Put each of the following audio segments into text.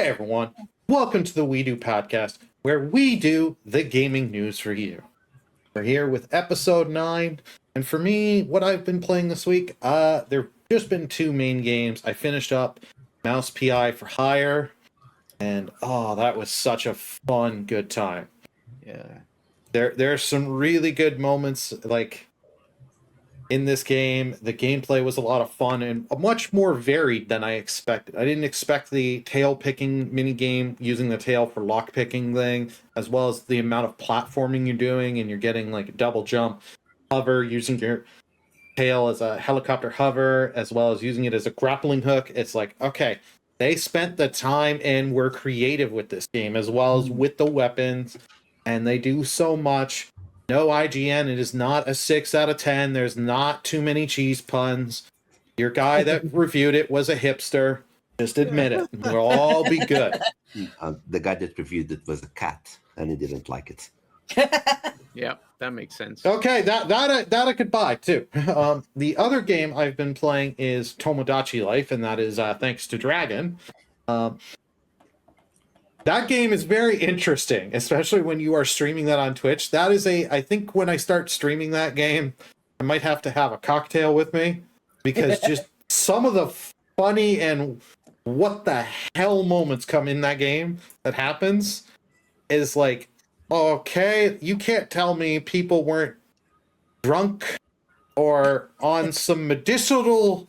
Hey everyone, welcome to the We Do podcast, where we do the gaming news for you. We're here with episode 9, and for me, what I've been playing this week, there've just been 2 main games. I finished up Mouse PI for Hire, and that was such a fun, good time. Yeah. There's some really good moments, like in this game. The gameplay was a lot of fun and much more varied than I expected. I didn't expect the tail picking mini game using the tail for lock picking thing, as well as the amount of platforming you're doing, and you're getting like a double jump, hover, using your tail as a helicopter hover, as well as using it as a grappling hook. It's like, okay, they spent the time and were creative with this game, as well as with the weapons, and they do so much. No IGN, it is not a 6 out of 10. There's not too many cheese puns. Your guy that reviewed it was a hipster. Just admit it. We'll all be good. The guy that reviewed it was a cat, and he didn't like it. Yeah, that makes sense. Okay, that I could buy too. The other game I've been playing is Tomodachi Life, and that is thanks to Dragon. That game is very interesting, especially when you are streaming that on Twitch. That is I think when I start streaming that game, I might have to have a cocktail with me, because just some of the funny and what the hell moments come in that game that happens is like, okay, you can't tell me people weren't drunk or on some medicinal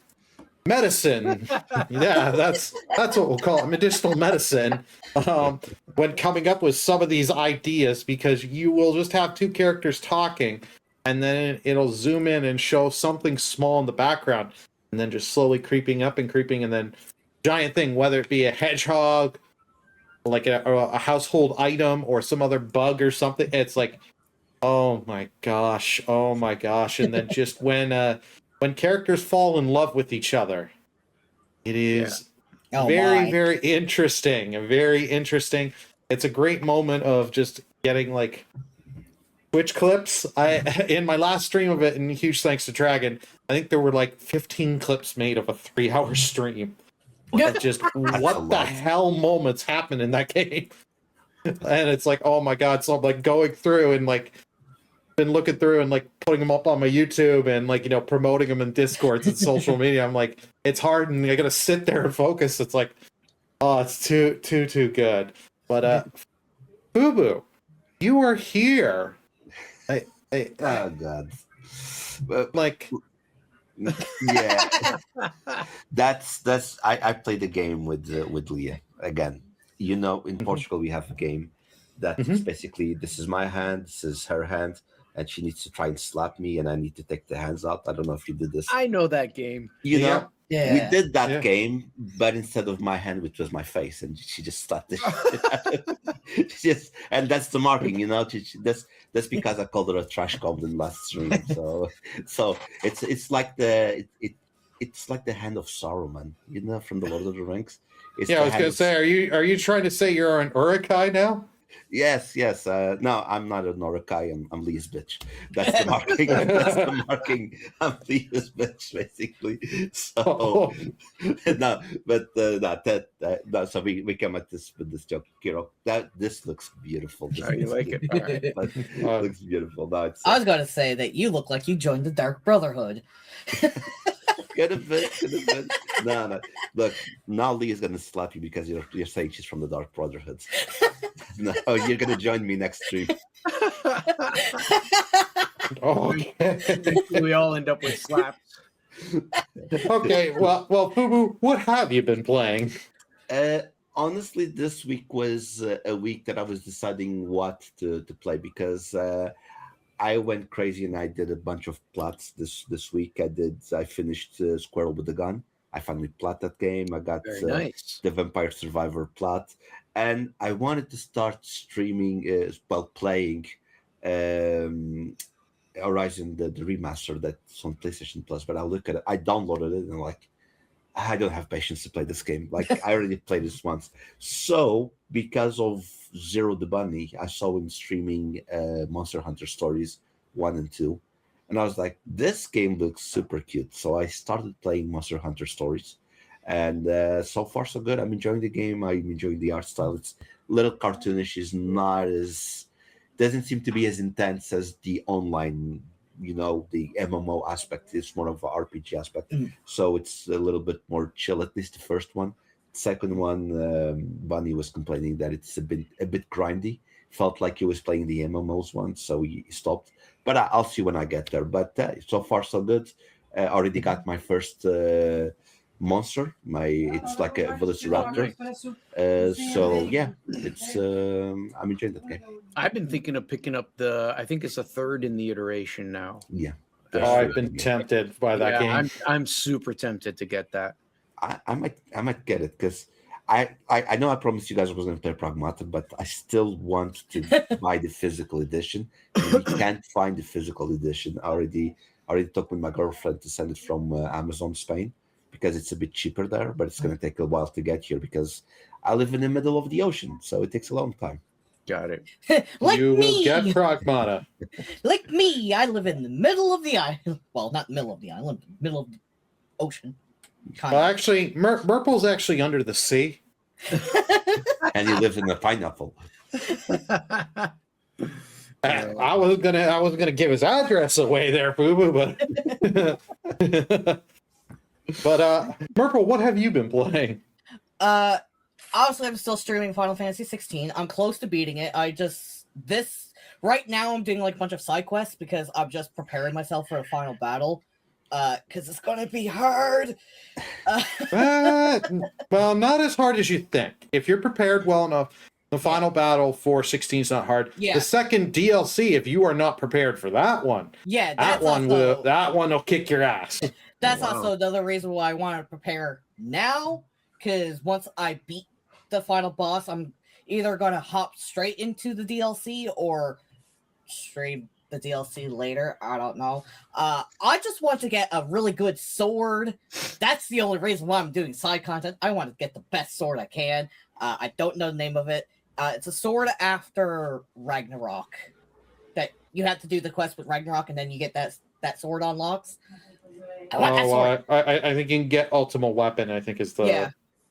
medicine. Yeah, that's what we'll call it, medicinal medicine. When coming up with some of these ideas, because you will just have 2 characters talking, and then it'll zoom in and show something small in the background, and then just slowly creeping up and creeping, and then giant thing, whether it be a hedgehog, like a household item, or some other bug or something. It's like, oh my gosh, and then just when characters fall in love with each other, it is very interesting. Very interesting. It's a great moment of just getting like Twitch clips. In my last stream of it, and huge thanks to Dragon, I think there were like 15 clips made of a 3-hour stream. Just what the hell moments happen in that game. And it's like, oh my god. So I'm like going through and like been looking through and like putting them up on my YouTube and like, you know, promoting them in Discords and social media. I'm like, it's hard, and I gotta sit there and focus. It's like, oh, it's too good. But Fubu, you are here. Oh god. Like, yeah. that's I played the game with Leah again. You know, in Portugal we have a game that is basically, this is my hand, this is her hand, and she needs to try and slap me, and I need to take the hands out. I don't know if you did this. I know that game. You know, we did that Yeah. game, but instead of my hand, which was my face, and she just slapped it. And that's the marking, you know. That's because I called her a trash goblin last stream. So it's like it's like the hand of Saruman, you know, from the Lord of the Rings. It's I was gonna say, are you trying to say you're an Urukai now? Yes. No, I'm not an Urukai. I'm Leah's bitch. That's the marking. That's the marking. I'm Leah's bitch, basically. So no, so we come at this with this joke, Kiro. This looks beautiful. Oh, you like it? All right. It looks beautiful. No, I was going to say that you look like you joined the Dark Brotherhood. Could have been. No. Look, now Leah's gonna slap you because you're saying she's from the Dark Brotherhood. No, you're gonna join me next stream. Okay. We all end up with slaps. Okay. Well, Fubu, what have you been playing? Honestly, this week was a week that I was deciding what to play, because I went crazy and I did a bunch of plats this week. I finished Squirrel with the Gun. I finally plat that game. I got Nice. the Vampire Survivor plat, and I wanted to start streaming playing Horizon the remaster that's on PlayStation Plus. But I look at it, I downloaded it, and I'm like, I don't have patience to play this game. Like, I already played this once. So because of Zero the Bunny, I saw him streaming Monster Hunter Stories 1 and 2. And I was like, this game looks super cute. So I started playing Monster Hunter Stories. And so far so good. I'm enjoying the game. I'm enjoying the art style. It's a little cartoonish. It's not as doesn't seem to be as intense as the online. The MMO aspect is more of an RPG aspect, so it's a little bit more chill. At least the first one. Second one, Bunny was complaining that it's a bit grindy. Felt like he was playing the MMOs one, so he stopped. But I'll see when I get there. But so far so good. Already got my first monster. It's like a velociraptor. So yeah, it's I'm enjoying that game. I've been thinking of picking up I think it's a third in the iteration now. Yeah. I've been tempted by that game. I'm super tempted to get that. I might get it because I know I promised you guys I was going to play Pragmata, but I still want to buy the physical edition. And we can't find the physical edition. I already talked with my girlfriend to send it from Amazon Spain because it's a bit cheaper there, but it's going to take a while to get here because I live in the middle of the ocean, so it takes a long time. Got it. Like You will me. get Pragmata. Like me, I live in the middle of the island. Well, not middle of the island, middle of the ocean. Well, actually, Murple's actually under the sea. And he lives in a pineapple. I wasn't gonna give his address away there, Boo Boo, but Murple, what have you been playing? Obviously, I'm still streaming Final Fantasy 16. I'm close to beating it. Right now, I'm doing like a bunch of side quests because I'm just preparing myself for a final battle. Because it's gonna be hard. Well, not as hard as you think. If you're prepared well enough, the final battle for 16 is not hard. Yeah. The second DLC, if you are not prepared for that one, Yeah, that one will kick your ass. That's Wow. also another reason why I want to prepare now. Because once I beat the final boss, I'm either gonna hop straight into the DLC or stream the DLC later. I don't know. I just want to get a really good sword. That's the only reason why I'm doing side content. I want to get the best sword I can. I don't know the name of it. It's a sword after Ragnarok. That you have to do the quest with Ragnarok, and then you get that sword unlocks. I want that sword. I think you can get Ultimate Weapon. I think is the Yeah.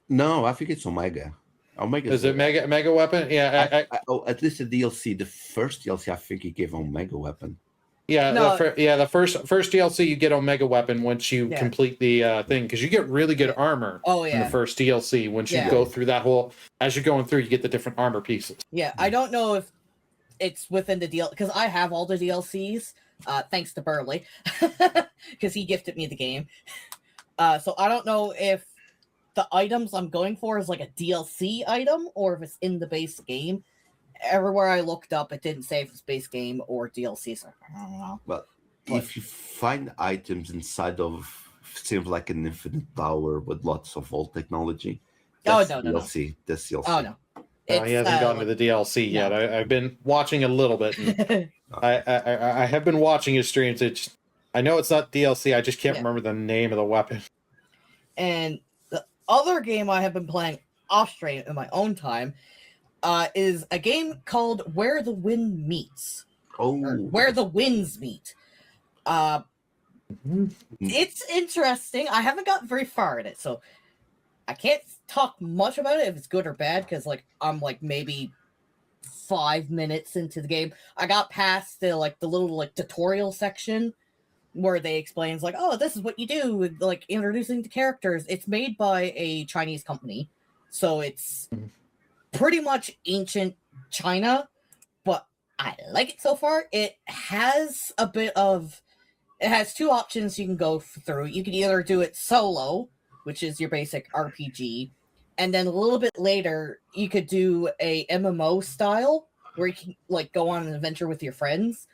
No, I think it's Omega. Omega Is it mega weapon? Yeah, at least the DLC, the first DLC, I think he gave Omega Weapon. yeah, No. the first DLC you get Omega Weapon once you Yeah. complete the thing because you get really good armor Oh in the yeah. first DLC. Once you Yeah. go through that whole, as you're going through, you get the different armor pieces. Yeah. I don't know if it's within the DLC because I have all the DLCs. Thanks to Burley, because he gifted me the game. So I don't know if the items I'm going for is like a DLC item or if it's in the base game. Everywhere I looked up, it didn't say if it's base game or DLC. So I don't know. Well, if you find items inside of seems like an infinite tower with lots of old technology, Oh, that's no. DLC. That's DLC. Oh no. He hasn't gone to the DLC yet. I've been watching a little bit. And I have been watching his streams. I know it's not DLC. I just can't remember the name of the weapon. And the other game I have been playing off stream in my own time is a game called Where the Wind Meets. Oh, Or Where the Winds Meet. It's interesting. I haven't got very far in it, so I can't talk much about it if it's good or bad, because I'm maybe 5 minutes into the game. I got past the little tutorial section where they explains oh, this is what you do with introducing the characters. It's made by a Chinese company, so it's pretty much ancient China, but I like it so far. It has two options you can go through. You can either do it solo, which is your basic RPG, and then a little bit later you could do a MMO style where you can go on an adventure with your friends.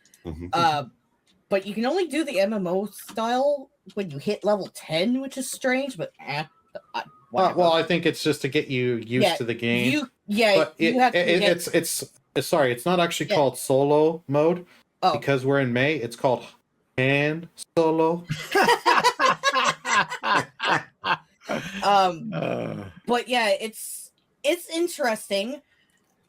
But you can only do the MMO style when you hit level 10, which is strange, but Well, I think it's just to get you used to the game. It's not actually called solo mode because we're in May. It's called hand solo. But yeah, it's interesting.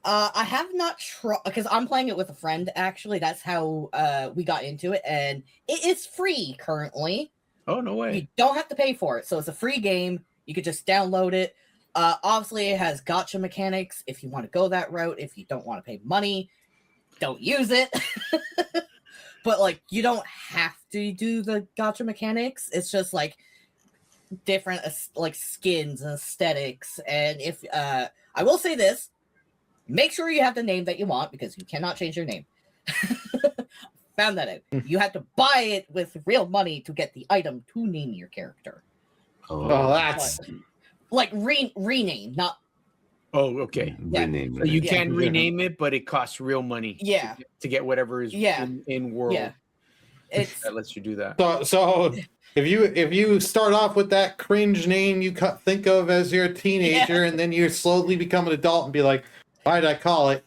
I have not tried because I'm playing it with a friend. Actually, that's how we got into it, and it is free currently. Oh, no way. You don't have to pay for it, so it's a free game. You could just download it. Obviously, it has gotcha mechanics if you want to go that route. If you don't want to pay money, don't use it. But like, you don't have to do the gotcha mechanics. It's just like different like skins and aesthetics. And if I will say this, make sure you have the name that you want, because you cannot change your name. Found that out. You have to buy it with real money to get the item to name your character. Oh, that's like rename, not. Oh, okay. Yeah. Rename. So you can rename it, but it costs real money. Yeah. To get whatever is in world. Yeah. It's That lets you do that. so. If you start off with that cringe name you think of as your teenager, and then you slowly become an adult and be like, why did I call it?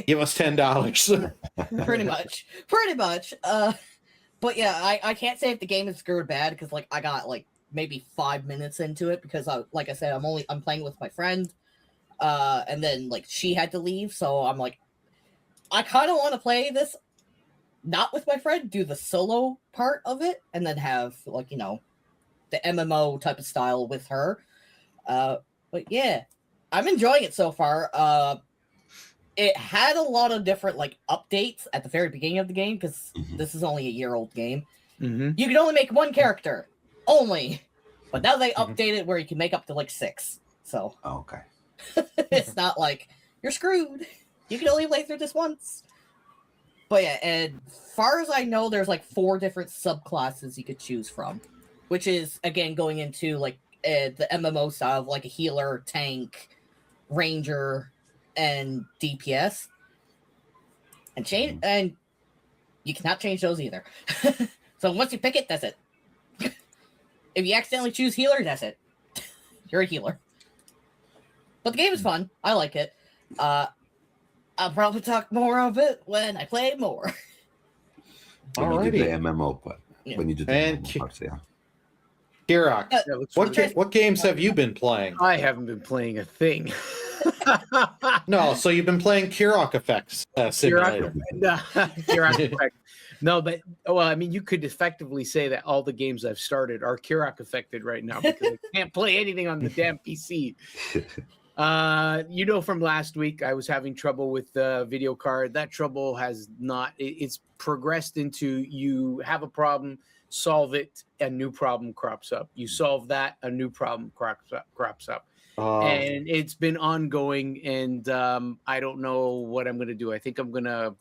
Give us $10. pretty much. But yeah, I can't say if the game is good or bad, because like I got like maybe 5 minutes into it, because like I said, I'm playing with my friend, and then like she had to leave, so I'm like, I kind of want to play this not with my friend, do the solo part of it, and then have like, you know, the MMO type of style with her. But yeah, I'm enjoying it so far. It had a lot of different like updates at the very beginning of the game, because this is only a year-old game. Mm-hmm. You can only make one character, only. But now they updated where you can make up to like 6. So Okay. it's not like you're screwed. You can only play through this once. But yeah, and far as I know, there's like 4 different subclasses you could choose from, which is again going into like the MMO style of like a healer, tank, ranger, and DPS. And you cannot change those either. So once you pick it, that's it. If you accidentally choose healer, that's it. You're a healer. But the game is fun. I like it. I'll probably talk more of it when I play more. When you do the Alrighty. MMO part. Yeah. When you do the And MMO parts, yeah. Kirok, Yeah, what games have you been playing? I haven't been playing a thing. No, so you've been playing Kirok Effects Simulator. Kirok Effect. No, but well, I mean, you could effectively say that all the games I've started are Kirok affected right now, because I can't play anything on the damn PC. You know, from last week, I was having trouble with the video card. That trouble has not, it's progressed into you have a problem, solve it, a new problem crops up. You solve that, a new problem crops up. And it's been ongoing, and I don't know what I'm going to do. I think I'm going to,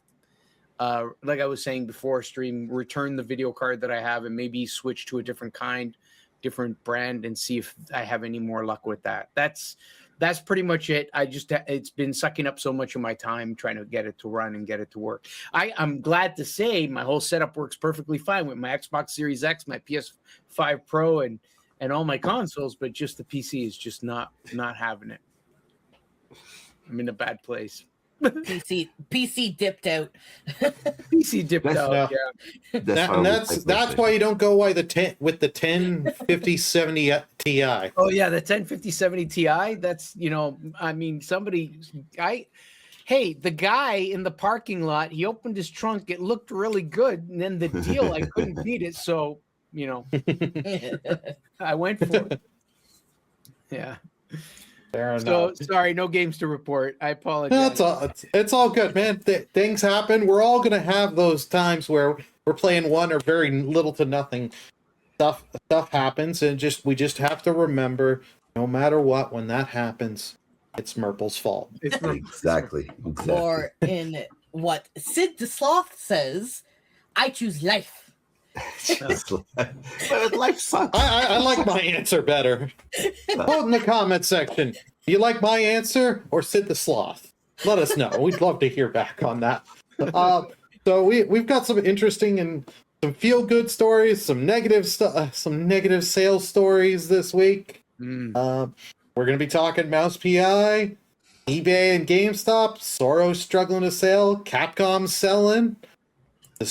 like I was saying before stream, return the video card that I have and maybe switch to a different brand, and see if I have any more luck with that. That's pretty much it. It's been sucking up so much of my time trying to get it to run and get it to work. I'm glad to say my whole setup works perfectly fine with my Xbox Series X, my PS5 Pro, and all my consoles, but just the PC is just not having it. I'm in a bad place. PC dipped out. PC dipped out. Yeah. That's why you don't go with the 1050 70 Ti. Oh yeah, the 1050 70 Ti. That's, you know, I mean, hey, the guy in the parking lot, he opened his trunk. It looked really good, and then the deal, I couldn't beat it. So, you know, I went for it. Yeah. Fair So enough. sorry, no games to report. I apologize. It's all good, man. Things happen. We're all gonna have those times where we're playing one or very little to nothing. Stuff happens, and we just have to remember, no matter what, when that happens, it's Merple's fault. Exactly. Or in what Sid the Sloth says, I choose life. But life sucks. I like my answer better. Vote in the comment section. Do you like my answer or Sid the Sloth? Let us know. We'd love to hear back on that. So we've got some interesting and some feel-good stories, some negative sales stories this week. We're going to be talking Mouse PI, eBay and GameStop, Saros struggling to sell, Capcom selling. The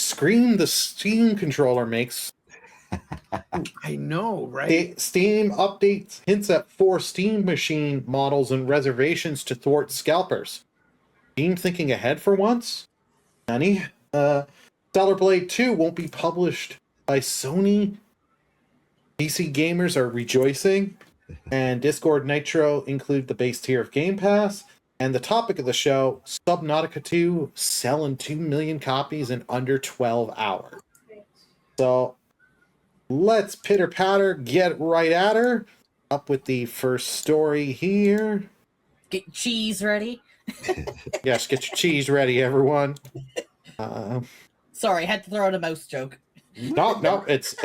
Steam controller makes. I know, right? Steam updates hints at 4 Steam machine models and reservations to thwart scalpers. Steam thinking ahead for once? Honey? Stellar Blade 2 won't be published by Sony. PC gamers are rejoicing. And Discord Nitro include the base tier of Game Pass. And the topic of the show, Subnautica 2 selling 2 million copies in under 12 hours. So let's pitter patter, get right at her. Up with the first story here. Get cheese ready. Yes, get your cheese ready, everyone. Sorry, I had to throw out a mouse joke. No, it's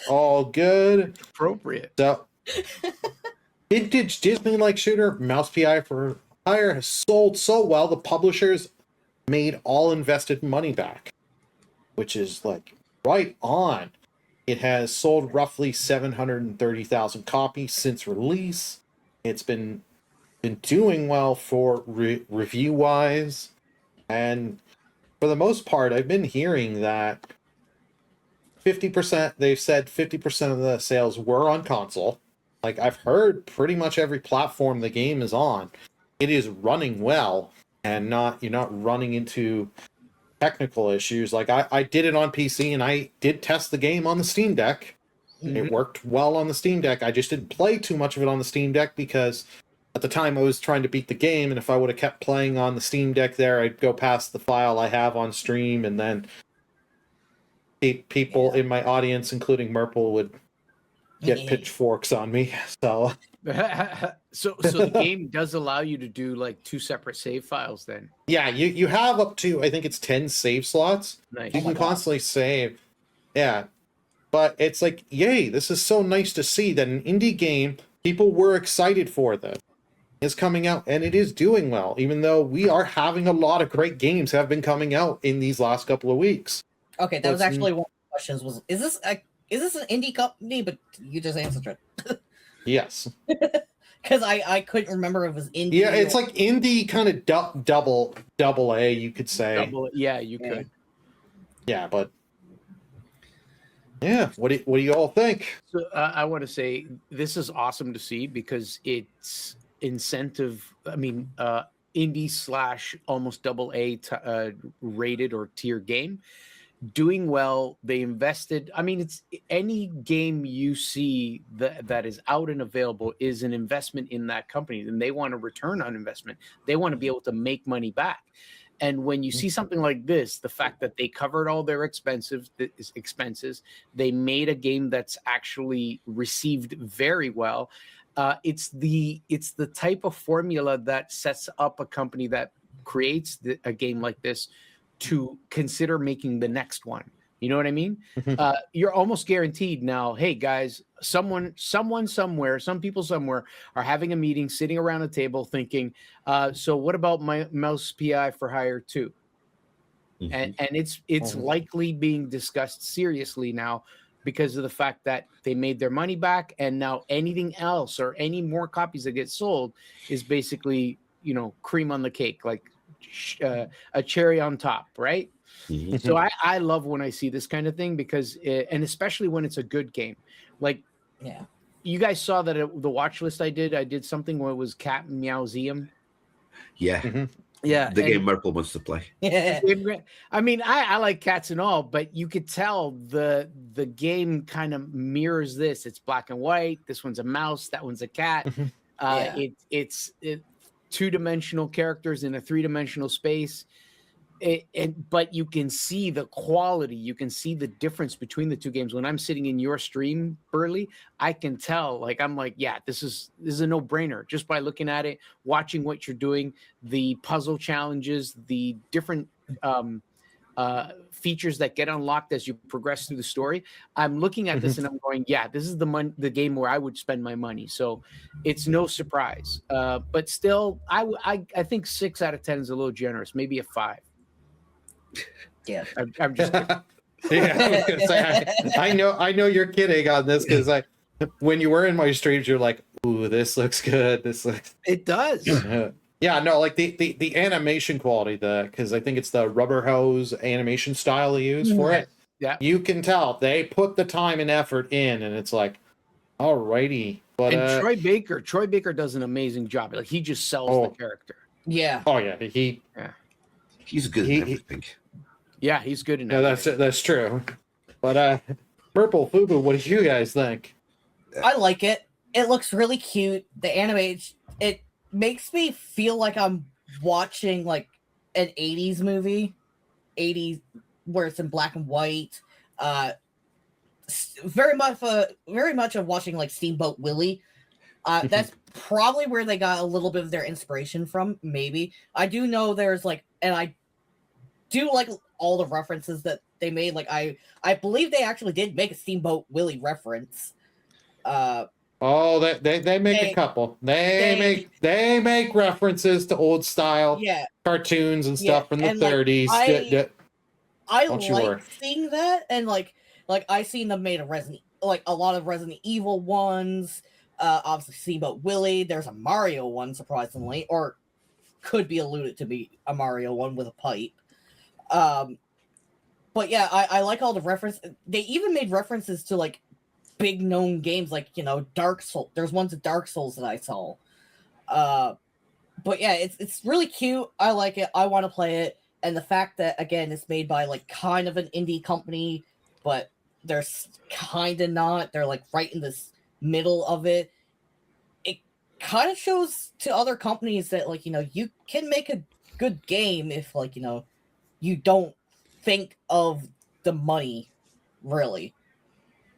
all good. Appropriate. So, vintage Disney-like shooter Mouse PI for Hire has sold so well, the publishers made all invested money back, which is like right on. It has sold roughly 730,000 copies since release. It's been doing well for review-wise, and for the most part, I've been hearing that 50%, they've said 50% of the sales were on console. Like, I've heard pretty much every platform the game is on, it is running well, and you're not running into technical issues. Like, I did it on PC, and I did test the game on the Steam Deck. Mm-hmm. It worked well on the Steam Deck. I just didn't play too much of it on the Steam Deck because at the time I was trying to beat the game, and if I would have kept playing on the Steam Deck there, I'd go past the file I have on stream, and then people in my audience, including Merple, would get pitchforks on me. So so the game does allow you to do like 2 separate save files then. yeah, you have up to, I think it's 10 save slots. Nice. You can constantly save. Yeah. But it's like, yay, this is so nice to see that an indie game people were excited for this is coming out, and it is doing well, even though we are having a lot of great games have been coming out in these last couple of weeks. Okay, that was actually one of the questions. Was is this an indie company? But you just answered it. Yes. Because I couldn't remember if it was indie. Yeah, it's like indie kind of double A, you could say. Yeah, you could. Yeah, but yeah, what do you all think? So I want to say this is awesome to see because it's incentive. I mean, indie / almost AA rated or tier game. Doing well, they invested. I mean, it's any game you see that is out and available is an investment in that company, and they want a return on investment. They want to be able to make money back. And when you see something like this, the fact that they covered all their expenses, they made a game that's actually received very well. It's the type of formula that sets up a company that creates a game like this to consider making the next one. You know what I mean? You're almost guaranteed now, hey guys, someone somewhere, some people somewhere are having a meeting, sitting around a table thinking, so what about my Mouse PI for Hire 2? And it's likely being discussed seriously now because of the fact that they made their money back, and now anything else or any more copies that get sold is basically, cream on the cake, like a cherry on top, right? So I love when I see this kind of thing because and especially when it's a good game. Like, yeah, you guys saw that the watch list I did something where it was Cat Meowseum. Yeah. Yeah, the game Merple wants to play. I mean, I like cats and all, but you could tell the game kind of mirrors this. It's black and white. This one's a mouse. That one's a cat. It's 2-dimensional characters in a 3-dimensional space. But you can see the quality, you can see the difference between the two games. When I'm sitting in your stream, Burley, I can tell, like, I'm like, yeah, this is a no-brainer just by looking at it, watching what you're doing, the puzzle challenges, the different features that get unlocked as you progress through the story. I'm looking at this and I'm going, yeah, this is the game where I would spend my money. So it's no surprise. But still, I think 6 out of 10 is a little generous, maybe a 5. Yeah, I'm just kidding. Yeah, I was gonna say, I know you're kidding on this because when you were in my streams, you're like, "Ooh, this looks good. This looks." It does. Yeah, no, like the animation quality, because I think it's the rubber hose animation style they use for it. Yeah, you can tell they put the time and effort in, and it's like, alrighty. But and Troy Baker does an amazing job. Like, he just sells the character. Yeah. Oh yeah, he's good at everything. Yeah, he's good enough. No, that's true. But Purple Fubu, what do you guys think? I like it. It looks really cute. The animation, it makes me feel like I'm watching like an 80s movie, 80s where it's in black and white. Very much of watching like Steamboat Willie. That's probably where they got a little bit of their inspiration from. Maybe I do know there's like, and I do like all the references that they made. Like I believe they actually did make a Steamboat Willie reference. Oh, they make a couple. They make references to old style cartoons and stuff from the 30s. I like seeing that, and like I seen them made a lot of Resident Evil ones. Obviously Steamboat Willie. There's a Mario one, surprisingly, or could be alluded to be a Mario one with a pipe. But yeah, I like all the references. They even made references to like big known games, like, you know, Dark Souls. There's ones of Dark Souls that I saw. But yeah, it's really cute. I like it. I want to play it. And the fact that, again, it's made by like kind of an indie company, but they're kind of not. They're like right in this middle of it. It kind of shows to other companies that, like, you know, you can make a good game if, like, you know, you don't think of the money, really.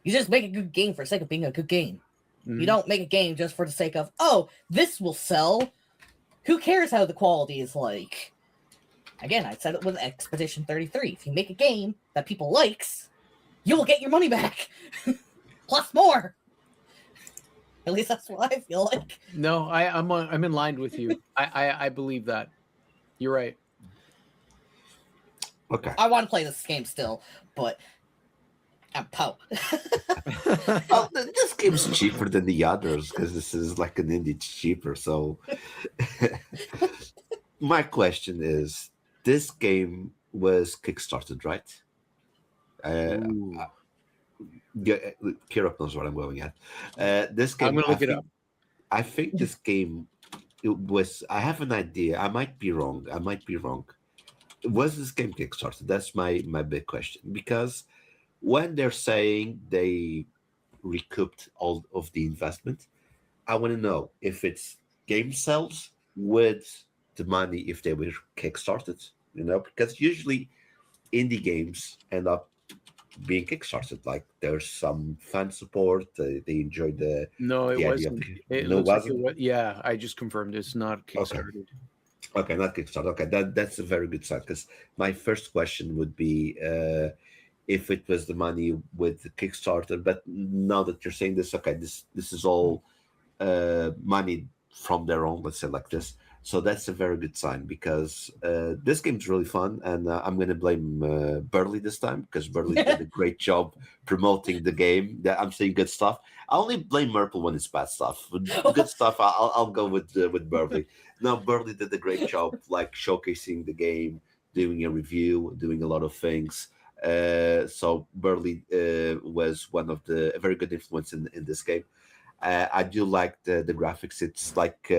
You just make a good game for the sake of being a good game. Mm-hmm. You don't make a game just for the sake of, oh, this will sell. Who cares how the quality is like? Again, I said it with Expedition 33. If you make a game that people likes, you will get your money back. Plus more. At least that's what I feel like. No, I'm in line with you. I believe that. You're right. Okay. I want to play this game still, but I'm po. Oh, this game's cheaper than the others because this is like an indie cheaper. So, my question is: this game was kickstarted, right? Yeah, Kira knows what I'm going at. This game, I'm gonna look it up. I think this game, it was. I have an idea. I might be wrong. Was this game kickstarted? That's my big question, because when they're saying they recouped all of the investment, I want to know if it's game sales with the money if they were kickstarted, you know, because usually indie games end up being kickstarted. Like there's some fan support, they enjoy the. No, it wasn't. Yeah, I just confirmed it's not kickstarted. Okay, not kickstarted. Okay, that's a very good sign, because my first question would be if it was the money with the Kickstarter. But now that you're saying this, okay, this is all money from their own, let's say like this. So that's a very good sign, because this game's really fun, and I'm going to blame Burley this time, because Burley did a great job promoting the game. I'm saying good stuff. I only blame Merple when it's bad stuff. Good stuff, I'll go with Burley. No, Burley did a great job, like showcasing the game, doing a review, doing a lot of things. So Burley was one of a very good influence in this game. I do like the graphics. It's like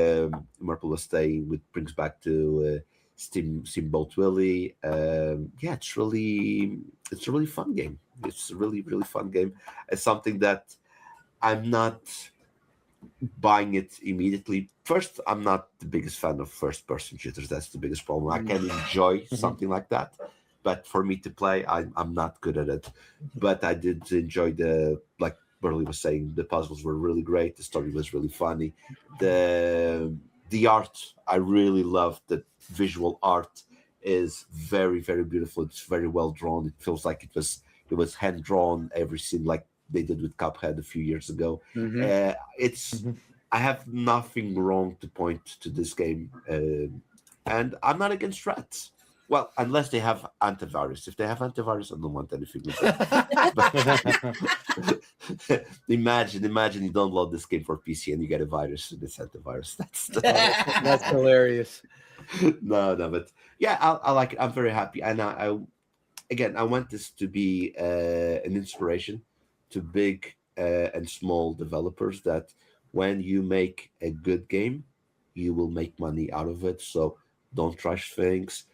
Merple was saying, which brings back to Steamboat Willie. It's a really fun game. It's a really, really fun game. It's something that I'm not buying it immediately. First, I'm not the biggest fan of first-person shooters. That's the biggest problem. I can enjoy something like that, but for me to play, I'm not good at it. But I did enjoy like Burley was saying, the puzzles were really great. The story was really funny. The art, I really love. The visual art is very, very beautiful. It's very well drawn. It feels like it was hand drawn. Every scene, like they did with Cuphead a few years ago. I have nothing wrong to point to this game, and I'm not against rats. Well, unless they have antivirus. If they have antivirus, I don't want anything with that. Imagine you download this game for PC and you get a virus and it's antivirus. That's hilarious. No, but yeah, I like it. I'm very happy, and I want this to be an inspiration to big and small developers, that when you make a good game, you will make money out of it. So don't trash things.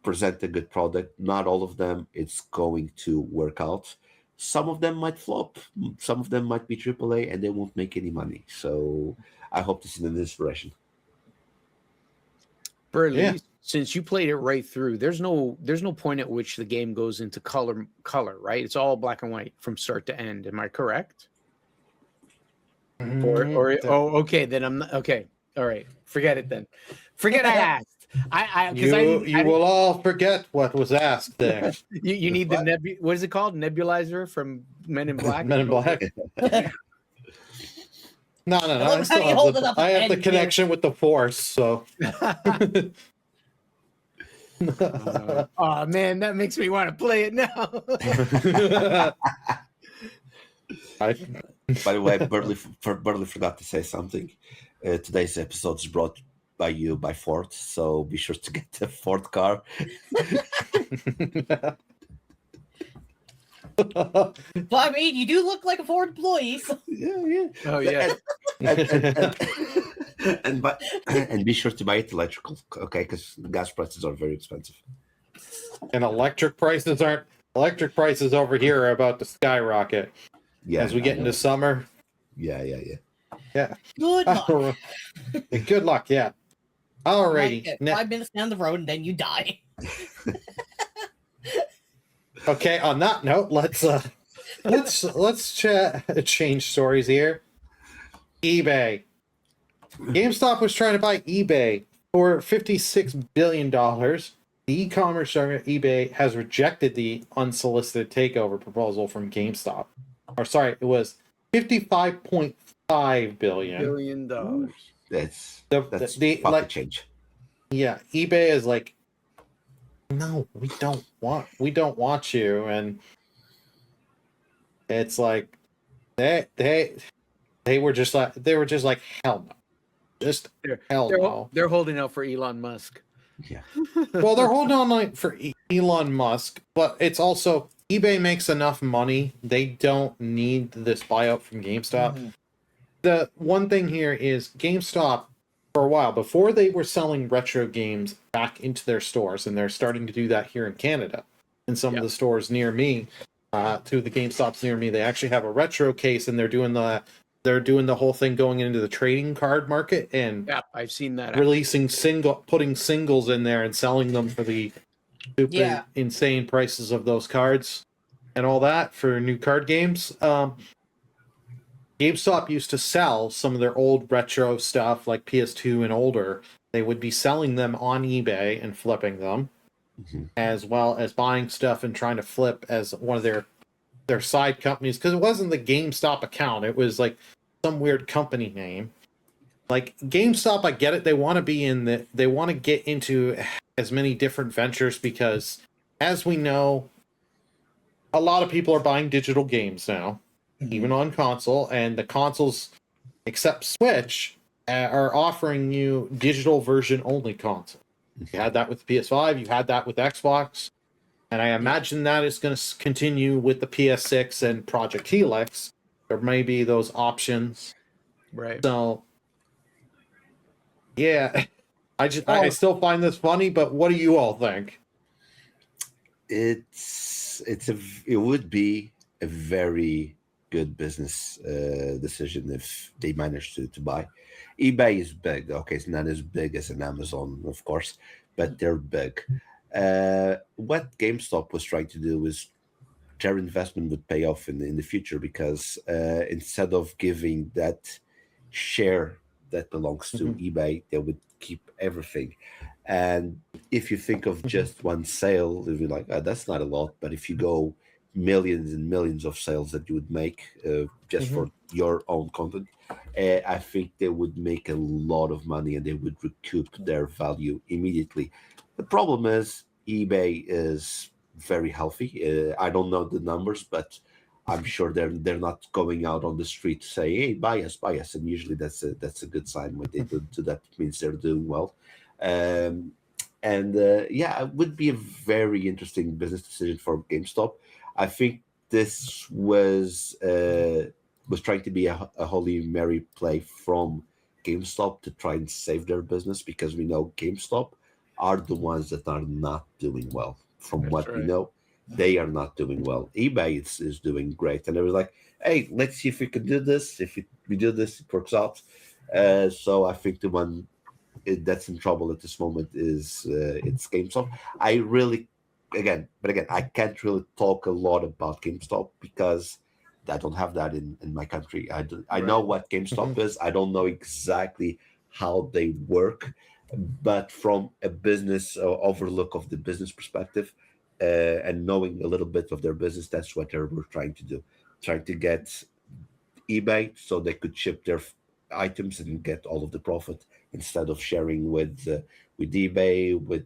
Present a good product. Not all of them it's going to work out, some of them might flop, some of them might be AAA, and they won't make any money. So I hope this is an inspiration. Burley, since you played it right through, there's no point at which the game goes into color, right? It's all black and white from start to end. Am I correct? Okay, then I'm not, okay. All right, forget it then. Forget I asked. You will all forget what was asked there. You need the what is it called? Nebulizer from Men in Black. Men in Black. No. I have the connection with the Force, so. Oh man, that makes me want to play it now. By the way, Burley forgot to say something. Today's episode is brought by you by Ford, so be sure to get the Ford car. But I mean, you do look like a Ford employee. So. Yeah. Oh yeah. And be sure to buy it electrical, okay? Because gas prices are very expensive. And electric prices over here are about to skyrocket. Yeah, as we get into summer. Yeah. Good luck. Good luck. Yeah. Alrighty. 5 minutes down the road and then you die. Okay. On that note, let's change stories here. eBay. GameStop was trying to buy eBay for $56 billion. The e-commerce giant eBay has rejected the unsolicited takeover proposal from GameStop. Or sorry, it was $55.5 billion. That's pocket change. Yeah, eBay is like, no, we don't want you, and it's like they were just like hell no, no. They're holding out for Elon Musk. Yeah. Well, they're holding on for Elon Musk, but it's also eBay makes enough money. They don't need this buyout from GameStop. Mm-hmm. The one thing here is GameStop, for a while, before they were selling retro games back into their stores, and they're starting to do that here in Canada. In some of the stores near me, to the GameStops near me, they actually have a retro case, and they're doing the whole thing going into the trading card market, and I've seen that. Releasing putting singles in there and selling them for the stupid, insane prices of those cards and all that for new card games. GameStop used to sell some of their old retro stuff, like PS2 and older. They would be selling them on eBay and flipping them, as well as buying stuff and trying to flip as one of their side companies, because it wasn't the GameStop account. It was like some weird company name. Like GameStop, I get it. They want to get into as many different ventures because, as we know, a lot of people are buying digital games now, even on console, and the consoles, except Switch, are offering you digital version only console. You had that with PS5, you had that with Xbox, and I imagine that is going to continue with the PS6 and Project Helix. There may be those options, right? So, yeah, I still find this funny, but what do you all think? It would be a very good business decision if they manage to buy. eBay is big. Okay, it's not as big as an Amazon, of course, but they're big. What GameStop was trying to do is their investment would pay off in the future, because instead of giving that share that belongs to eBay, they would keep everything. And if you think of just one sale, you'll be like, that's not a lot. But if you go millions and millions of sales that you would make just for your own content, I think they would make a lot of money and they would recoup their value immediately. The problem is eBay is very healthy. I don't know the numbers, but I'm sure they're not going out on the street to say, "Hey, buy us," and usually that's a good sign. When they do that, it means they're doing well. It would be a very interesting business decision for GameStop. I think this was trying to be a Holy Mary play from GameStop to try and save their business, because we know GameStop are the ones that are not doing well. From what we know, they are not doing well. eBay is doing great, and it was like, hey, let's see if we can do this. If we do this, it works out. So I think the one that's in trouble at this moment is it's GameStop. I really, again, I can't really talk a lot about GameStop because I don't have that in my country. I know what GameStop is. I don't know exactly how they work, but from a business overlook of the business perspective, and knowing a little bit of their business, that's what they were trying to do, trying to get eBay so they could ship their items and get all of the profit instead of sharing with eBay, with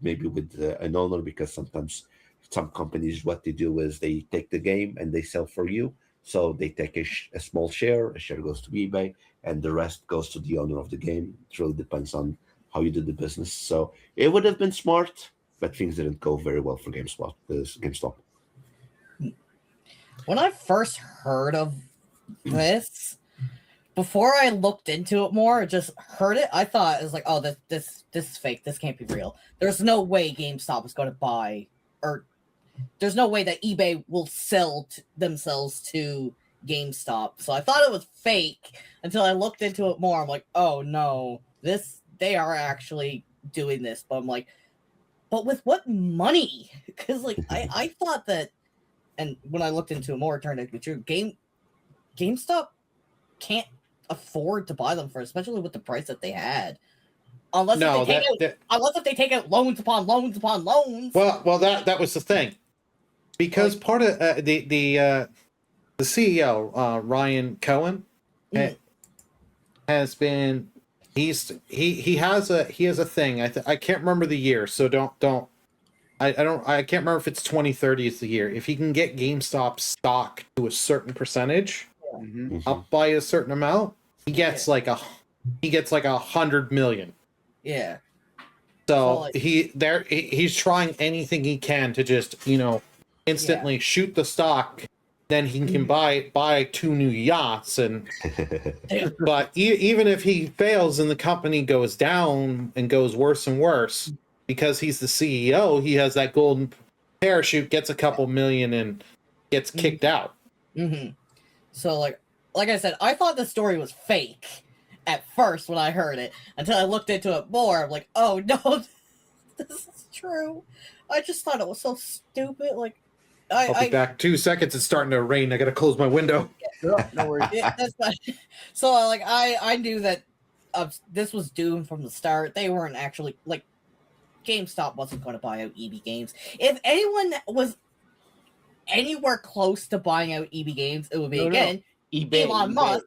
an owner, because sometimes some companies, what they do is they take the game and they sell for you. So they take a small share, a share goes to eBay, and the rest goes to the owner of the game. It really depends on how you do the business. So it would have been smart, but things didn't go very well for GameStop. When I first heard of this, before I looked into it more, just heard it, I thought it was like, oh, this is fake. This can't be real. There's no way GameStop is going to buy, or there's no way that eBay will sell themselves to GameStop. So I thought it was fake until I looked into it more. I'm like, oh no, they are actually doing this. But I'm like, but with what money? Because like I thought that, and when I looked into it more, it turned out to be true. GameStop can't afford to buy them for, especially with the price that they had. Unless if they take out loans upon loans upon loans. Well, that was the thing, because part of the CEO Ryan Cohen has been he has a thing. I can't remember the year, so I can't remember if it's 2030 is the year. If he can get GameStop stock to a certain percentage, up by a certain amount, he gets like 100 million. Yeah. So he's trying anything he can to just instantly shoot the stock. Then he can buy 2 new yachts, and but even if he fails and the company goes down and goes worse and worse, because he's the CEO, he has that golden parachute, gets a couple million, and gets kicked out. So like I said, I thought the story was fake at first when I heard it, until I looked into it more. I'm like, oh no, this is true. I just thought it was so stupid. Like, I'll be back 2 seconds. It's starting to rain. I gotta close my window. No worries. That's fine. So like I knew that this was doomed from the start. They weren't actually like, GameStop wasn't going to buy out EB Games. If anyone was anywhere close to buying out EB Games, it would be Elon Musk.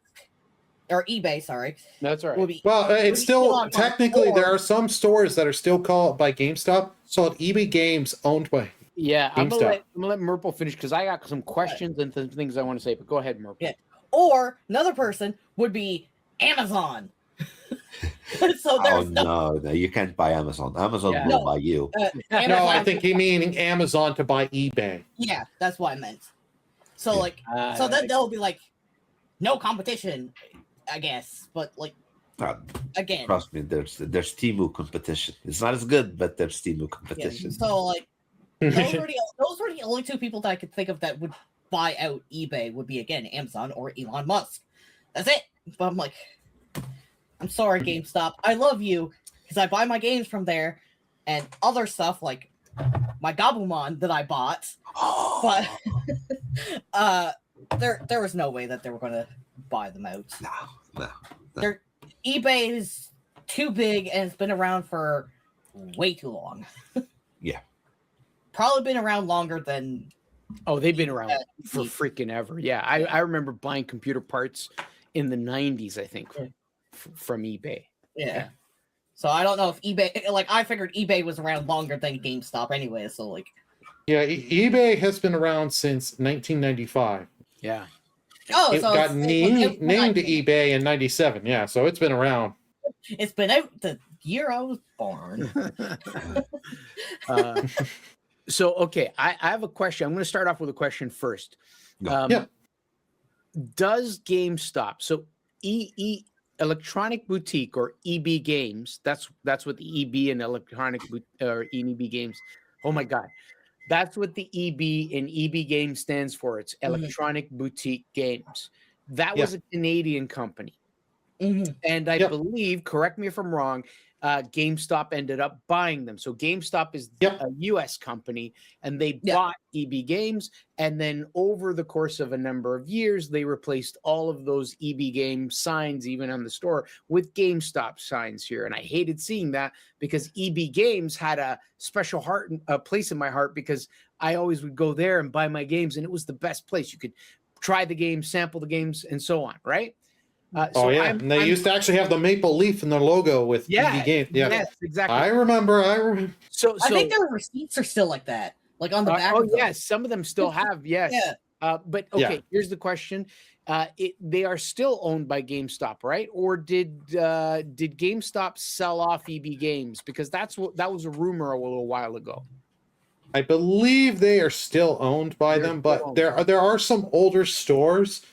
Or eBay, sorry. That's all right. Well, it's still technically there are some stores that are still called by GameStop, so EB Games owned by Yeah, I'm GameStop. gonna let Murple finish because I got some questions and things I want to say. But go ahead, Murple. Yeah. Or another person would be Amazon. So there's no, you can't buy Amazon. Amazon will buy you. No, I think he meaning Amazon to buy eBay. Yeah, that's what I meant. So like, so then they'll be like, no competition, I guess. But like, again, trust me, there's Temu competition. It's not as good, but there's Temu competition. Yeah, so like, those were the only 2 people that I could think of that would buy out eBay. Would be again Amazon or Elon Musk. That's it. But I'm like, I'm sorry, GameStop. I love you because I buy my games from there and other stuff like my Gabumon that I bought. But there was no way that they were going to buy them out. No. eBay is too big and it's been around for way too long. Yeah. Probably been around longer than. Oh, they've been around for freaking ever. Yeah, I remember buying computer parts in the 90s, I think, from eBay. Yeah. So I don't know if eBay, like I figured eBay was around longer than GameStop anyway. So like. Yeah, eBay has been around since 1995. Yeah. Oh, it got named to eBay in 97. Yeah, so it's been around. It's been out the year I was born. So, okay, I have a question. I'm going to start off with a question first. Does GameStop, so Electronic Boutique or EB Games, that's what the EB and Electronic or EB Games, oh my God. That's what the EB and EB Games stands for. It's Electronic Boutique Games. That was a Canadian company. And I believe, correct me if I'm wrong, GameStop ended up buying them. So GameStop is a US company, and they bought EB Games. And then over the course of a number of years, they replaced all of those EB Games signs, even on the store, with GameStop signs here. And I hated seeing that because EB Games had a special place in my heart, because I always would go there and buy my games, and it was the best place. You could try the games, sample the games, and so on, right? And they used to actually have the maple leaf in their logo with EB Games. Yes, exactly. I remember. So I think their receipts are still like that, like on the back. Oh, yes, some of them still have. Yes. But okay, here's the question: they are still owned by GameStop, right? Or did GameStop sell off EB Games? Because that was a rumor a little while ago. I believe they are still owned by them, but there are some older stores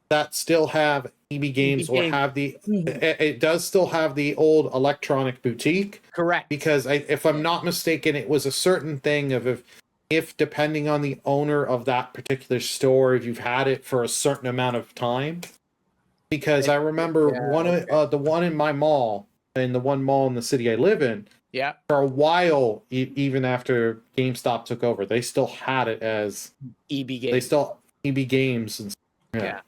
that still have EB Games or have it does still have the old Electronic Boutique. Correct. Because if I'm not mistaken, it was a certain thing of if depending on the owner of that particular store, if you've had it for a certain amount of time. Because I remember the one in my mall, and the one mall in the city I live in, for a while, even after GameStop took over, they still had it as EB Games. They still EB Games. And,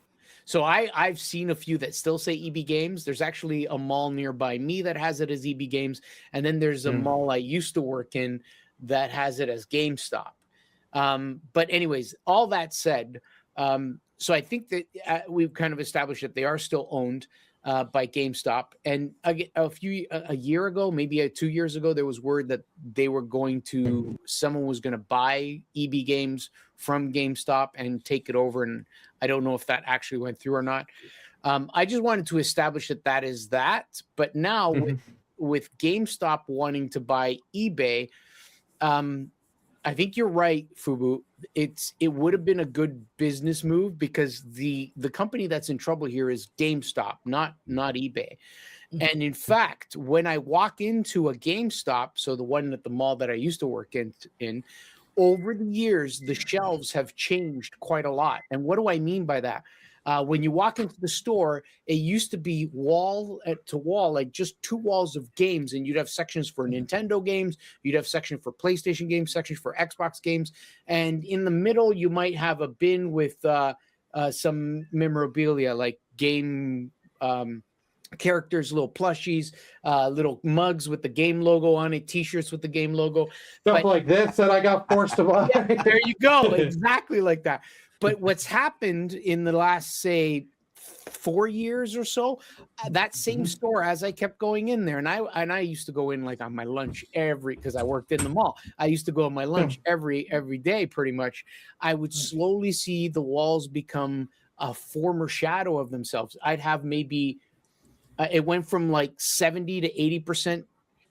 So I've seen a few that still say EB Games. There's actually a mall nearby me that has it as EB Games. And then there's a mall I used to work in that has it as GameStop. But anyways, all that said, so I think that we've kind of established that they are still owned by GameStop. And a year ago, maybe 2 years ago, there was word that they were someone was going to buy EB Games from GameStop and take it over. And I don't know if that actually went through or not. I just wanted to establish that is that. But now with GameStop wanting to buy eBay, I think you're right, Fubu. It would have been a good business move, because the company that's in trouble here is GameStop, not eBay. And in fact, when I walk into a GameStop, so the one at the mall that I used to work in, over the years, the shelves have changed quite a lot. And what do I mean by that? When you walk into the store, it used to be wall to wall, like just two walls of games, and you'd have sections for Nintendo games, you'd have section for PlayStation games, sections for Xbox games, and in the middle you might have a bin with some memorabilia like game characters, little plushies, little mugs with the game logo on it, t-shirts with the game logo, stuff like this that I got forced to buy. There you go, exactly like that. But what's happened in the last, say, 4 years or so, that same store, as I kept going in there, and I used to go in like on my lunch because I worked in the mall. I used to go on my lunch every day, pretty much. I would slowly see the walls become a former shadow of themselves. I'd have maybe it went from like 70 to 80%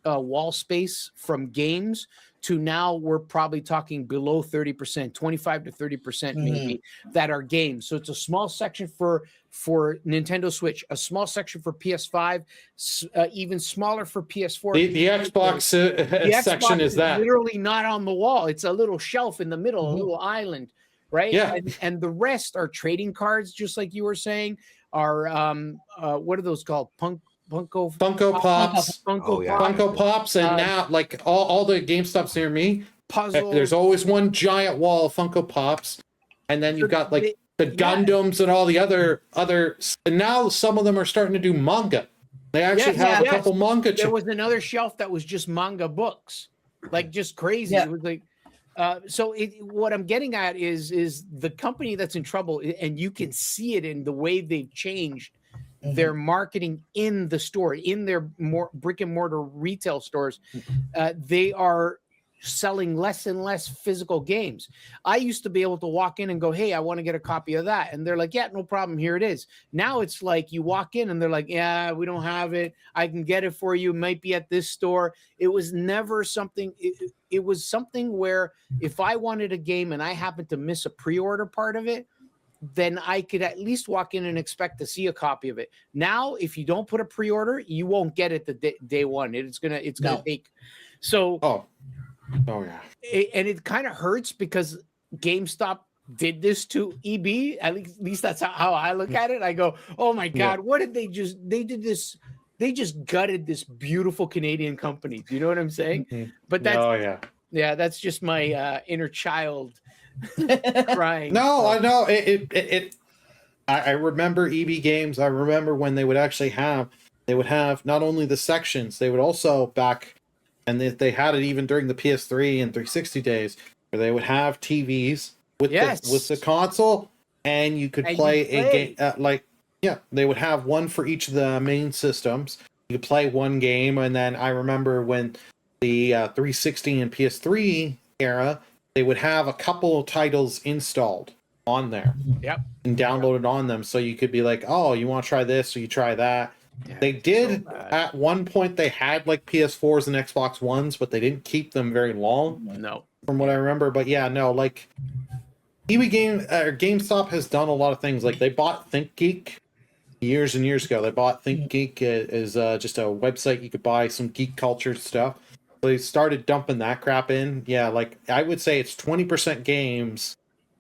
wall space from games to now we're probably talking below 30%, 25 to 30% maybe that are games. So it's a small section for Nintendo Switch, a small section for PS5, even smaller for PS4. The Xbox section is that literally not on the wall. It's a little shelf in the middle, a little island, right? Yeah. And the rest are trading cards, just like you were saying, are what are those called? Funko Pops, Funko Pops, and now like all the GameStops near me, puzzle. There's always one giant wall of Funko Pops, and then you've got like the Gundams and all the other. And now some of them are starting to do manga. They actually have a couple manga. There was another shelf that was just manga books, like just crazy. It was like. So what I'm getting at is the company that's in trouble, and you can see it in the way they've changed their marketing in the store, in their more brick and mortar retail stores. They are selling less and less physical games. I used to be able to walk in and go, hey, I want to get a copy of that. And they're like, yeah, no problem. Here it is. Now it's like you walk in and they're like, yeah, we don't have it. I can get it for you. It might be at this store. It was never something. It was something where if I wanted a game and I happened to miss a pre-order part of it, then I could at least walk in and expect to see a copy of it. Now, if you don't put a pre-order, you won't get it the day one. It's gonna take. So Oh yeah. And it kind of hurts because GameStop did this to EB. At least that's how I look at it. I go, oh my God, what did they just, they did this. They just gutted this beautiful Canadian company. Do you know what I'm saying? But that's, that's just my inner child crying. No, I know I remember EB Games. I remember when they would actually have, not only the sections, they would also back, and they had it even during the PS3 and 360 days, where they would have TVs with the console, and you could play a game they would have one for each of the main systems. You could play one game, and then I remember when the 360 and PS3 era, they would have a couple of titles installed on there. Yep. And downloaded on them, so you could be like, oh, you want to try this, or you try that. Yeah, they did at one point. They had like PS4s and Xbox Ones, but they didn't keep them very long. No, from what I remember. But yeah, no, like GameStop has done a lot of things. Like they bought ThinkGeek years and years ago. They bought ThinkGeek as just a website you could buy some geek culture stuff. So they started dumping that crap in. Yeah, like I would say it's 20% games,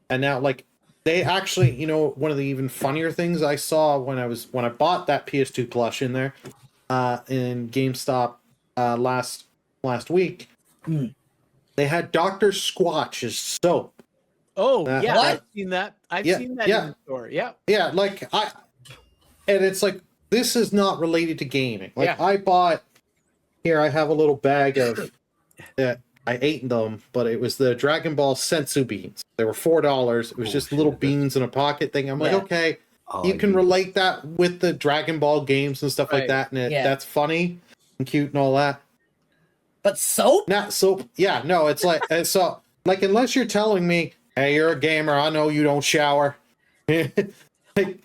and now like. They actually, you know, one of the even funnier things I saw when I bought that PS2 plush in there, in GameStop last week, they had Dr. Squatch's soap. Oh yeah, I've seen that. I've seen that in the store. Yeah, yeah, like and it's like this is not related to gaming. Like I bought here. I have a little bag of that. I ate them, but it was the Dragon Ball Sensu beans. They were $4. It was just little beans in a pocket thing. I'm like, okay, you can relate that with the Dragon Ball games and stuff like that, and that's funny and cute and all that. But soap? Not soap. Yeah, no, it's like so. Like, unless you're telling me, hey, you're a gamer, I know you don't shower. But the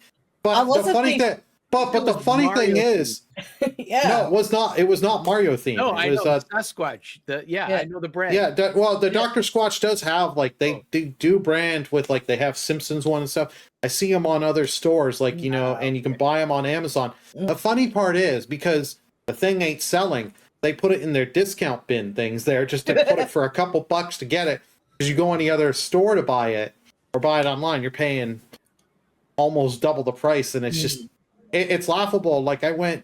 funny thing. But the funny thing is, no, it was not. It was not Mario themed. No, I know Sasquatch. I know the brand. Yeah, the Dr. Squatch does have like they do brand with like they have Simpsons one and stuff. I see them on other stores, like you know, and you can buy them on Amazon. The funny part is because the thing ain't selling, they put it in their discount bin things there just to put it for a couple bucks to get it. Because you go any other store to buy it or buy it online, you're paying almost double the price, and it's just. It's laughable. Like when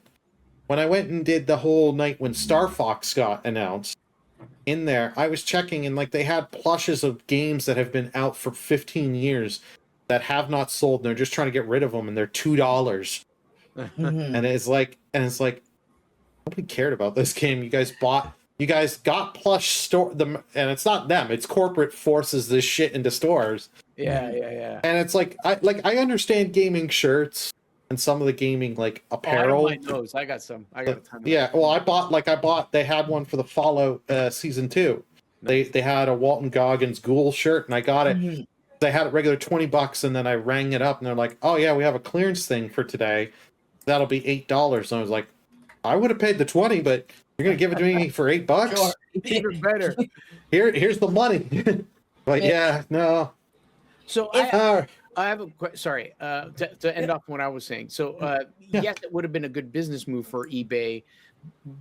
I went and did the whole night when Star Fox got announced in there, I was checking and like they had plushes of games that have been out for 15 years that have not sold. And they're just trying to get rid of them, and they're $2. And it's like nobody cared about this game. You guys got plush store them, and it's not them. It's corporate forces this shit into stores. Yeah. And it's like I understand gaming shirts. And some of the gaming like apparel. I got some. I got a ton. Well, I bought. They had one for the Fallout season 2. Nice. They had a Walton Goggins Ghoul shirt, and I got it. They had it regular $20, and then I rang it up, and they're like, "Oh yeah, we have a clearance thing for today. That'll be $8." And I was like, "I would have paid the 20, but you're gonna give it to me for $8? Sure. Even better. Here's the money." But yeah, no. So I have a sorry to end off what I was saying. So yes, it would have been a good business move for eBay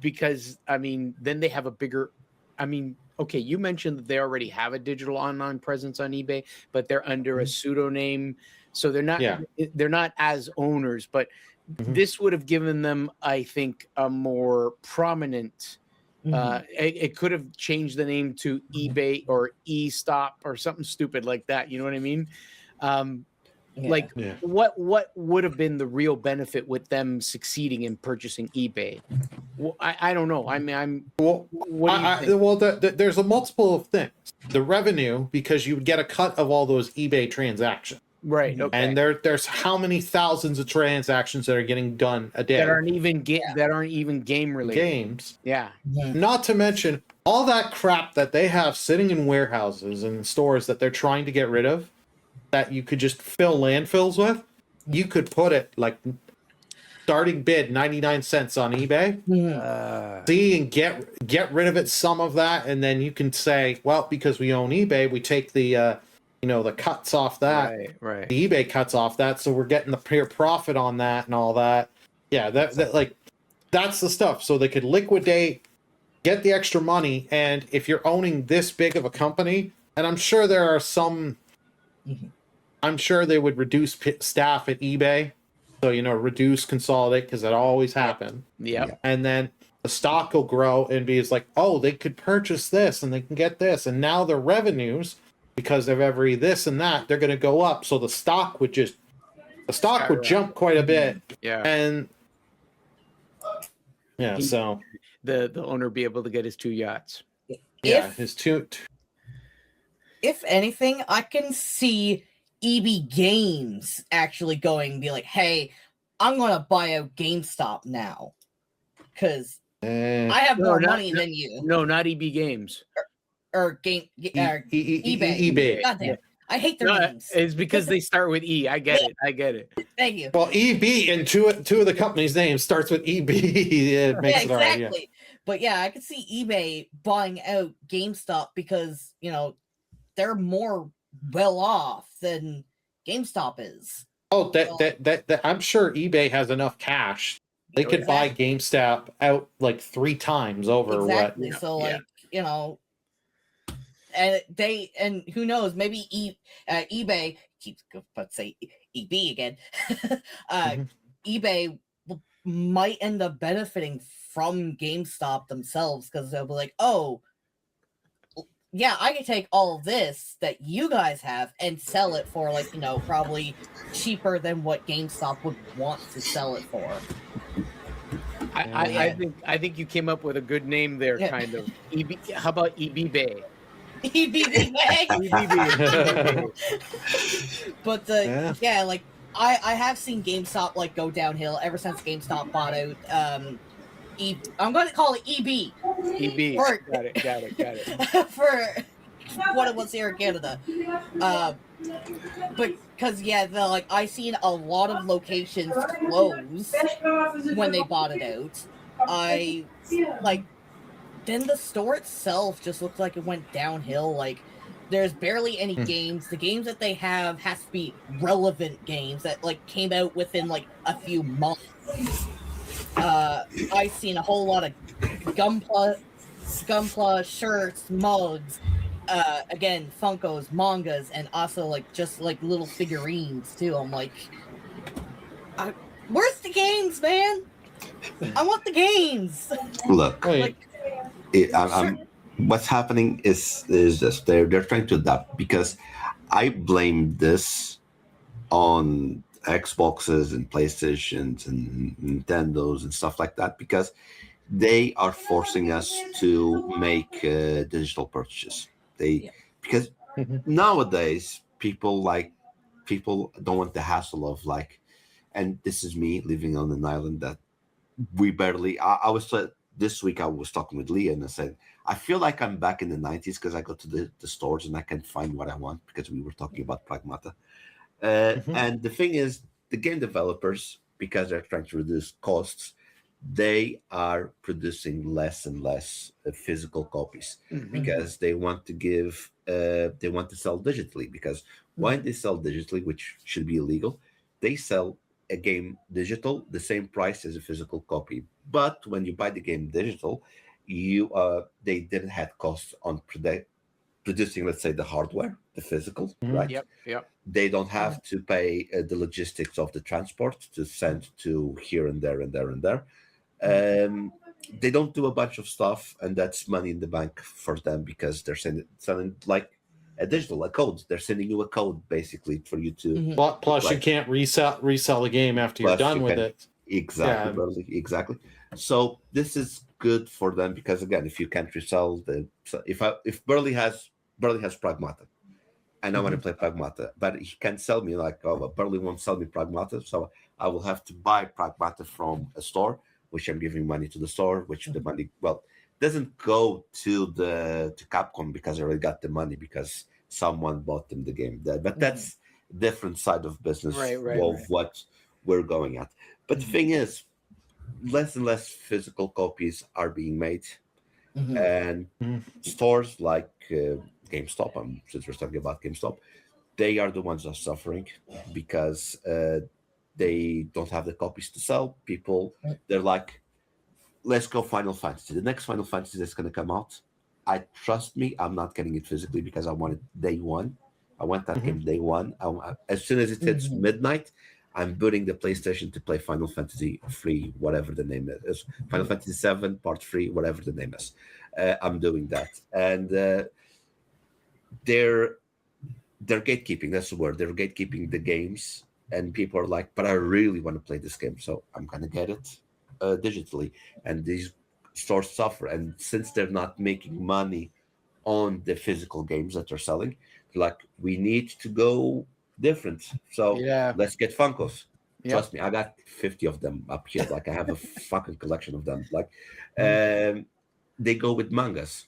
because I mean then they have a bigger. I mean, okay, you mentioned that they already have a digital online presence on eBay, but they're under a pseudonym, so they're not as owners. But this would have given them, I think, a more prominent. It could have changed the name to eBay or eStop or something stupid like that. You know what I mean? What would have been the real benefit with them succeeding in purchasing eBay? Well, I don't know. I mean, there's a multiple of things. The revenue, because you would get a cut of all those eBay transactions, right? Okay. And there's how many thousands of transactions that are getting done a day that aren't even game related games. Yeah. Not to mention all that crap that they have sitting in warehouses and stores that they're trying to get rid of. That you could just fill landfills with, you could put it like starting bid 99 cents on eBay. See and get rid of it, some of that, and then you can say, well, because we own eBay, we take the the cuts off that. Right. The eBay cuts off that, so we're getting the pure profit on that and all that. Yeah, that like that's the stuff. So they could liquidate get the extra money, and if you're owning this big of a company, and I'm sure there are some, I'm sure they would reduce staff at eBay, so reduce, consolidate, because that always happen. Yep. And then the stock will grow and be it's like, oh, they could purchase this and they can get this, and now their revenues, because of every this and that, they're going to go up. So the stock would jump quite a bit. Yeah. And yeah, so the owner be able to get his 2 yachts. his two. If anything, I can see EB Games actually be like, hey, I'm going to buy out GameStop now. Because I have more money than you. No, not EB Games. Or eBay. eBay. God damn. I hate their names. It's because they start with E. I get it. Thank you. Well, EB and two of the company's names starts with EB. It makes it exactly. hard, yeah. But yeah, I could see eBay buying out GameStop because, they're more well off than GameStop is. Oh, that I'm sure eBay has enough cash. They could buy GameStop out like 3 times over exactly. what. So and who knows, maybe eBay keeps let's say EB again. eBay might end up benefiting from GameStop themselves because they'll be like, oh, yeah, I can take all of this that you guys have and sell it for probably cheaper than what GameStop would want to sell it for. I think you came up with a good name there, kind of. How about eBay? EBB. But I have seen GameStop go downhill ever since GameStop bought out I'm going to call it EB. EB. Got it. For what it was here in Canada. But because I seen a lot of locations close when they bought it out. Then the store itself just looked like it went downhill. There's barely any games. The games that they have has to be relevant games that came out within a few months. I've seen a whole lot of Gunpla shirts, mugs, again, Funkos, mangas, and also just little figurines too. I'm like, where's the games, man? I want the games. Look, what's happening is this: they're trying to adapt, because I blame this on Xboxes and PlayStations and Nintendos and stuff like that, because they are forcing us to make digital purchases. Because nowadays people don't want the hassle of and this is me living on an island that we barely. This week I was talking with Leah and I said, I feel like I'm back in the 90s because I go to the stores and I can find what I want, because we were talking about Pragmata. And the thing is, the game developers, because they're trying to reduce costs, they are producing less and less physical copies, because they want to sell digitally. Because when they sell digitally, which should be illegal, they sell a game digital the same price as a physical copy. But when you buy the game digital, they didn't have costs on producing, let's say, the hardware, the physical, right? Yep. They don't have to pay the logistics of the transport to send to here and there and there and there. They don't do a bunch of stuff, and that's money in the bank for them, because they're selling like a digital, a code. They're sending you a code basically for you to. Plus, you can't resell the game after you're done with it. Exactly. So this is good for them, because again, if you can't resell if Burley has Pragmata, and I want to play Pragmata, but he can sell me Burley won't sell me Pragmata, so I will have to buy Pragmata from a store, which I'm giving money to the store, which the money doesn't go to Capcom, because I already got the money because someone bought them the game. But that's a different side of business of what we're going at. But the thing is, less and less physical copies are being made, and stores like GameStop, since we're talking about GameStop, they are the ones that are suffering, because they don't have the copies to sell. People, they're like, let's go Final Fantasy. The next Final Fantasy that's going to come out, trust me, I'm not getting it physically because I want it day one. I want that game day one. As soon as it hits midnight, I'm booting the PlayStation to play Final Fantasy 3, whatever the name is. Final Fantasy 7, Part 3, whatever the name is. I'm doing that. And they're gatekeeping. That's the word. They're gatekeeping the games. And people are like, but I really want to play this game. So I'm going to get it digitally. And these stores suffer. And since they're not making money on the physical games that they're selling, like, we need to go different. So let's get Funkos. Trust me, I got 50 of them up here. Like, I have a fucking collection of them. Like, they go with mangas,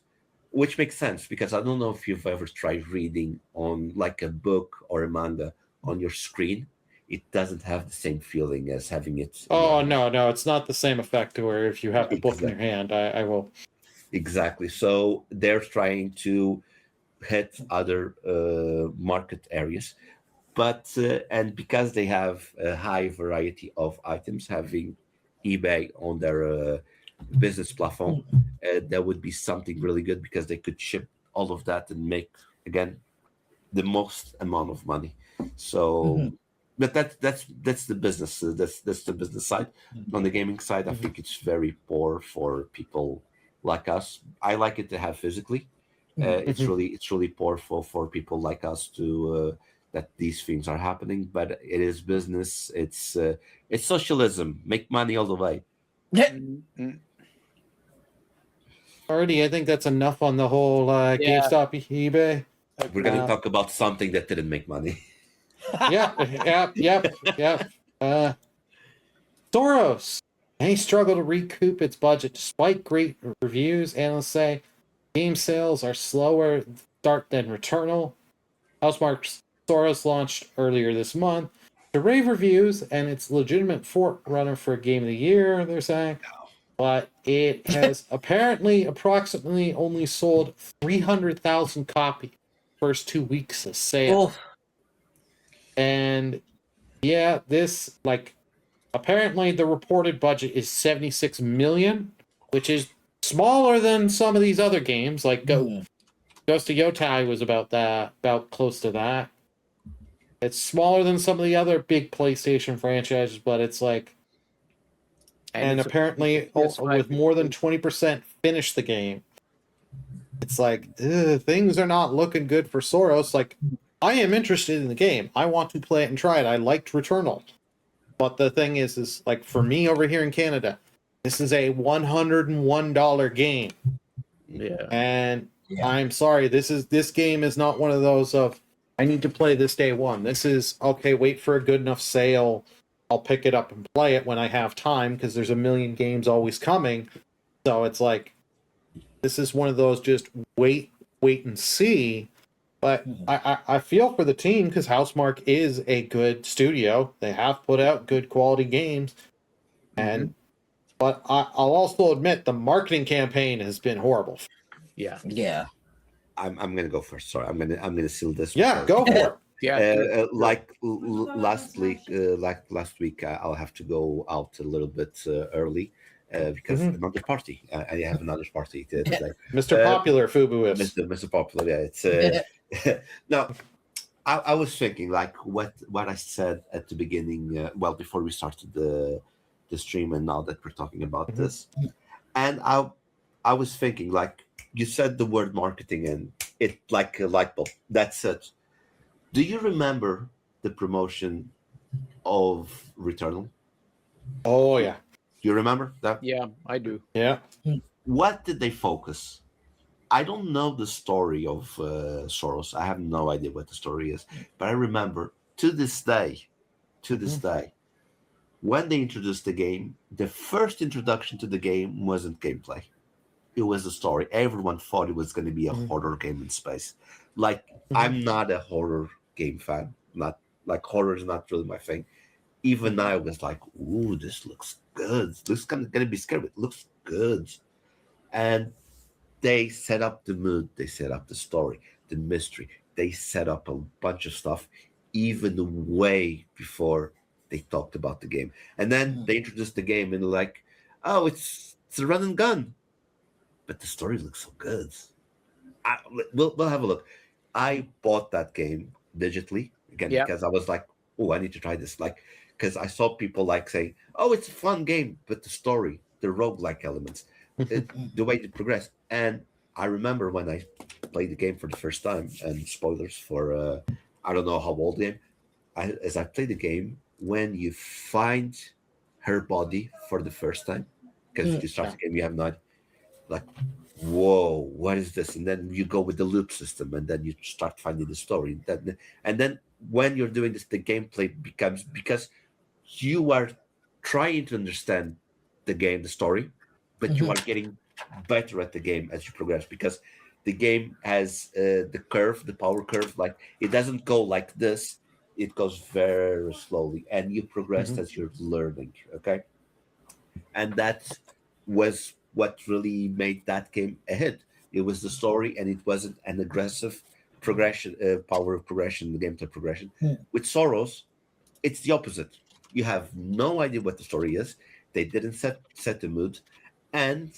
which makes sense because I don't know if you've ever tried reading on like a book or a manga on your screen. It doesn't have the same feeling as having it. Oh, no, it's not the same effect to where if you have the book in your hand, I will. Exactly. So they're trying to hit other market areas. But, and because they have a high variety of items, having eBay on their business platform, that would be something really good because they could ship all of that and make, again, the most amount of money. So, but that's the business. That's the business side. On the gaming side, I think it's very poor for people like us. I like it to have physically. It's really poor for people like us to that these things are happening. But it is business. It's socialism. Make money all the way. Alrighty, I think that's enough on the whole GameStop eBay. We're going to talk about something that didn't make money. Yep. Saros. May struggle to recoup its budget despite great reviews. Analysts say game sales are slower start than Returnal. Housemarque Saros launched earlier this month to rave reviews, and it's legitimate forerunner for Game of the Year, they're saying. But it has approximately only sold 300,000 copies first 2 weeks of sale. And yeah, this, like, apparently the reported budget is 76 million, which is smaller than some of these other games. Like Ghost of Yotai was about close to that. It's smaller than some of the other big PlayStation franchises, but it's like, and apparently with more than 20% finish the game. It's like, things are not looking good for Saros. Like, I am interested in the game. I want to play it and try it. I liked Returnal. But the thing is like, for me over here in Canada, this is a $101 game. Yeah. And I'm sorry, this game is not one of those of, I need to play this day one. This is, okay, wait for a good enough sale. I'll pick it up and play it when I have time, because there's a million games always coming. So it's like, this is one of those just wait and see. But I feel for the team, because Housemarque is a good studio. They have put out good quality games. But I'll also admit the marketing campaign has been horrible. Yeah. I'm gonna go first. Sorry, I'm gonna seal this. Yeah, go for it. Yeah. Last week, I'll have to go out a little bit early because another party. I have another party today. Mr. Popular, Fubu is. Mr. Popular. Yeah, it's now. I was thinking, like, what I said at the beginning, well, before we started the stream, and now that we're talking about this, and I was thinking, like, you said the word marketing, and it like a light bulb. That's it. Do you remember the promotion of Returnal? Oh yeah. You remember that? Yeah, I do. Yeah. What did they focus? I don't know the story of Saros. I have no idea what the story is. But I remember to this day, when they introduced the game, the first introduction to the game wasn't gameplay. It was a story. Everyone thought it was going to be a horror game in space. Like, I'm not a horror game fan. Not like, horror is not really my thing. Even I was like, ooh, this looks good. This is going to be scary. It looks good. And they set up the mood. They set up the story, the mystery. They set up a bunch of stuff even way before they talked about the game. And then they introduced the game and like, oh, it's It's a run and gun, but the story looks so good. We'll have a look. I bought that game digitally again Yeah. because I was like, oh, I need to try this. Like, because I saw people like saying, oh, it's a fun game, but the story, the roguelike elements, the way to progress. And I remember when I played the game for the first time, and spoilers for I don't know how old the game. As I played the game, when you find her body for the first time, because you start the game, you have no idea, like, whoa, what is this? And then you go with the loop system, and then you start finding the story. And then when you're doing this, the gameplay becomes, because you are trying to understand the game, the story, but you are getting better at the game as you progress, because the game has the curve, the power curve. Like, it doesn't go like this; it goes very slowly, and you progress as you're learning. Okay, and that was what really made that game a hit. It was the story, and it wasn't an aggressive progression, power of progression, the gameplay progression. With Saros, it's the opposite. You have no idea what the story is. They didn't set the mood, and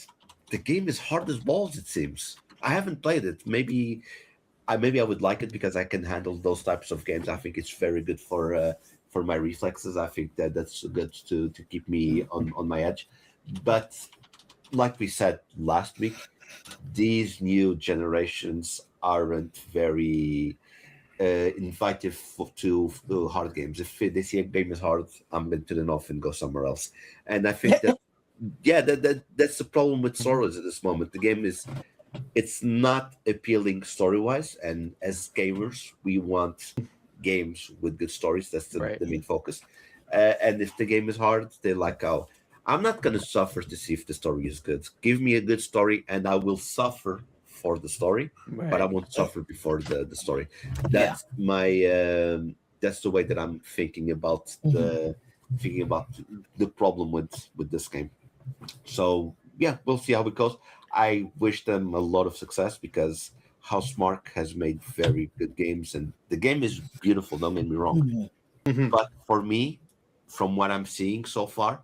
the game is hard as balls. It seems. I haven't played it. Maybe I would like it because I can handle those types of games. I think it's very good for my reflexes. I think that's good to keep me on my edge. But like we said last week, these new generations aren't very invitive to hard games. If they see a game is hard, I'm going to turn it off and go somewhere else. And I think that that's the problem with Soros at this moment. The game it's not appealing story wise, and as gamers, we want games with good stories. That's the main focus. And if the game is hard, they're like, oh, I'm not going to suffer to see if the story is good. Give me a good story, and I will suffer for the story, but I won't suffer before the story. That's my that's the way that I'm thinking about the problem with this game. So yeah, we'll see how it goes. I wish them a lot of success because Housemarque has made very good games, and the game is beautiful. Don't get me wrong, but for me, from what I'm seeing so far,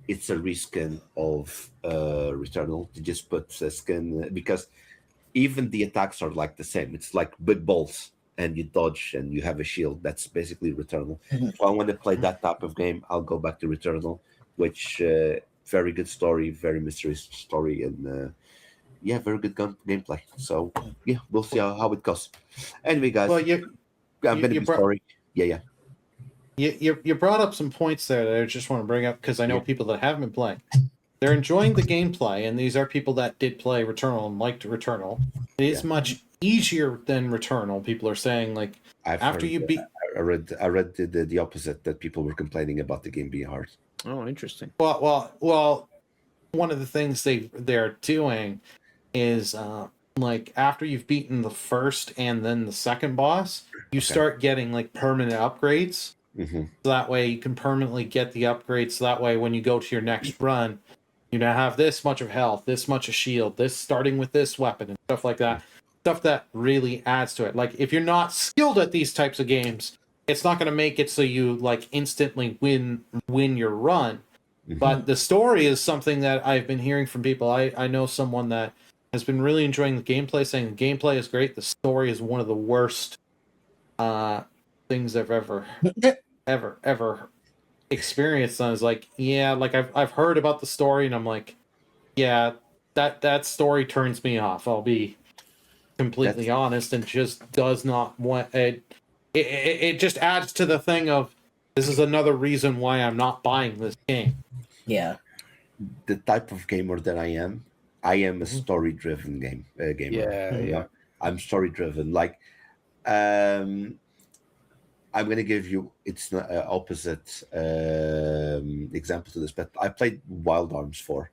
it's a reskin of Returnal. To just put a skin, because even the attacks are like the same. It's like big balls, and you dodge, and you have a shield. That's basically Returnal. If I want to play that type of game, I'll go back to Returnal, which very good story, very mysterious story, and very good gameplay. So yeah, we'll see how it goes. Anyway, guys, Well, I'm going to be sorry. Yeah. You brought up some points there that I just want to bring up because I know people that haven't been playing. They're enjoying the gameplay, and these are people that did play Returnal and liked Returnal. It is much easier than Returnal. People are saying, like, after you beat. I read the opposite, that people were complaining about the game being hard. Oh, interesting. Well. One of the things they're doing is like after you've beaten the first and then the second boss, you start getting like permanent upgrades. So that way you can permanently get the upgrades. So that way when you go to your next run, you now have this much of health, this much of shield, this starting with this weapon and stuff like that. Stuff that really adds to it. Like if you're not skilled at these types of games, it's not going to make it so you like instantly win your run. But the story is something that I've been hearing from people. I know someone that has been really enjoying the gameplay, saying the gameplay is great. The story is one of the worst things I've ever experienced. And I was like, yeah, like I've heard about the story, and I'm like, yeah, that story turns me off. I'll be completely honest, and just does not want it. It just adds to the thing of this is another reason why I'm not buying this game. Yeah. The type of gamer that I am a story-driven gamer. Yeah. I'm story-driven. Like, I'm going to give you it's not opposite example to this, but I played Wild Arms 4.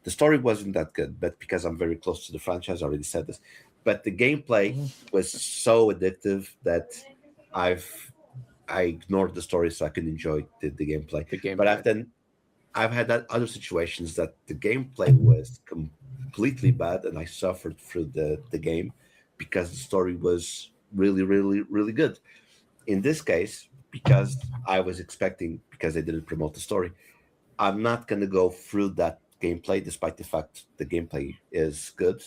The story wasn't that good, but because I'm very close to the franchise, I already said this. But the gameplay was so addictive that I ignored the story so I could enjoy the gameplay. But I've had other situations that the gameplay was completely bad, and I suffered through the game because the story was really, really, really good. In this case, because I was expecting, because they didn't promote the story, I'm not going to go through that gameplay, despite the fact the gameplay is good.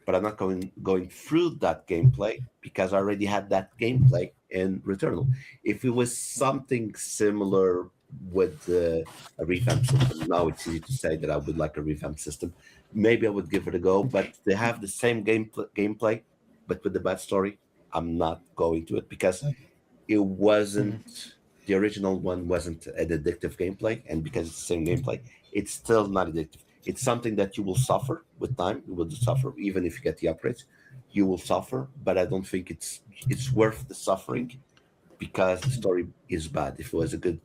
But I'm not going through that gameplay because I already had that gameplay in Returnal. If it was something similar with a revamp system, now it's easy to say that I would like a revamp system. Maybe I would give it a go, but they have the same gameplay, but with the bad story, I'm not going to it because it wasn't the original one wasn't an addictive gameplay, and because it's the same gameplay, it's still not addictive. It's something that you will suffer with time. You will suffer even if you get the upgrades. You will suffer, but I don't think it's worth the suffering because the story is bad. If it was a good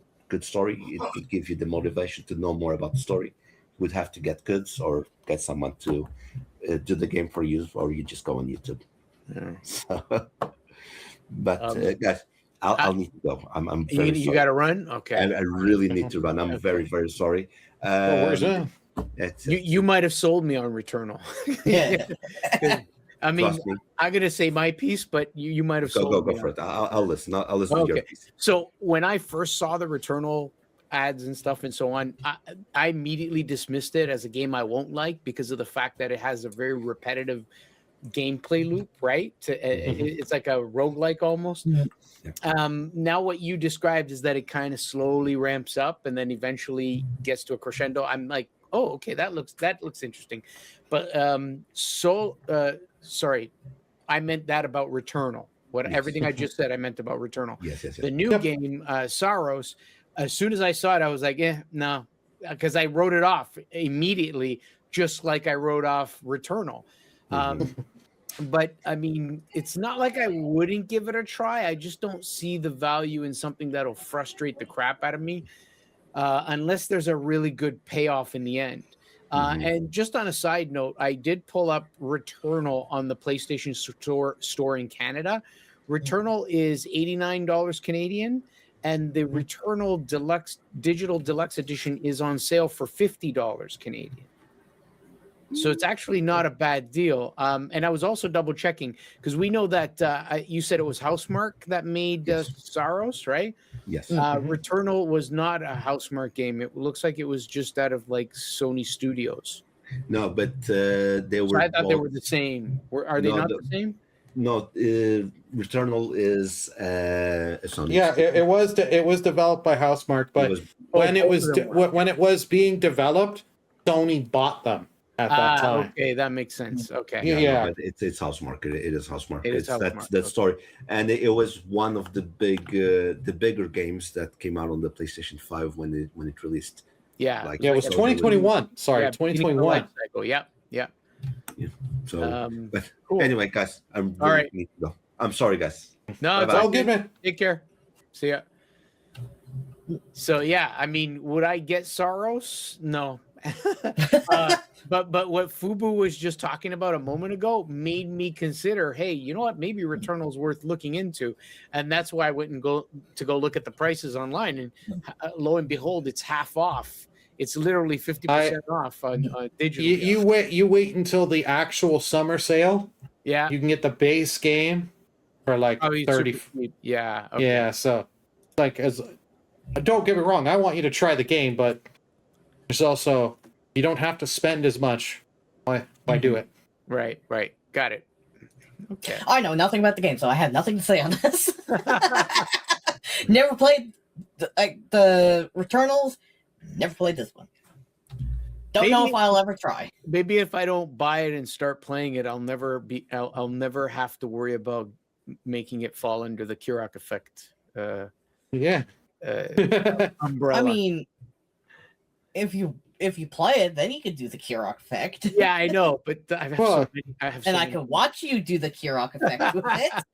story, it would give you the motivation to know more about the story. You would have to get goods or get someone to do the game for you, or you just go on YouTube. Yeah. So, but guys, I'll need to go. I'm very sorry. You got to run. Okay. I really need to run. I'm very sorry. Where's that? You might have sold me on Returnal. Yeah. I mean, Trust me. I'm gonna say my piece, but you might have sold Go me for it. I'll listen. I'll listen to your piece. So when I first saw the Returnal ads and stuff and so on, I immediately dismissed it as a game I won't like because of the fact that it has a very repetitive gameplay loop, right? It's like a roguelike almost. Yeah. Now what you described is that it kind of slowly ramps up and then eventually gets to a crescendo. I'm like, oh, okay, that looks interesting. But sorry, I meant that about Returnal. Everything I just said, I meant about Returnal. Yes. The new game, Saros, as soon as I saw it, I was like, no, because I wrote it off immediately, just like I wrote off Returnal. But I mean, it's not like I wouldn't give it a try. I just don't see the value in something that'll frustrate the crap out of me, unless there's a really good payoff in the end. And just on a side note, I did pull up Returnal on the PlayStation store in Canada. Returnal is $89 Canadian, and the Returnal Digital Deluxe Edition is on sale for $50 Canadian. So it's actually not a bad deal. And I was also double checking because we know that you said it was Housemarque that made Saros, right? Yes. Returnal was not a Housemarque game. It looks like it was just out of like Sony Studios. No, but they were. So I thought they were the same. Are they not the same? No, Returnal is Sony. Yeah, it was developed by Housemarque, but when it was being developed, Sony bought them at that time. Okay, that makes sense. Okay. Yeah. No, but it's Housemarque. It is Housemarque. It is Housemarque. That story, and it was one of the bigger games that came out on the PlayStation 5 when it released. Yeah, it was 2021. Sorry, 2021. Yeah. So, but cool. anyway, guys, I'm all right. Need to go. I'm sorry, guys. No, it's all good, man. Take care. See ya. So yeah, I mean, would I get Saros? No. But what Fubu was just talking about a moment ago made me consider, hey, you know what? Maybe Returnal's worth looking into, and that's why I went and go look at the prices online, and lo and behold, it's half off. It's literally 50% off on digital. You wait until the actual summer sale. Yeah, you can get the base game for like 30. Yeah, okay. Yeah. So, like, don't get me wrong, I want you to try the game, but there's also you don't have to spend as much. Why do it? Right. Got it. Okay. I know nothing about the game, so I have nothing to say on this. Never played the Returnals. Never played this one. Don't know if I'll ever try. Maybe if I don't buy it and start playing it, I'll never have to worry about making it fall under the Kirok effect. Umbrella. I mean, if you play it, then you could do the Kirok effect. Yeah, I know, but I have I can watch you do the Kirok effect with it.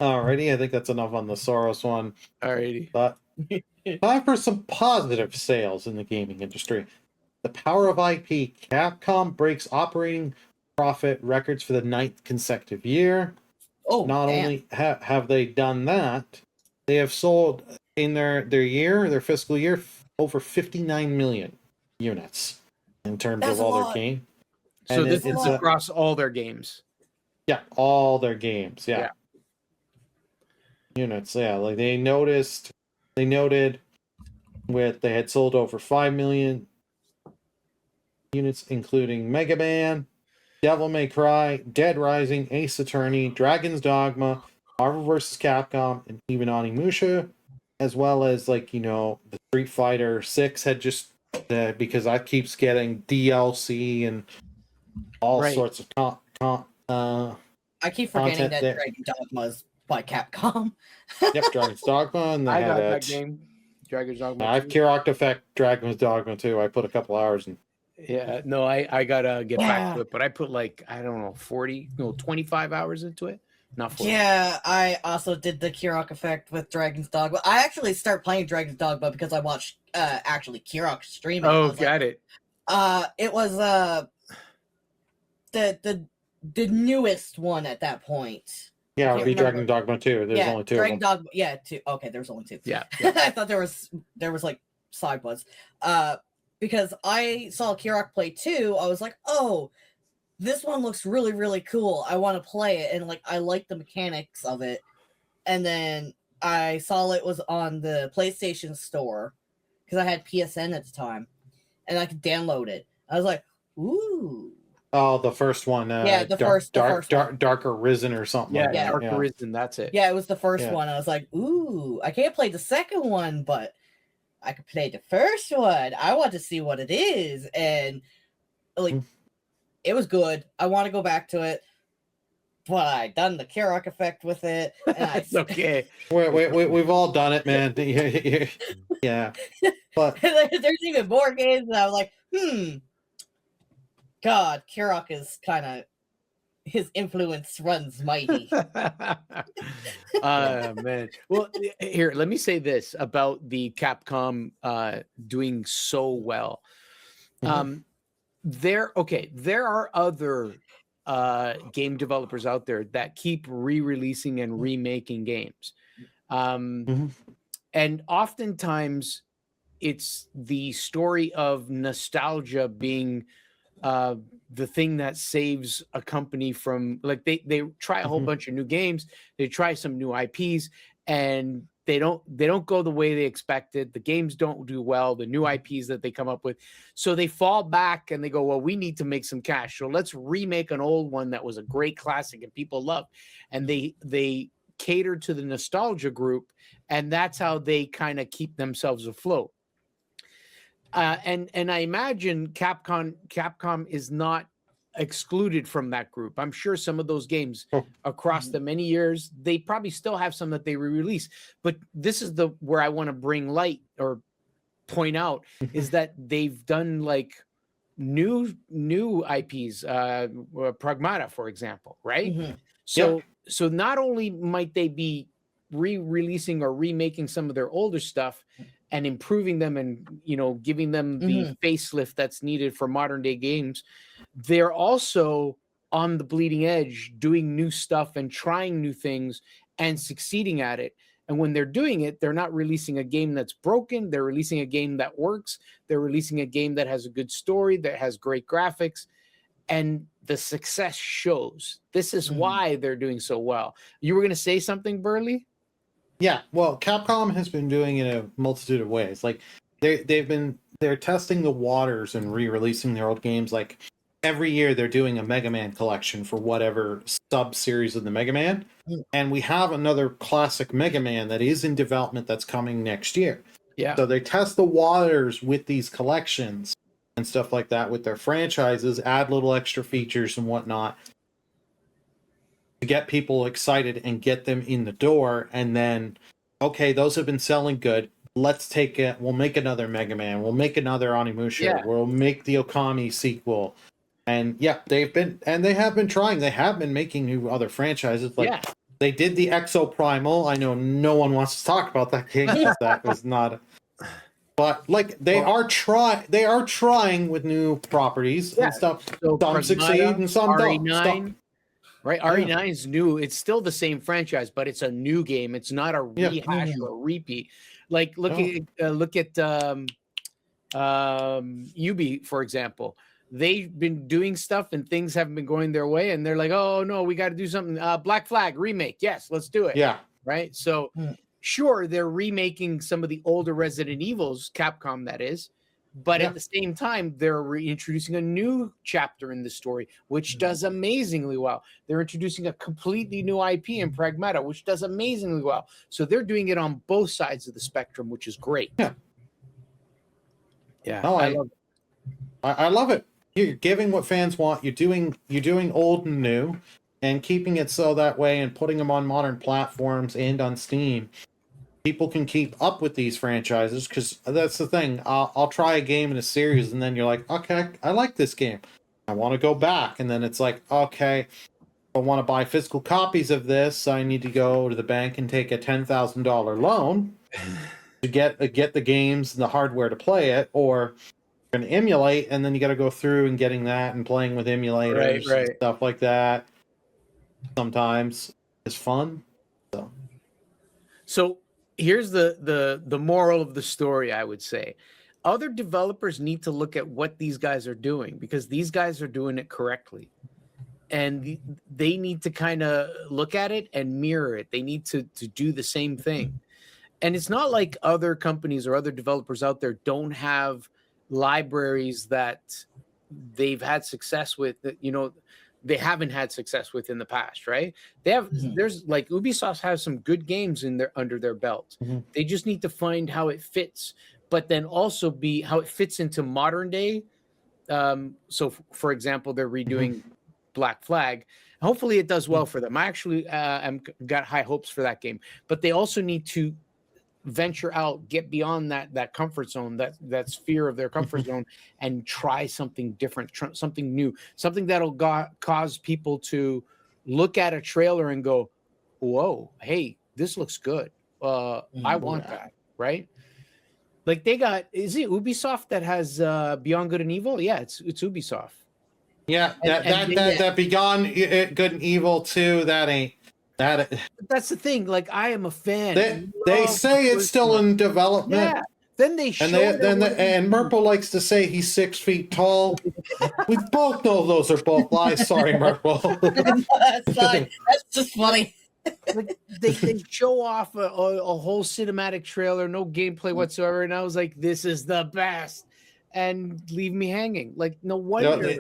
Alrighty, I think that's enough on the Saros one. Alrighty. But time for some positive sales in the gaming industry. The power of IP. Capcom breaks operating profit records for the 9th consecutive year. Not only have they done that, they have sold in their fiscal year, over 59 million units in terms of all their games. So this is across all their games. Yeah, all their games. Yeah. units. Yeah, like they noted they had sold over 5 million units, including Mega Man, Devil May Cry, Dead Rising, Ace Attorney, Dragon's Dogma, Marvel vs. Capcom, and even Onimusha, as well as the Street Fighter 6 had just because that keeps getting DLC and all sorts of I keep forgetting that there. Dragon Dogma is by Capcom. Yep, Dragon's Dogma, and I got that game. Dragon's Dogma. I've Kirok Effect Dragon's Dogma too. I put a couple hours in. Yeah, no, I gotta get back to it, but I put 25 hours into it. Not 40. Yeah, I also did the Kirok Effect with Dragon's Dogma. I actually started playing Dragon's Dogma because I watched actually Kirok streaming. Oh, got it. It was the newest one at that point. Yeah, it would be Dragon Dogma 2. There's only two Dragon of them. Dogma, yeah, two. Okay, there's only two. Yeah. I thought there was like side ones. Because I saw Kirok play 2, I was like, oh, this one looks really, really cool. I want to play it, and I like the mechanics of it. And then I saw it was on the PlayStation Store because I had PSN at the time, and I could download it. I was like, ooh. Oh, the first one. The first one. Darker Risen or something. Yeah, like that. Darker Risen. That's it. Yeah, it was the first one. I was like, ooh, I can't play the second one, but I could play the first one. I want to see what it is. And it was good. I want to go back to it. But I done the Kirok Effect with it. And It's okay. We've all done it, man. Yeah. But there's even more games that I was like, God, Kirok is kind of, his influence runs mighty. Man. Well, here, let me say this about the Capcom doing so well. There are other game developers out there that keep re-releasing and remaking games. And oftentimes it's the story of nostalgia being the thing that saves a company from, they try a whole bunch of new games, they try some new IPs, and they don't go the way they expected. The games don't do well, the new IPs that they come up with. So they fall back and they go, well, we need to make some cash. So let's remake an old one that was a great classic and people love. And they cater to the nostalgia group, and that's how they kind of keep themselves afloat. And I imagine Capcom is not excluded from that group. I'm sure some of those games across the many years, they probably still have some that they re-release. But this is where I want to bring light or point out is that they've done new IPs, Pragmata, for example, right? So not only might they be re-releasing or remaking some of their older stuff and improving them and giving them the facelift that's needed for modern day games, they're also on the bleeding edge doing new stuff and trying new things and succeeding at it. And when they're doing it, they're not releasing a game that's broken. They're releasing a game that works. They're releasing a game that has a good story, that has great graphics, and the success shows. This is why they're doing so well. You were going to say something, Burley? Yeah, well, Capcom has been doing it in a multitude of ways. They're testing the waters and re-releasing their old games. Every year they're doing a Mega Man collection for whatever sub-series of the Mega Man. And we have another classic Mega Man that is in development that's coming next year. Yeah. So they test the waters with these collections and stuff like that with their franchises, add little extra features and whatnot to get people excited and get them in the door. And then, okay, those have been selling good. Let's take it. We'll make another Mega Man. We'll make another Onimusha. Yeah. We'll make the Okami sequel. And yeah, they have been trying. They have been making new other franchises. They did the Exo Primal. I know no one wants to talk about that game because that was not. But they are trying with new properties and stuff. So some succeed and some RE9, don't. Right, RE9 is new. It's still the same franchise, but it's a new game. It's not a rehash or a repeat. Look at Ubi, for example. They've been doing stuff and things haven't been going their way, and they're like, "Oh no, we got to do something." Black Flag remake, yes, let's do it. Yeah, right? So Mm. sure, they're remaking some of the older Resident Evils, Capcom that is, but Yeah. at the same time, they're reintroducing a new chapter in the story, which does amazingly well. They're introducing a completely new IP in Pragmata, which does amazingly well. So they're doing it on both sides of the spectrum, which is great. Yeah. Yeah, No, I love it. I love it. You're giving what fans want. You're doing old and new, and keeping it so that way, and putting them on modern platforms and on Steam. People can keep up with these franchises, because that's the thing. I'll try a game in a series, and then you're like, okay, I like this game. I want to go back, and then it's like, okay, I want to buy physical copies of this. I need to go to the bank and take a $10,000 loan to get the games and the hardware to play it, or going to emulate, and then you got to go through and getting that and playing with emulators Right. and stuff like that. Sometimes it's fun. So here's the moral of the story, I would say. Other developers need to look at what these guys are doing, because these guys are doing it correctly. And they need to kind of look at it and mirror it. They need to do the same thing. And it's not like other companies or other developers out there don't have libraries that they've had success with that, they haven't had success with in the past, right? They have there's like Ubisoft has some good games under their belt. They just need to find how it fits, but then also be how it fits into modern day. So for example, they're redoing Black Flag. Hopefully it does well for them. I actually got high hopes for that game, but they also need to venture out, get beyond that comfort zone, that sphere of their comfort zone, and try something different, something new, something that'll cause people to look at a trailer and go, whoa, hey, this looks good. I want that, right? Like is it Ubisoft that has Beyond Good and Evil? Yeah, it's Ubisoft. Yeah, that Beyond Good and Evil 2, that ain't that. That's the thing. Like, I am a fan. They say it's still in development. Yeah. Then they show and Murple likes to say he's 6 feet tall. We both know those are both lies. Sorry, Murple. That's just funny. Like, they show off a whole cinematic trailer, no gameplay whatsoever, and I was like, this is the best, and leave me hanging. Like, no wonder.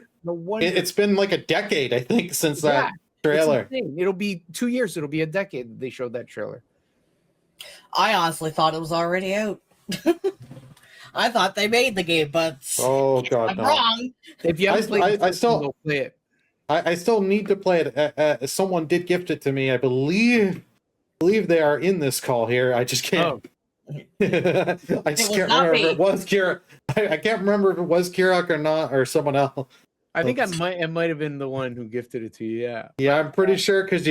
It's been like a decade, I think, since that trailer. It'll be 2 years. It'll be a decade that they showed that trailer. I honestly thought it was already out. I thought they made the game, but oh god, I'm wrong. If you haven't played I still play it. I still need to play it. Someone did gift it to me. I believe they are in this call here. I just can't. I just can't remember if it was Kira. I can't remember if it was Kirak or not, or someone else. I think it might have been the one who gifted it to you. Yeah. Yeah, I'm pretty sure because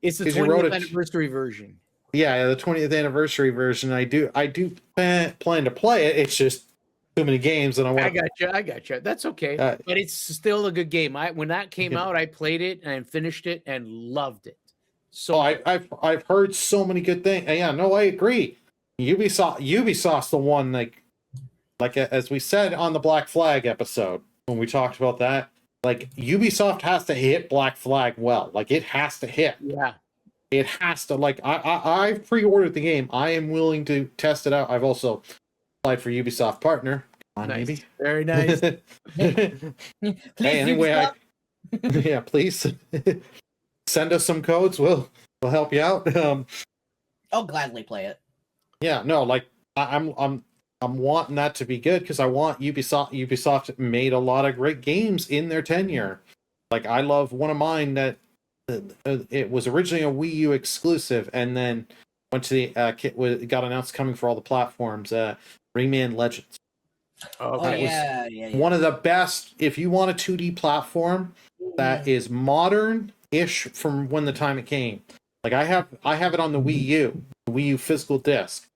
it's the 20th anniversary version. Yeah, the 20th anniversary version. I do plan to play it. It's just too many games, and I got you. That's okay, but it's still a good game. When that came out, I played it and finished it and loved it. So I've heard so many good things. Yeah, no, I agree. Ubisoft's the one like as we said on the Black Flag episode when we talked about that. Like, Ubisoft has to hit Black Flag well. Like, it has to hit. Yeah. It has to. Like, I've pre-ordered the game. I am willing to test it out. I've also applied for Ubisoft Partner. Nice. Maybe. Very nice. Hey, anyway, yeah, please send us some codes. We'll help you out. I'll gladly play it. Yeah, no, like I'm wanting that to be good because I want Ubisoft. Ubisoft made a lot of great games in their tenure. Like, I love one of mine that it was originally a Wii U exclusive, and then went to the got announced coming for all the platforms. Rayman Legends. Okay. Yeah. One of the best. If you want a 2D platform that is modern-ish from when the time it came. Like, I have it on the Wii U physical disc.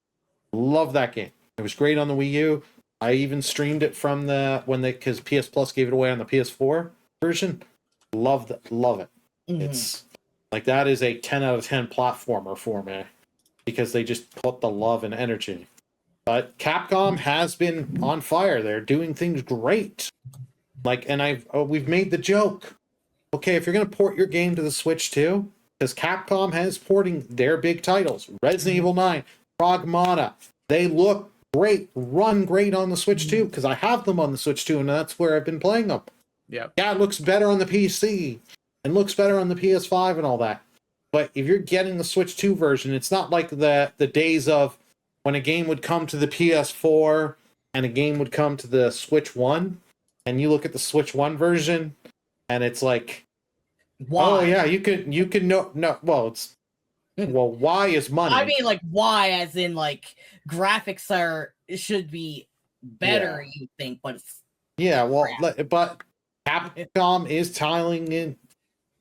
Love that game. It was great on the Wii U. I even streamed it from because PS Plus gave it away on the PS4 version. Love it. Mm-hmm. It's like, that is a 10 out of 10 platformer for me because they just put the love and energy. But Capcom has been on fire. They're doing things great. Like, and we've made the joke. Okay, if you're gonna port your game to the Switch too, because Capcom has porting their big titles. Resident Evil 9, Pragmata. They look great, run great on the Switch 2, because I have them on the Switch 2, and that's where I've been playing them. Yeah. Yeah, it looks better on the PC, and looks better on the PS5 and all that. But if you're getting the Switch 2 version, it's not like the days of when a game would come to the PS4 and a game would come to the Switch 1, and you look at the Switch 1 version, and it's like, Why? oh yeah, you can no, well, it's, well, why is money? I mean, like, why? As in, like, graphics should be better, you think, but it's yeah, well, crap. but Capcom is tiling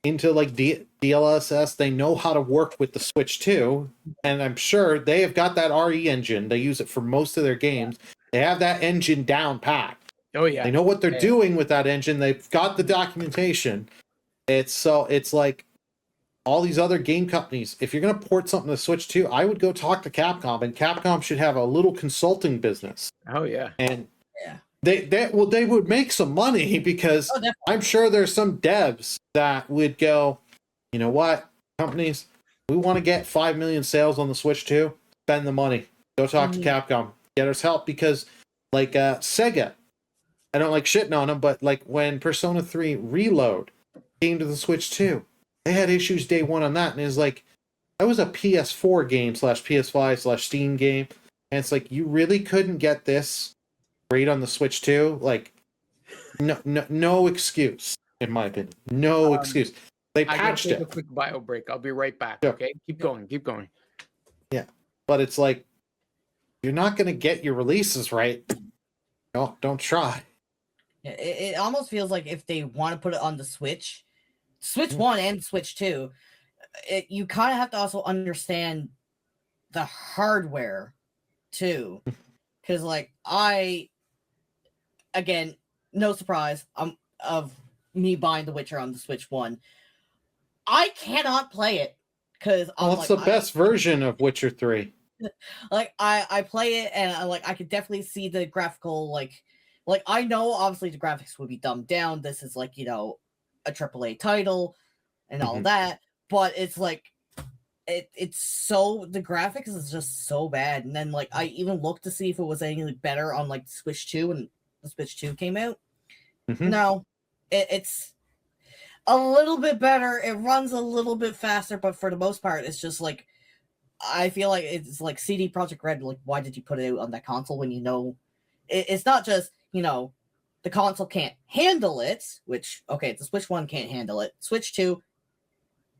into like DLSS. They know how to work with the Switch 2, and I'm sure they have got that RE engine. They use it for most of their games. They have that engine down pat. Oh yeah. They know what they're doing with that engine. They've got the documentation. It's like all these other game companies. If you're going to port something to Switch 2, I would go talk to Capcom, and Capcom should have a little consulting business. Oh yeah. And Yeah. they would make some money, because I'm sure there's some devs that would go, you know what, companies, we want to get 5 million sales on the Switch 2, spend the money, go talk to Capcom, get us help, because like Sega, I don't like shitting on them, but like when Persona 3 Reload came to the Switch 2, they had issues day one on that, and it's like, that was a PS4 game / PS5 / Steam game, and it's like, you really couldn't get this great on the Switch 2? Like, no excuse, in my opinion. No excuse. They patched it. A quick bio break. I'll be right back. Yeah. Okay, keep going. Yeah, but it's like, you're not going to get your releases right. No, don't try. Yeah, it almost feels like if they want to put it on the Switch 1 and Switch 2, you kind of have to also understand the hardware too. Because, like, again, no surprise, of me buying The Witcher on the Switch 1. I cannot play it because It's the best version of Witcher 3. Like, I play it, and I could definitely see the graphical, like I know obviously the graphics would be dumbed down. This is like, you know, a AAA title and all that, but it's like it's so, the graphics is just so bad. And then like I even looked to see if it was any better on like Switch 2 when the Switch 2 came out. No, it's a little bit better. It runs a little bit faster, but for the most part, it's just like, I feel like it's like CD Projekt Red. Like, why did you put it out on that console when you know it's not just, you know, the console can't handle it, which, okay, the Switch 1 can't handle it. Switch 2,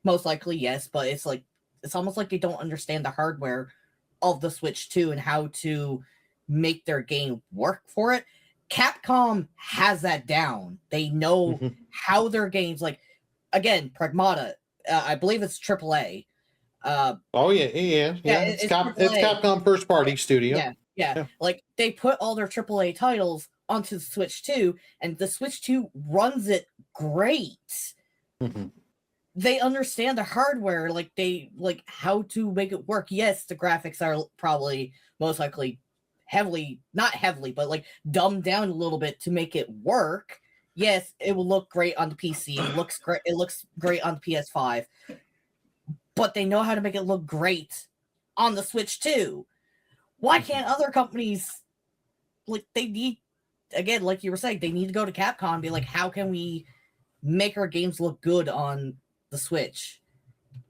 most likely, yes, but it's like, it's almost like they don't understand the hardware of the Switch 2 and how to make their game work for it. Capcom has that down. They know how their games, like, again, Pragmata, I believe it's AAA. Oh yeah. It's Capcom first party studio. Yeah. Like, they put all their AAA titles onto the Switch 2, and the Switch 2 runs it great. They understand the hardware, like they like how to make it work. Yes, the graphics are probably most likely not heavily, but like dumbed down a little bit to make it work. Yes, it will look great on the PC. It looks great on the PS5. But they know how to make it look great on the Switch too. Why can't other companies, like, they need, again, like you were saying, they need to go to Capcom and be like, how can we make our games look good on the Switch?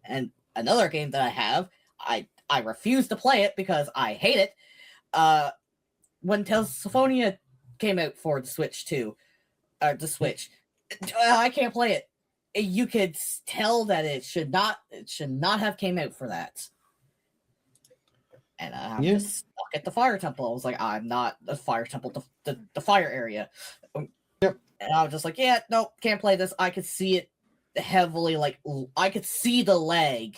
And another game that I have, I refuse to play it because I hate it. When Tales of Symphonia came out for the Switch 2, the Switch, I can't play it. You could tell that it should not have came out for that. And I'm just stuck at the Fire Temple. I was like, I'm not the Fire Temple, the fire area. Yep. And I was just like, yeah, nope, can't play this. I could see it heavily, like, I could see the lag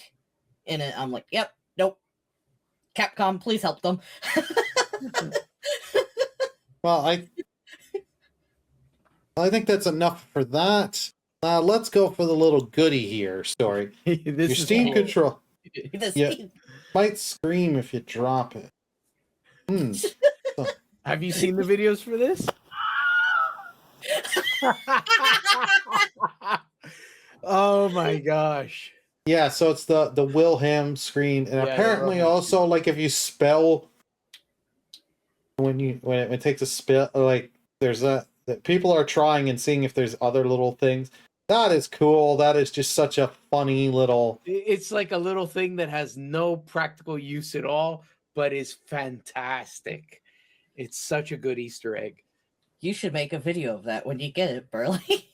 in it. I'm like, yep, nope. Capcom, please help them. Well, I think that's enough for that. Let's go for the little goodie here story. Your Steam control. Might scream if you drop it. Have you seen the videos for this? Oh my gosh. Yeah, so it's the Wilhelm screen, and Yeah, the apparently Wilhelm also like if you spell when it takes a spell, like there's that people are trying and seeing if there's other little things. That is cool. That is just such a funny little. It's like a little thing that has no practical use at all, but is fantastic. It's such a good Easter egg. You should make a video of that when you get it, Burley.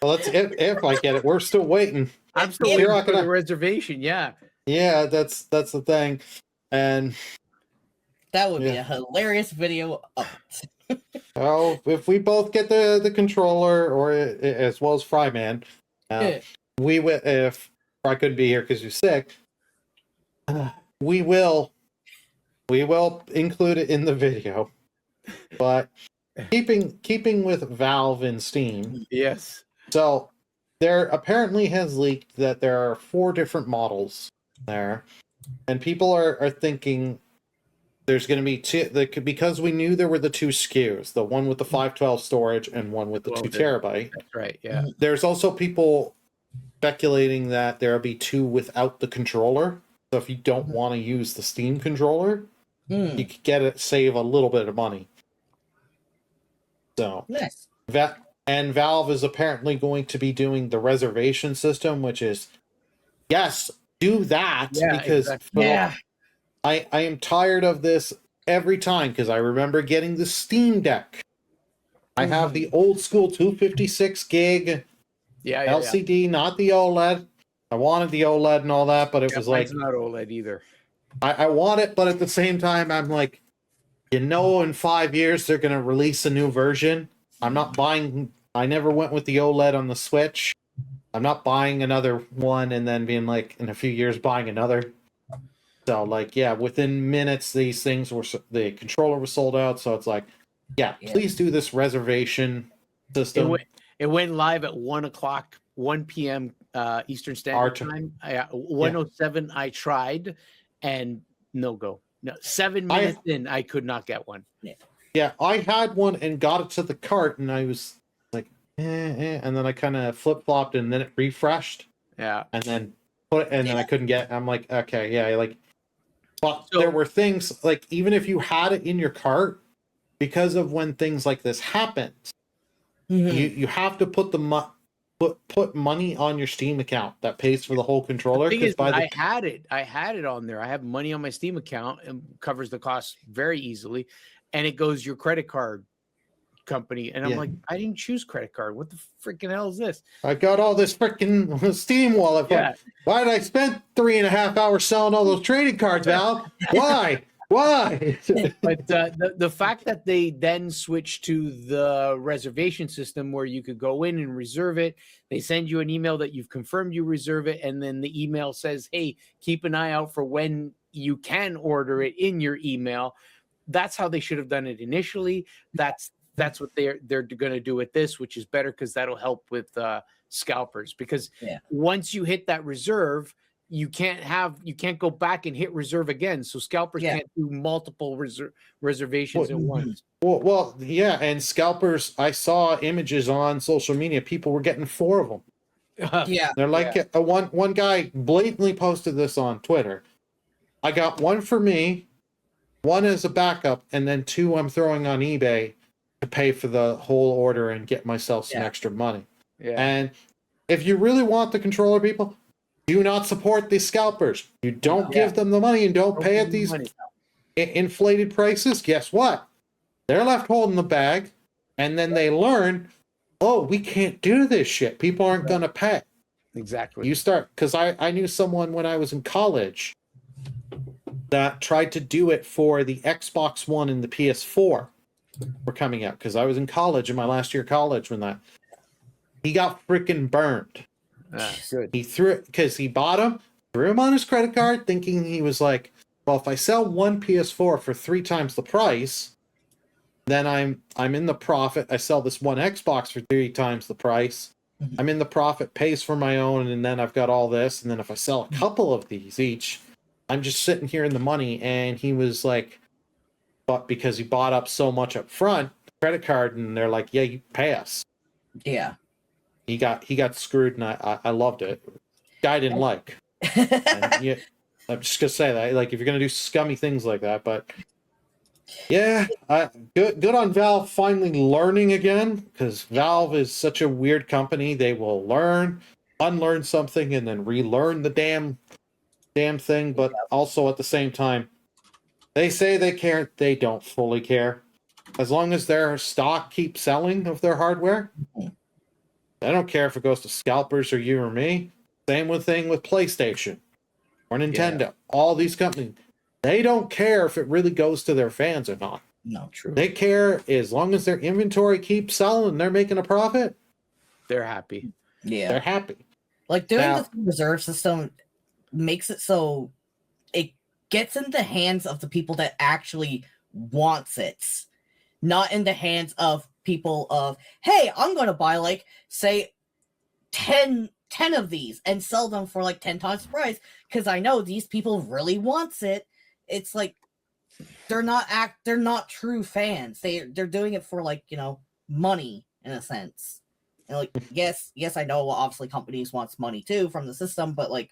Well, that's if I get it. We're still waiting. I'm still You're waiting not for gonna- the reservation. Yeah. Yeah, that's the thing, and That would be Yeah. a hilarious video of it. well, if we both get the controller, or as well as Fryman, we will. If I couldn't be here because you're sick, we will include it in the video. But keeping with Valve and Steam, Yes. so there apparently has leaked that there are 4 different models there, and people are thinking there's going to be 2, because we knew there were the 2 SKUs, the one with the 512 storage and one with the 2 terabyte. That's right. Yeah. There's also people speculating that there'll be 2 without the controller. So if you don't want to use the Steam controller, you could get it, save a little bit of money. So Nice. and Valve is apparently going to be doing the reservation system, which is yes, do that because exactly. Yeah. I am tired of this every time because I remember getting the Steam Deck. I have the old school 256 gig Yeah. LCD, not the OLED. I wanted the OLED and all that, but it was like mine's not OLED either. I want it, but at the same time, I'm like, in 5 years they're gonna release a new version. I'm not buying. I never went with the OLED on the Switch. I'm not buying another one and then being like in a few years buying another. So like, yeah, within minutes these things were the controller was sold out. So it's like, yeah. Please do this reservation system. It went live at 1 p.m. Eastern Standard Time. 1:07. I tried, and no go. No, 7 minutes in, I could not get one. Yeah, I had one and got it to the cart, and I was like, and then I kind of flip flopped, and then it refreshed. Yeah, and then then I couldn't get it. I'm like, okay, yeah, like, but there were things like even if you had it in your cart, because of when things like this happen, you have to put put money on your Steam account that pays for the whole controller. The thing is, I had it on there. I have money on my Steam account and covers the cost very easily, and it goes your credit card company, and I'm like, I didn't choose credit card. What the freaking hell is this? I got all this freaking Steam wallet. Yeah. Why did I spend 3.5 hours selling all those trading cards, Val? Why? Why? But the fact that they then switched to the reservation system where you could go in and reserve it, they send you an email that you've confirmed you reserve it, and then the email says, hey, keep an eye out for when you can order it in your email. That's how they should have done it initially. That's what they're going to do with this, which is better because that'll help with scalpers. Because once you hit that reserve, you can't go back and hit reserve again. So scalpers can't do multiple reservations at once. Well, yeah, and scalpers. I saw images on social media. People were getting 4 of them. They're like one guy blatantly posted this on Twitter. I got 1 for me, 1 as a backup, and then 2 I'm throwing on eBay to pay for the whole order and get myself some extra money. And if you really want the controller, people, do not support these scalpers. You don't give them the money and don't pay at these inflated prices. Guess what? They're left holding the bag, and then they learn, oh, we can't do this shit. People aren't going to pay. Exactly. You start, because I knew someone when I was in college that tried to do it for the Xbox One and the PS4 were coming out, because I was in college in my last year of college when he got freaking burned. Good. He threw it because he bought them, threw them on his credit card, thinking he was like, well, if I sell 1 PS4 for 3 times the price, then I'm in the profit. I sell this 1 Xbox for 3 times the price. I'm in the profit, pays for my own, and then I've got all this. And then if I sell a couple of these each, I'm just sitting here in the money. And he was like, but because he bought up so much up front, credit card, and they're like, yeah, you pay us. Yeah. he got screwed, and I loved it. Guy didn't like. And yeah, I'm just gonna say that, like, if you're gonna do scummy things like that, but yeah, good on Valve finally learning again, because Valve is such a weird company. They will unlearn something, and then relearn the damn thing. But also at the same time, they say they care. They don't fully care. As long as their stock keeps selling of their hardware, they don't care if it goes to scalpers or you or me. Same thing with PlayStation or Nintendo. Yeah. All these companies, they don't care if it really goes to their fans or not. No, true. They care as long as their inventory keeps selling and they're making a profit. They're happy. Yeah, they're happy. Like doing the reserve system makes it so it gets in the hands of the people that actually wants it, not in the hands of people of, hey, I'm going to buy, like, say 10 of these and sell them for like 10 times the price because I know these people really wants it. It's like they're not true fans. They're doing it for, like, you know, money in a sense. And like, yes, I know obviously companies wants money too from the system, but like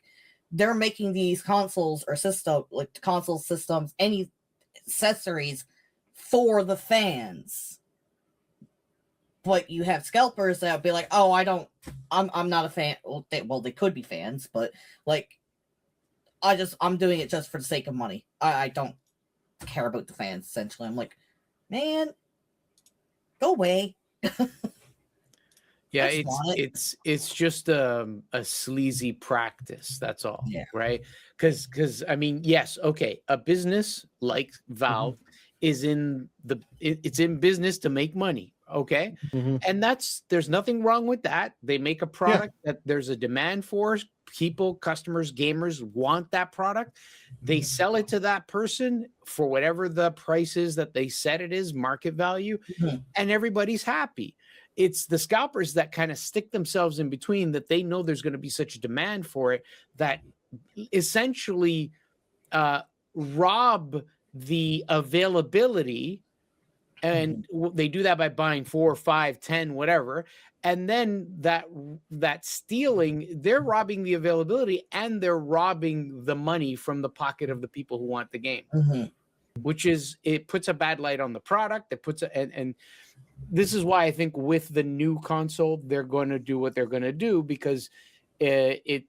they're making these consoles or console systems, any accessories for the fans. But you have scalpers that would be like, oh, I'm not a fan. Well, they could be fans, but like, I'm doing it just for the sake of money. I don't care about the fans, essentially. I'm like, man, go away. Yeah, it's just a sleazy practice. That's all, right? Because I mean, yes, okay, a business like Valve is it's in business to make money, okay, and there's nothing wrong with that. They make a product that there's a demand for. People, customers, gamers want that product. They sell it to that person for whatever the price is that they said it is, market value, and everybody's happy. It's the scalpers that kind of stick themselves in between, that they know there's going to be such a demand for it that essentially rob the availability. And they do that by buying 4, 5, 10, whatever. And then that stealing, they're robbing the availability and they're robbing the money from the pocket of the people who want the game, which is, it puts a bad light on the product. It puts and this is why I think with the new console, they're going to do what they're going to do, because it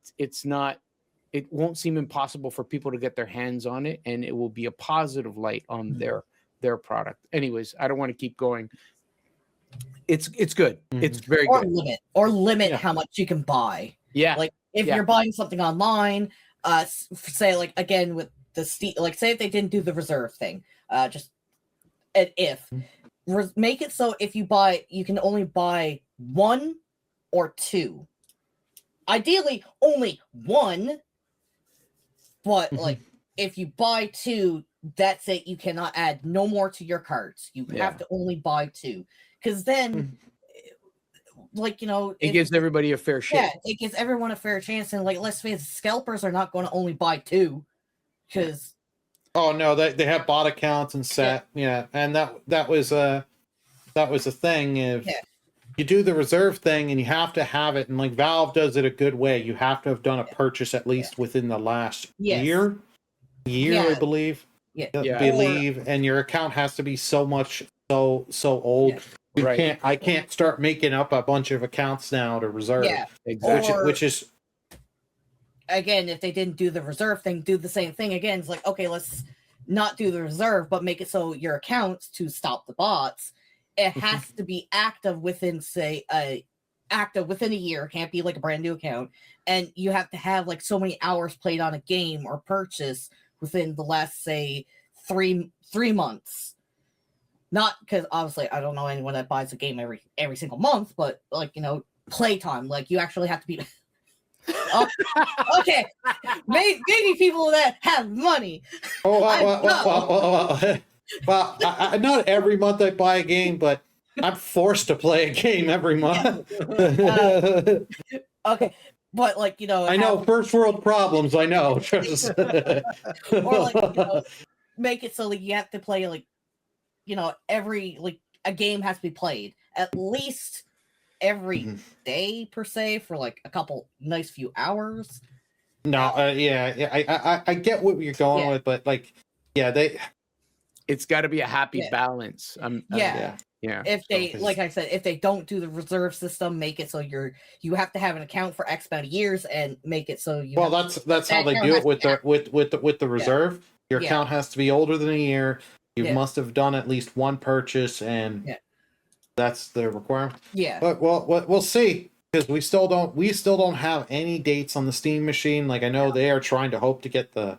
won't seem impossible for people to get their hands on it, and it will be a positive light on their product. Anyways, I don't want to keep going. It's good. It's very good. Limit how much you can buy. Yeah. Like if you're buying something online, say like again with the Steam, like say if they didn't do the reserve thing, make it so if you buy, you can only buy 1 or 2. Ideally, only 1. But like if you buy 2, that's it. You cannot add no more to your carts. You have to only buy 2. Because then, like, you know, it gives everybody a fair share. Yeah, it gives everyone a fair chance. And like, let's face it, scalpers are not going to only buy 2, because. Oh no, they have bot accounts and set, and that was a thing. If you do the reserve thing, and you have to have it, and like Valve does it a good way, you have to have done a purchase at least within the last year, I believe. And your account has to be so old. I can't start making up a bunch of accounts now to reserve. Yeah, exactly. Which is again, if they didn't do the reserve thing, do the same thing again. It's like, okay, let's not do the reserve, but make it so your accounts, to stop the bots, it has to be active within, say, within a year. It can't be like a brand new account, and you have to have like so many hours played on a game or purchase within the last, say, three months. Not because obviously I don't know anyone that buys a game every single month, but like, you know, playtime, like you actually have to be. Okay, maybe people that have money. Well, not every month I buy a game, but I'm forced to play a game every month. Okay, but like, you know, I know first world problems. I know. Or like, you know, make it so like you have to play, like, you know, every, like, a game has to be played at least every Mhm. day per se for like a couple nice few hours. No, I get what you're going Yeah. with, but like, yeah, It's got to be a happy Yeah. balance. Yeah. Yeah. If they, So- like I said, if they don't do the reserve system, make it so you have to have an account for X amount of years and make it so you. Well, have, that's how that they account do has it with to the reserve. Your Yeah. account has to be older than a year. You Yeah. must have done at least one purchase, and Yeah. that's the requirement. Yeah. But we'll see, because we still don't have any dates on the Steam machine. Like, I know they are trying to hope to get the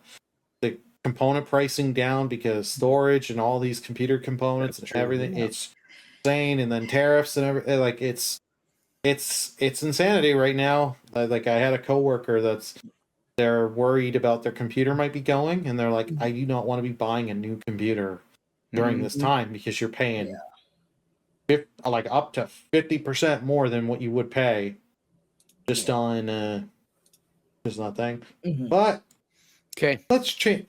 component pricing down, because storage and all these computer components That's and true, everything, yeah. it's insane, and then tariffs and everything. Like, it's insanity right now. Like, I had a coworker they're worried about their computer might be going, and they're like, I do not want to be buying a new computer during this Mhm. time, because you're paying like up to 50% more than what you would pay just on just that thing. Mhm. But Okay. let's change.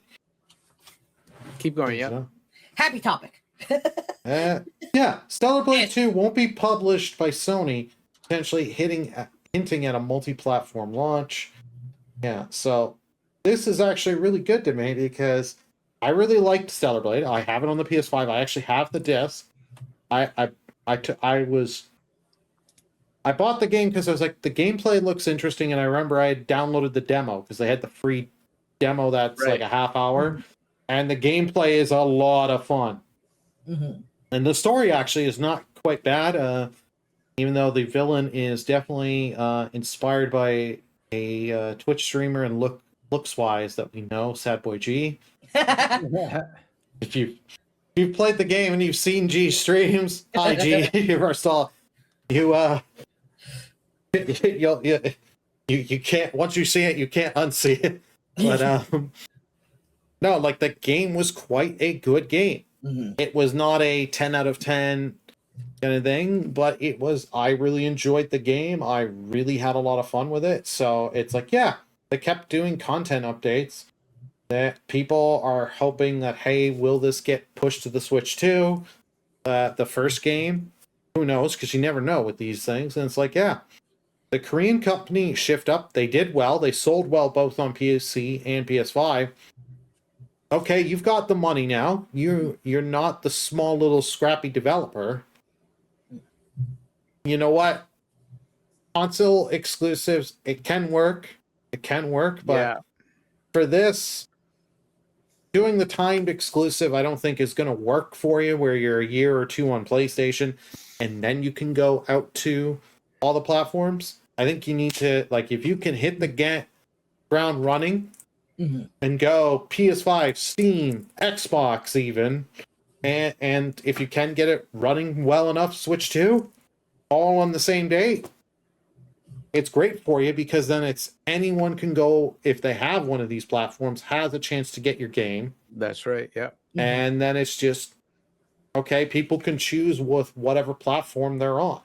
Keep going. Yeah. Happy topic. Yeah, Stellar Blade 2 won't be published by Sony, potentially hinting at a multi-platform launch. Yeah, so this is actually really good to me, because I really liked Stellar Blade. I have it on the PS5. I actually have the disc. I bought the game because I was like, the gameplay looks interesting, and I remember I had downloaded the demo because they had the free demo that's like a half hour, and the gameplay is a lot of fun. Mhm. And the story actually is not quite bad, even though the villain is definitely inspired by a Twitch streamer and looks wise that we know, Sad Boy G. If you've played the game and you've seen G streams, hi G, first of all, you can't, once you see it, you can't unsee it. But no, like, the game was quite a good game. Mhm. It was not a 10 out of 10 kind of thing, but I really enjoyed the game. I really had a lot of fun with it. So it's like, yeah, they kept doing content updates that people are hoping that, hey, will this get pushed to the Switch too? The first game, who knows? Because you never know with these things. And it's like, yeah, the Korean company Shift Up, they did well. They sold well both on PC and PS5. Okay, you've got the money now. You're not the small little scrappy developer. You know what? Console exclusives, it can work. It can work, but for this, doing the timed exclusive, I don't think is going to work for you, where you're a year or two on PlayStation and then you can go out to all the platforms. I think you need to, like, if you can hit the ground running and go PS5, Steam, Xbox even, and if you can get it running well enough, Switch 2, all on the same day, it's great for you, because then it's anyone can go, if they have one of these platforms, has a chance to get your game. That's right. Yeah. And then it's just, okay, people can choose with whatever platform they're on.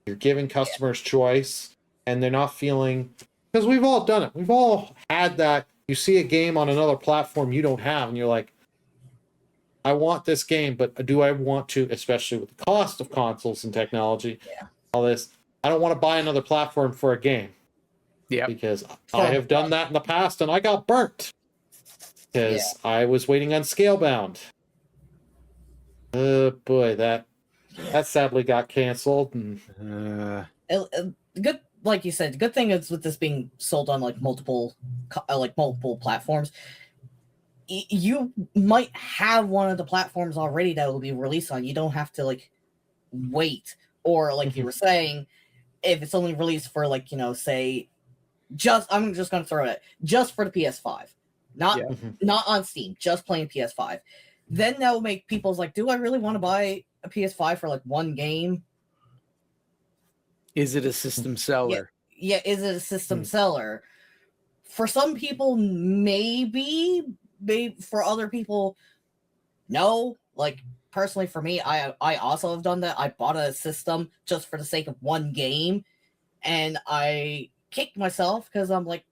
You're giving customers choice, and they're not feeling, because we've all done it. We've all had that. You see a game on another platform you don't have, and you're like, I want this game, but do I want to, especially with the cost of consoles and technology, all this, I don't want to buy another platform for a game. Yeah. Because I have done that in the past, and I got burnt. Because I was waiting on Scalebound. Oh boy, that sadly got canceled. And Good, like you said, good thing is with this being sold on like multiple platforms. You might have one of the platforms already that will be released on. You don't have to like wait, or like you were saying, if it's only released for like, say, I'm just gonna throw it just for the PS5, not on Steam, just playing PS5. Then that will make people's like, do I really want to buy a PS5 for like one game? Is it a system seller? Yeah, is it a system seller? For some people, maybe for other people, no. Like, personally, for me, I also have done that. I bought a system just for the sake of one game, and I kicked myself because I'm like,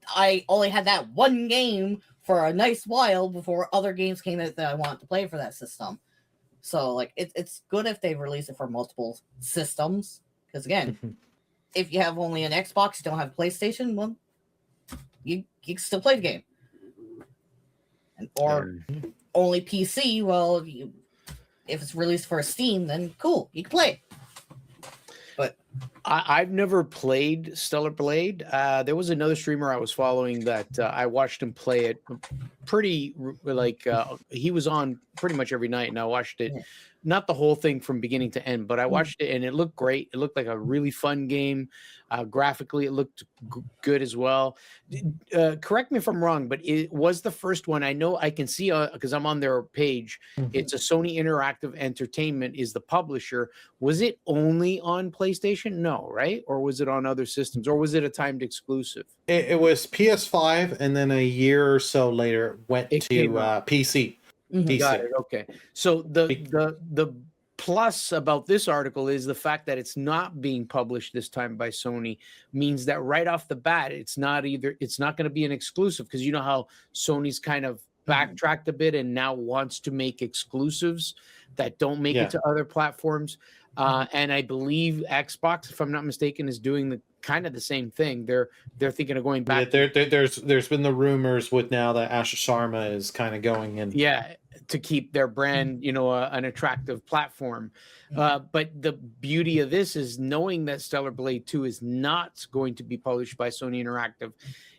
I only had that one game for a nice while before other games came out that I wanted to play for that system. So, like, it's good if they release it for multiple systems, Because again, if you have only an Xbox, you don't have a PlayStation, well, you can still play the game. Or only PC, well, if it's released for Steam, then cool, you can play. But I've never played Stellar Blade. There was another streamer I was following that I watched him play it pretty like he was on pretty much every night, and I watched it, not the whole thing from beginning to end, but I watched it and it looked great. It looked like a really fun game. Graphically, it looked good as well. Correct me if I'm wrong, but it was the first one. I know I can see because I'm on their page. It's a Sony Interactive Entertainment is the publisher. Was it only on PlayStation? No, right? Or was it on other systems? Or was it a timed exclusive? It was PS5, and then a year or so later went to PC. PC. Got it. Okay. So the plus about this article is the fact that it's not being published this time by Sony means that right off the bat, it's not going to be an exclusive, because you know how Sony's kind of backtracked a bit and now wants to make exclusives that don't make it to other platforms. And I believe Xbox, if I'm not mistaken, is doing the kind of the same thing. They're thinking of going back. Yeah, there's been the rumors with now that Asher Sharma is kind of going in. Yeah, to keep their brand, an attractive platform. But the beauty of this is knowing that Stellar Blade 2 is not going to be published by Sony Interactive.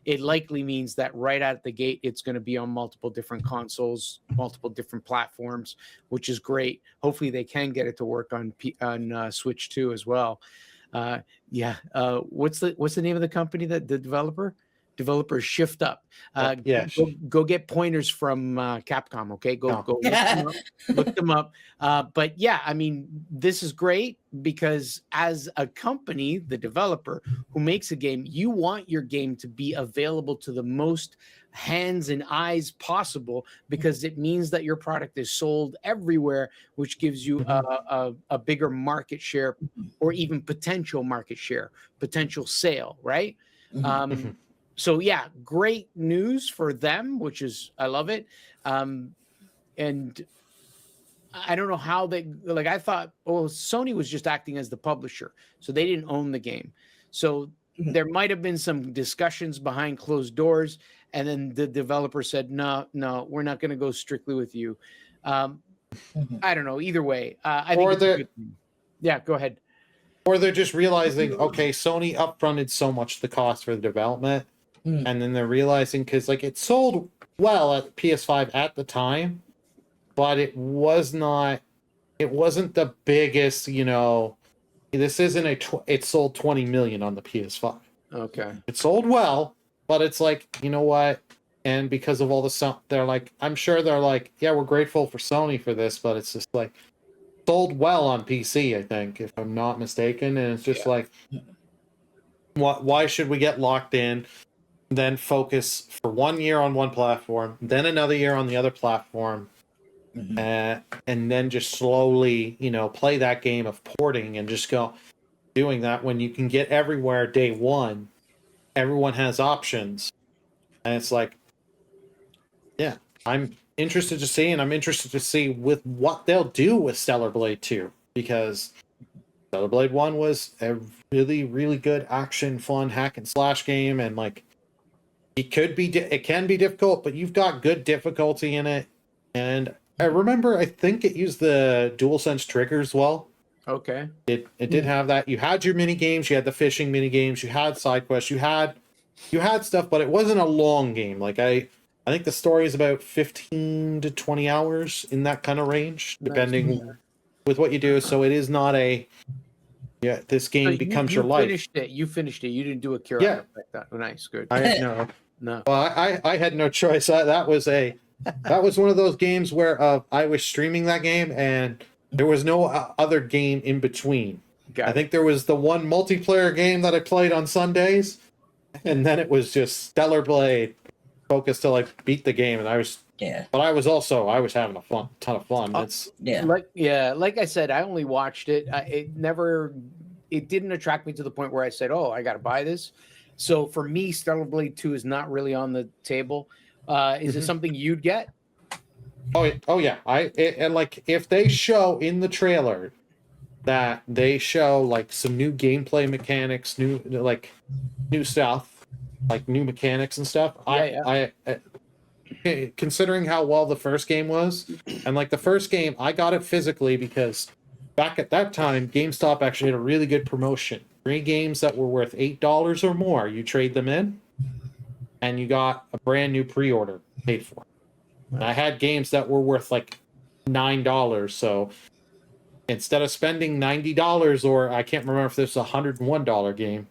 It likely means that right out the gate, it's going to be on multiple different consoles, multiple different platforms, which is great. Hopefully they can get it to work on Switch 2 as well. What's the name of the company that the developers Shift Up? Go get pointers from Capcom. Okay, go look them up. But yeah, I mean, this is great because as a company, the developer who makes a game, you want your game to be available to the most hands and eyes possible, because it means that your product is sold everywhere, which gives you a bigger market share, or even potential market share, potential sale, right? So yeah, great news for them, which is, I love it. And I don't know how I thought, Sony was just acting as the publisher, so they didn't own the game. So there might have been some discussions behind closed doors, and then the developer said, no, we're not going to go strictly with you. I don't know. Either way, I think go ahead. Or they're just realizing, okay, Sony upfronted so much the cost for the development, and then they're realizing, because it sold well at PS5 at the time, but it wasn't the biggest, this isn't it sold 20 million on the PS5. Okay. It sold well, but it's like, you know what? And because of all the stuff, they're like, I'm sure they're like, yeah, we're grateful for Sony for this, but it's just like, sold well on PC, I think, if I'm not mistaken. And it's just like, why should we get locked in, then focus for 1 year on one platform, then another year on the other platform, and then just slowly, play that game of porting and just go doing that when you can get everywhere day one. Everyone has options. And it's like, yeah, I'm interested to see, and I'm interested to see with what they'll do with Stellar Blade 2, because Stellar Blade 1 was a really, really good action, fun hack and slash game, and it can be difficult, but you've got good difficulty in it. And I remember, I think it used the DualSense triggers well. Okay. It did have that. You had your mini games, you had the fishing mini games, you had side quests, you had stuff, but it wasn't a long game. I think the story is about 15 to 20 hours, in that kind of range, depending with what you do. So it is not this game becomes your life. You finished it. You didn't do a cure like that. Oh, nice, good. No. No. Well, I had no choice. That was one of those games where I was streaming that game, and there was no other game in between. I think there was the one multiplayer game that I played on Sundays, and then it was just Stellar Blade, focused to beat the game, and I was but I was having a ton of fun. Like I said, I only watched it. It didn't attract me to the point where I said, oh, I got to buy this. So for me, Stellar Blade 2 is not really on the table. Is it something you'd get? Oh yeah. If they show in the trailer that they show like some new gameplay mechanics, new stuff, like new mechanics and stuff. I considering how well the first game was, and like the first game, I got it physically because back at that time, GameStop actually had a really good promotion. 3 games that were worth $8 or more, you trade them in, and you got a brand new pre-order paid for. And I had games that were worth like $9, so instead of spending $90, or I can't remember if this was a $101 game,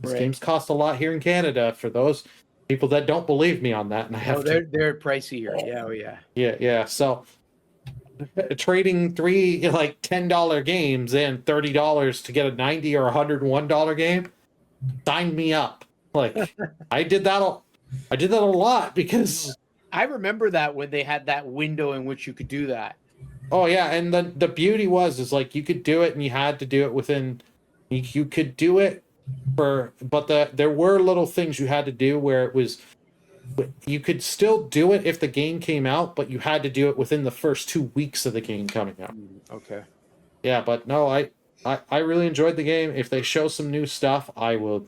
these games cost a lot here in Canada for those people that don't believe me on that. And I have they're pricey here. Yeah. So trading 3 like $10 games and $30 to get a $90 or $101 game, sign me up. Like I did that a lot because I remember that when they had that window in which you could do that. Oh yeah, and the beauty is like you could do it, and you had to do it within. You could do it but there were little things you had to do where it was. You could still do it if the game came out, but you had to do it within the first 2 weeks of the game coming out. Okay. Yeah, but no, I really enjoyed the game. If they show some new stuff, I will.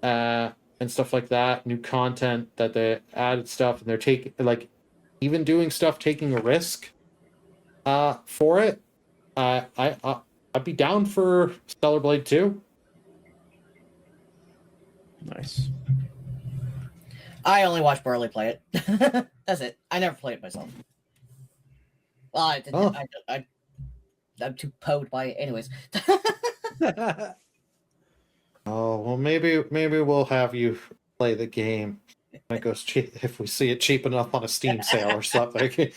And stuff like that, new content that they added stuff, and they're taking like even doing stuff, taking a risk. For it, I'd be down for Stellar Blade 2. Nice. I only watch Burley play it. That's it. I never played it myself. Well, I didn't. Oh. I'm too poed by it, anyways. Oh well, maybe we'll have you play the game. It goes cheap if we see it cheap enough on a Steam sale or something.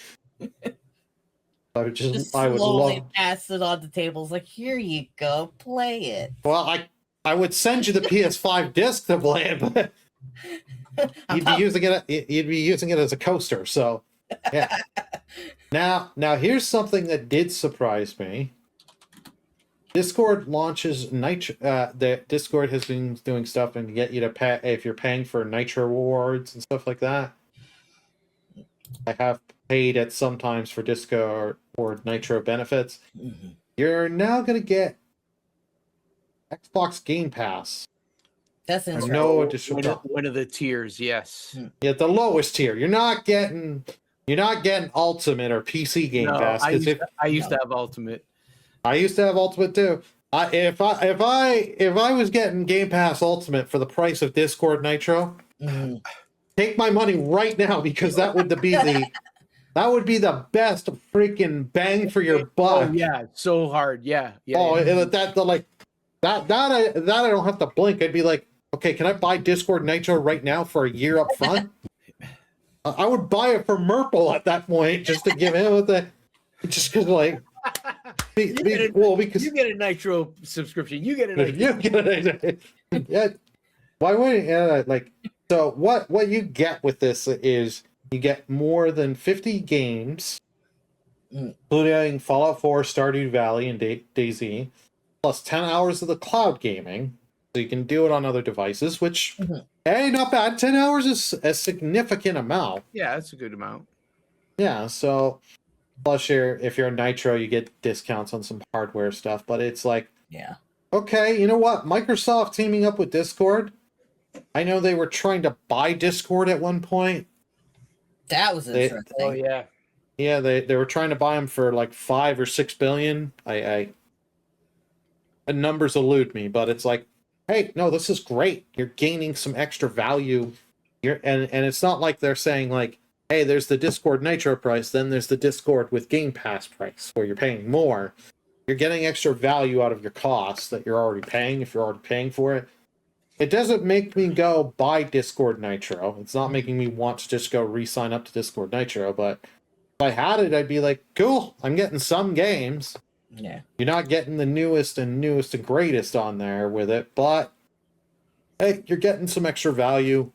I would slowly pass it on the tables. Like, here you go, play it. Well, I would send you the PS5 disc to play it, but you'd be using it as a coaster. So, yeah. Now here's something that did surprise me. Discord launches Nitro. The Discord has been doing stuff and get you to pay if you're paying for Nitro rewards and stuff like that. I have paid at sometimes for Discord or Nitro benefits. Mm-hmm. You're now going to get Xbox Game Pass. That's interesting. No additional one of the tiers, yes. Yeah, the lowest tier. You're not getting Ultimate or PC Game Pass. I used to have Ultimate. I used to have Ultimate too. If I was getting Game Pass Ultimate for the price of Discord Nitro, take my money right now, because that would be the best freaking bang for your buck. Oh yeah, so hard. Yeah. Oh, yeah. That I don't have to blink. I'd be like, okay, can I buy Discord Nitro right now for a year up front? I would buy it for Merple at that point just to give him just because like. Because you get a Nitro subscription. You get a Nitro. Yeah. Why wouldn't so what you get with this is you get more than 50 games, including Fallout 4, Stardew Valley, and DayZ, plus 10 hours of the cloud gaming. So you can do it on other devices, which hey, not bad. 10 hours is a significant amount. Yeah, that's a good amount. Yeah, so plus if you're a Nitro, you get discounts on some hardware stuff, but it's like, yeah, okay, you know what? Microsoft teaming up with Discord. I know they were trying to buy Discord at one point. That was interesting. Oh yeah, yeah. They were trying to buy them for like $5 or $6 billion. The numbers elude me, but it's like, hey, no, this is great. You're gaining some extra value. And it's not like they're saying like, hey, there's the Discord Nitro price, then there's the Discord with Game Pass price, where you're paying more. You're getting extra value out of your costs that you're already paying if you're already paying for it. It doesn't make me go buy Discord Nitro. It's not making me want to just go re-sign up to Discord Nitro, but if I had it, I'd be like, cool, I'm getting some games. Yeah. You're not getting the newest and greatest on there with it, but hey, you're getting some extra value.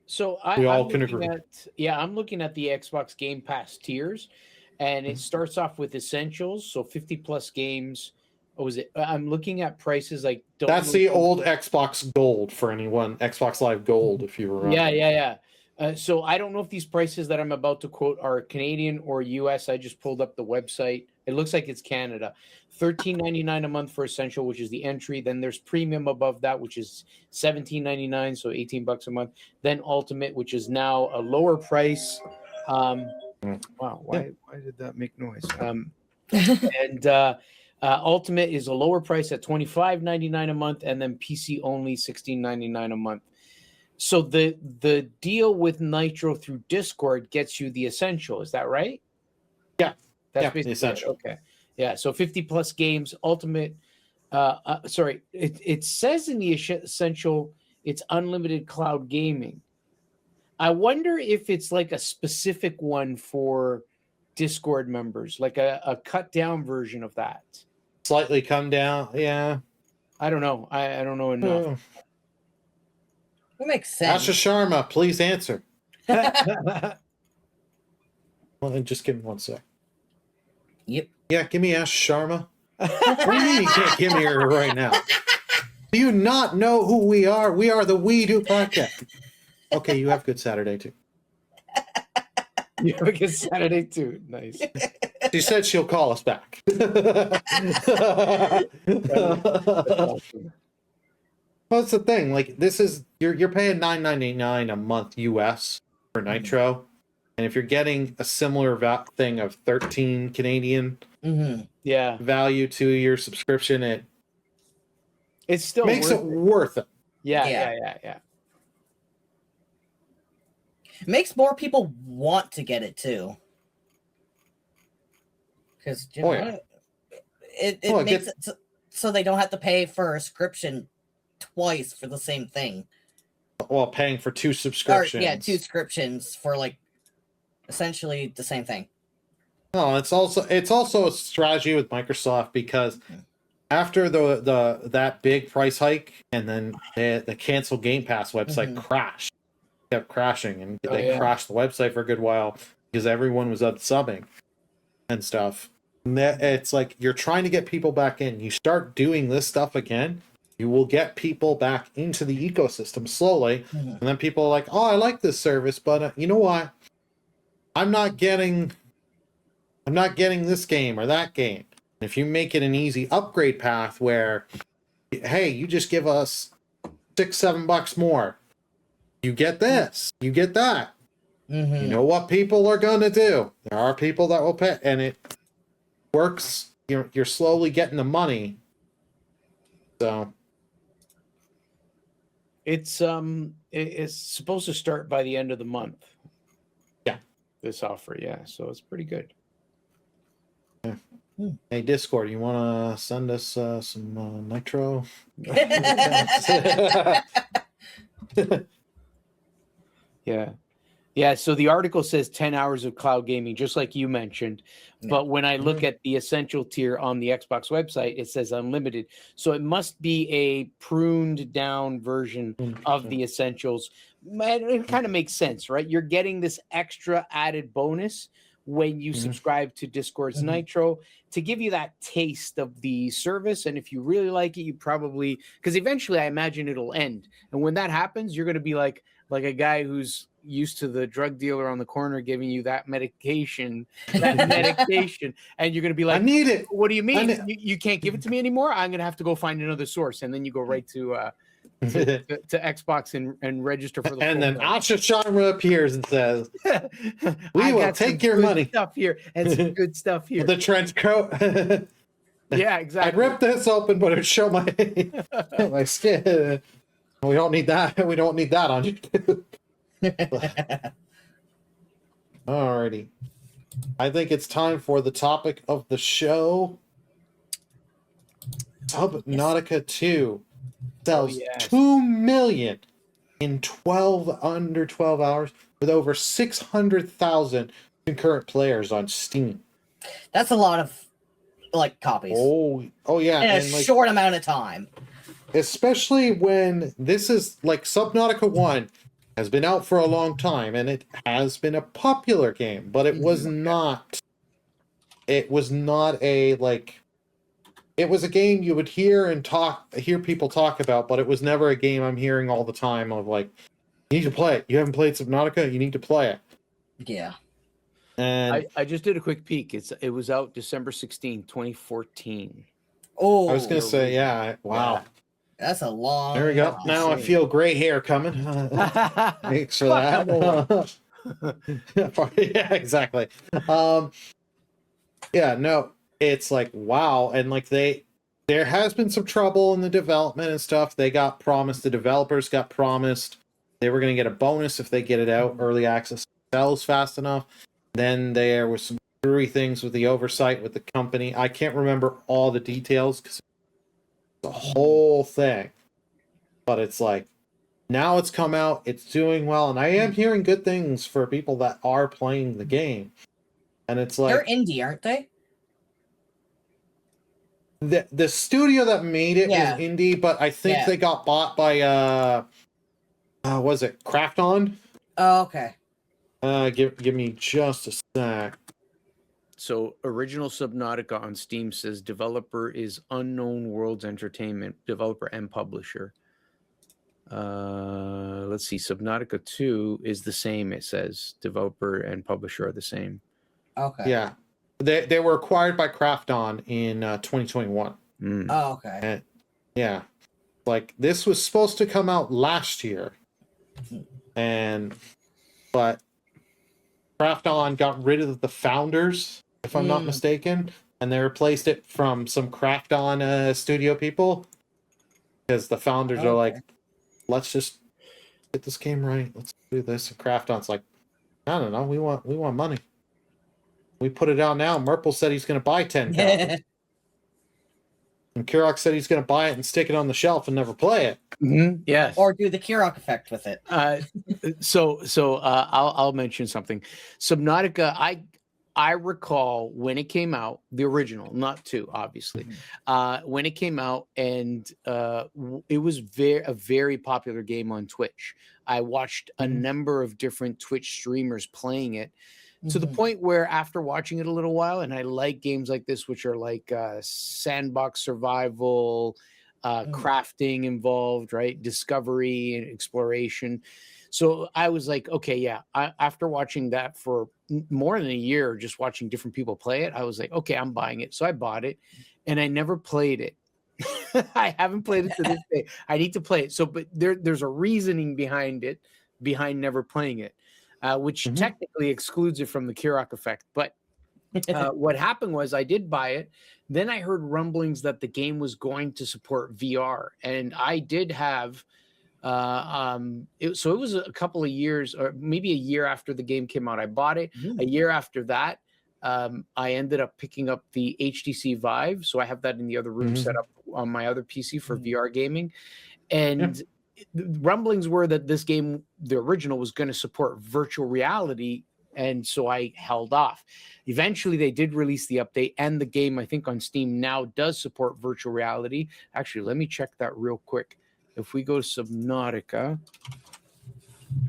So I'm looking at the Xbox Game Pass tiers, and it starts off with essentials, so 50 plus games. What was it? I'm looking at prices like. That's the old Xbox Gold for anyone. Xbox Live Gold, if you remember. Yeah. So I don't know if these prices that I'm about to quote are Canadian or US. I just pulled up the website. It looks like it's Canada. $13.99 a month for Essential, which is the entry. Then there's Premium above that, which is $17.99, so $18 a month. Then Ultimate, which is now a lower price. Wow, why did that make noise? Ultimate is a lower price at $25.99 a month, and then PC only $16.99 a month. So the deal with Nitro through Discord gets you the Essential. Is that right? Yeah, that's the basically Essential. Okay, yeah. So 50 plus games. Ultimate. Sorry, it says in the Essential it's unlimited cloud gaming. I wonder if it's like a specific one for Discord members, like a cut down version of that. Slightly come down, yeah. I don't know. I don't know enough. That makes sense. Asha Sharma, please answer. Well, then just give me 1 sec. Yep. Yeah, give me Asha Sharma. What do you mean you can't give me her right now? Do you not know who we are? We are the We Do Podcast. Okay, you have good Saturday too. You have a good Saturday too. Nice. She said she'll call us back. What's the thing? Like, this is you're paying $9.99 a month US for Nitro, and if you're getting a similar thing of 13 Canadian Yeah, value to your subscription, it's still makes it worth it. Yeah. It makes more people want to get it too. Because it makes it so they don't have to pay for a subscription twice for the same thing. Well, paying for 2 subscriptions. 2 subscriptions for like essentially the same thing. No, it's also a strategy with Microsoft, because after that big price hike, and then the canceled GamePass website kept crashing, and they crashed the website for a good while because everyone was unsubbing and stuff. And it's like you're trying to get people back in. You start doing this stuff again, you will get people back into the ecosystem slowly, and then people are like, "Oh, I like this service, but you know what? I'm not getting this game or that game." And if you make it an easy upgrade path where, hey, you just give us $6-7 more, you get this, you get that. You know what people are going to do? There are people that will pay, and it works. You're slowly getting the money. So it's supposed to start by the end of the month. Yeah, this offer. Yeah, so it's pretty good. Yeah. Hey, Discord, you want to send us some Nitro? Yeah. So the article says 10 hours of cloud gaming, just like you mentioned. But when I look at the Essential tier on the Xbox website, it says unlimited. So it must be a pruned down version of the Essentials. It kind of makes sense, right? You're getting this extra added bonus when you subscribe to Discord's Nitro to give you that taste of the service. And if you really like it, you probably, because eventually I imagine it'll end. And when that happens, you're going to be like a guy who's used to the drug dealer on the corner giving you that medication, and you're going to be like, I need it. What do you mean? You can't give it to me anymore? I'm going to have to to go find another source. And then you go right to Xbox and register for the and then Asha Sharma appears and says, "We will take your money." Stuff here and some good stuff here. The trench coat. Yeah, exactly. I'd rip this open, but it'd show my skin. We don't need that. We don't need that on you. Alrighty. I think it's time for the topic of the show. Subnautica 2 sells 2 million in under 12 hours with over 600,000 concurrent players on Steam. That's a lot of copies. Oh yeah. In a short amount of time. Especially when this is Subnautica 1 has been out for a long time, and it has been a popular game, but it was not a it was a game you would hear people talk about, but it was never a game I'm hearing all the time of you need to play it. You haven't played Subnautica, you need to play it. Yeah. And I just did a quick peek. It was out December 16, 2014. Oh, I was gonna say, yeah, wow. Yeah. that's a long. There we go. time. Now I feel gray hair coming. Thanks for Fuck, I'm that. Yeah, exactly. Yeah, no, it's like wow, and like there has been some trouble in the development and stuff. They got promised, the developers got promised they were going to get a bonus if they get it out early access sells fast enough. Then there was some screwy things with the oversight with the company. I can't remember all the details because the whole thing, but it's like now it's come out, it's doing well, and I am hearing good things for people that are playing the game. And it's like They're indie, aren't they? the studio that made it Yeah. is indie, but I think Yeah. they got bought by was it Krafton? Oh, okay. Give me just a sec. So, original Subnautica on Steam says developer is Unknown Worlds Entertainment, developer and publisher. Let's see. Subnautica 2 is the same. It says developer and publisher are the same. Okay. Yeah, they were acquired by Krafton in 2021. Mm. Oh, okay. And, yeah, like this was supposed to come out last year, but Krafton got rid of the founders, if I'm not mistaken, and they replaced it from some Krafton studio people because the founders are like, let's just get this game right. Let's do this. And Krafton's like, I don't know. We want money. We put it out now. Merple said he's going to buy 10 copies. And Kirok said he's going to buy it and stick it on the shelf and never play it. Mm-hmm. Yes. Or do the Kirok effect with it. I'll mention something. Subnautica, I recall when it came out, the original, not 2, obviously. When it came out, and it was a very popular game on Twitch. I watched a number of different Twitch streamers playing it. To the point where after watching it a little while, and I like games like this, which are like sandbox survival, crafting involved, right? Discovery and exploration. So I was like, okay, yeah. After watching that for more than a year, just watching different people play it, I was like, okay, I'm buying it. So I bought it, and I never played it. I haven't played it to this day. I need to play it. So, but there's a reasoning behind it, behind never playing it. Which technically excludes it from the Kirok effect. But what happened was I did buy it. Then I heard rumblings that the game was going to support VR. And I did have, so it was a couple of years, or maybe a year after the game came out, I bought it. A year after that, I ended up picking up the HTC Vive. So I have that in the other room set up on my other PC for VR gaming. And rumblings were that this game, the original, was going to support virtual reality, and so I held off. Eventually they did release the update, and the game, I think on Steam now, does support virtual reality. Actually, let me check that real quick. If we go to Subnautica,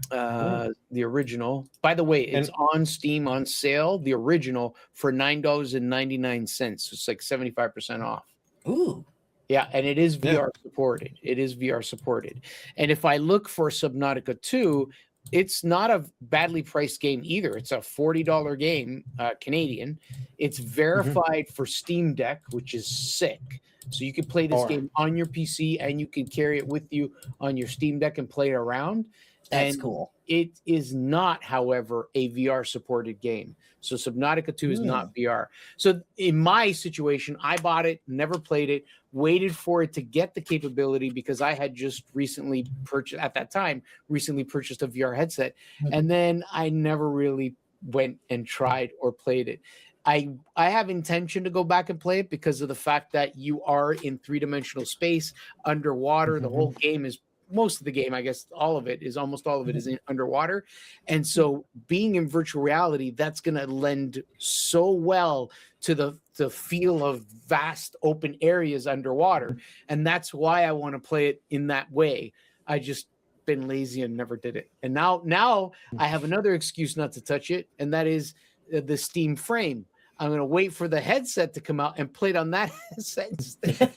the original, by the way, it's on Steam on sale, the original, for $9.99. So it's like 75% off. Ooh. Yeah, and it is VR supported. It is VR supported. And if I look for Subnautica 2, it's not a badly priced game either. It's a $40 game, Canadian. It's verified for Steam Deck, which is sick. So you can play this game on your PC, and you can carry it with you on your Steam Deck and play it around. That's cool. It is not, however, a VR supported game. So Subnautica 2 is not VR. So in my situation, I bought it, never played it, waited for it to get the capability because I had just recently purchased a VR headset. And then I never really went and tried or played it. I have intention to go back and play it because of the fact that you are in 3-dimensional space, underwater. The whole game is, most of the game, I guess almost all of it is in underwater. And so being in virtual reality, that's going to lend so well to the feel of vast open areas underwater. And that's why I want to play it in that way. I just been lazy and never did it. And now I have another excuse not to touch it. And that is the Steam frame. I'm going to wait for the headset to come out and play it on that headset instead.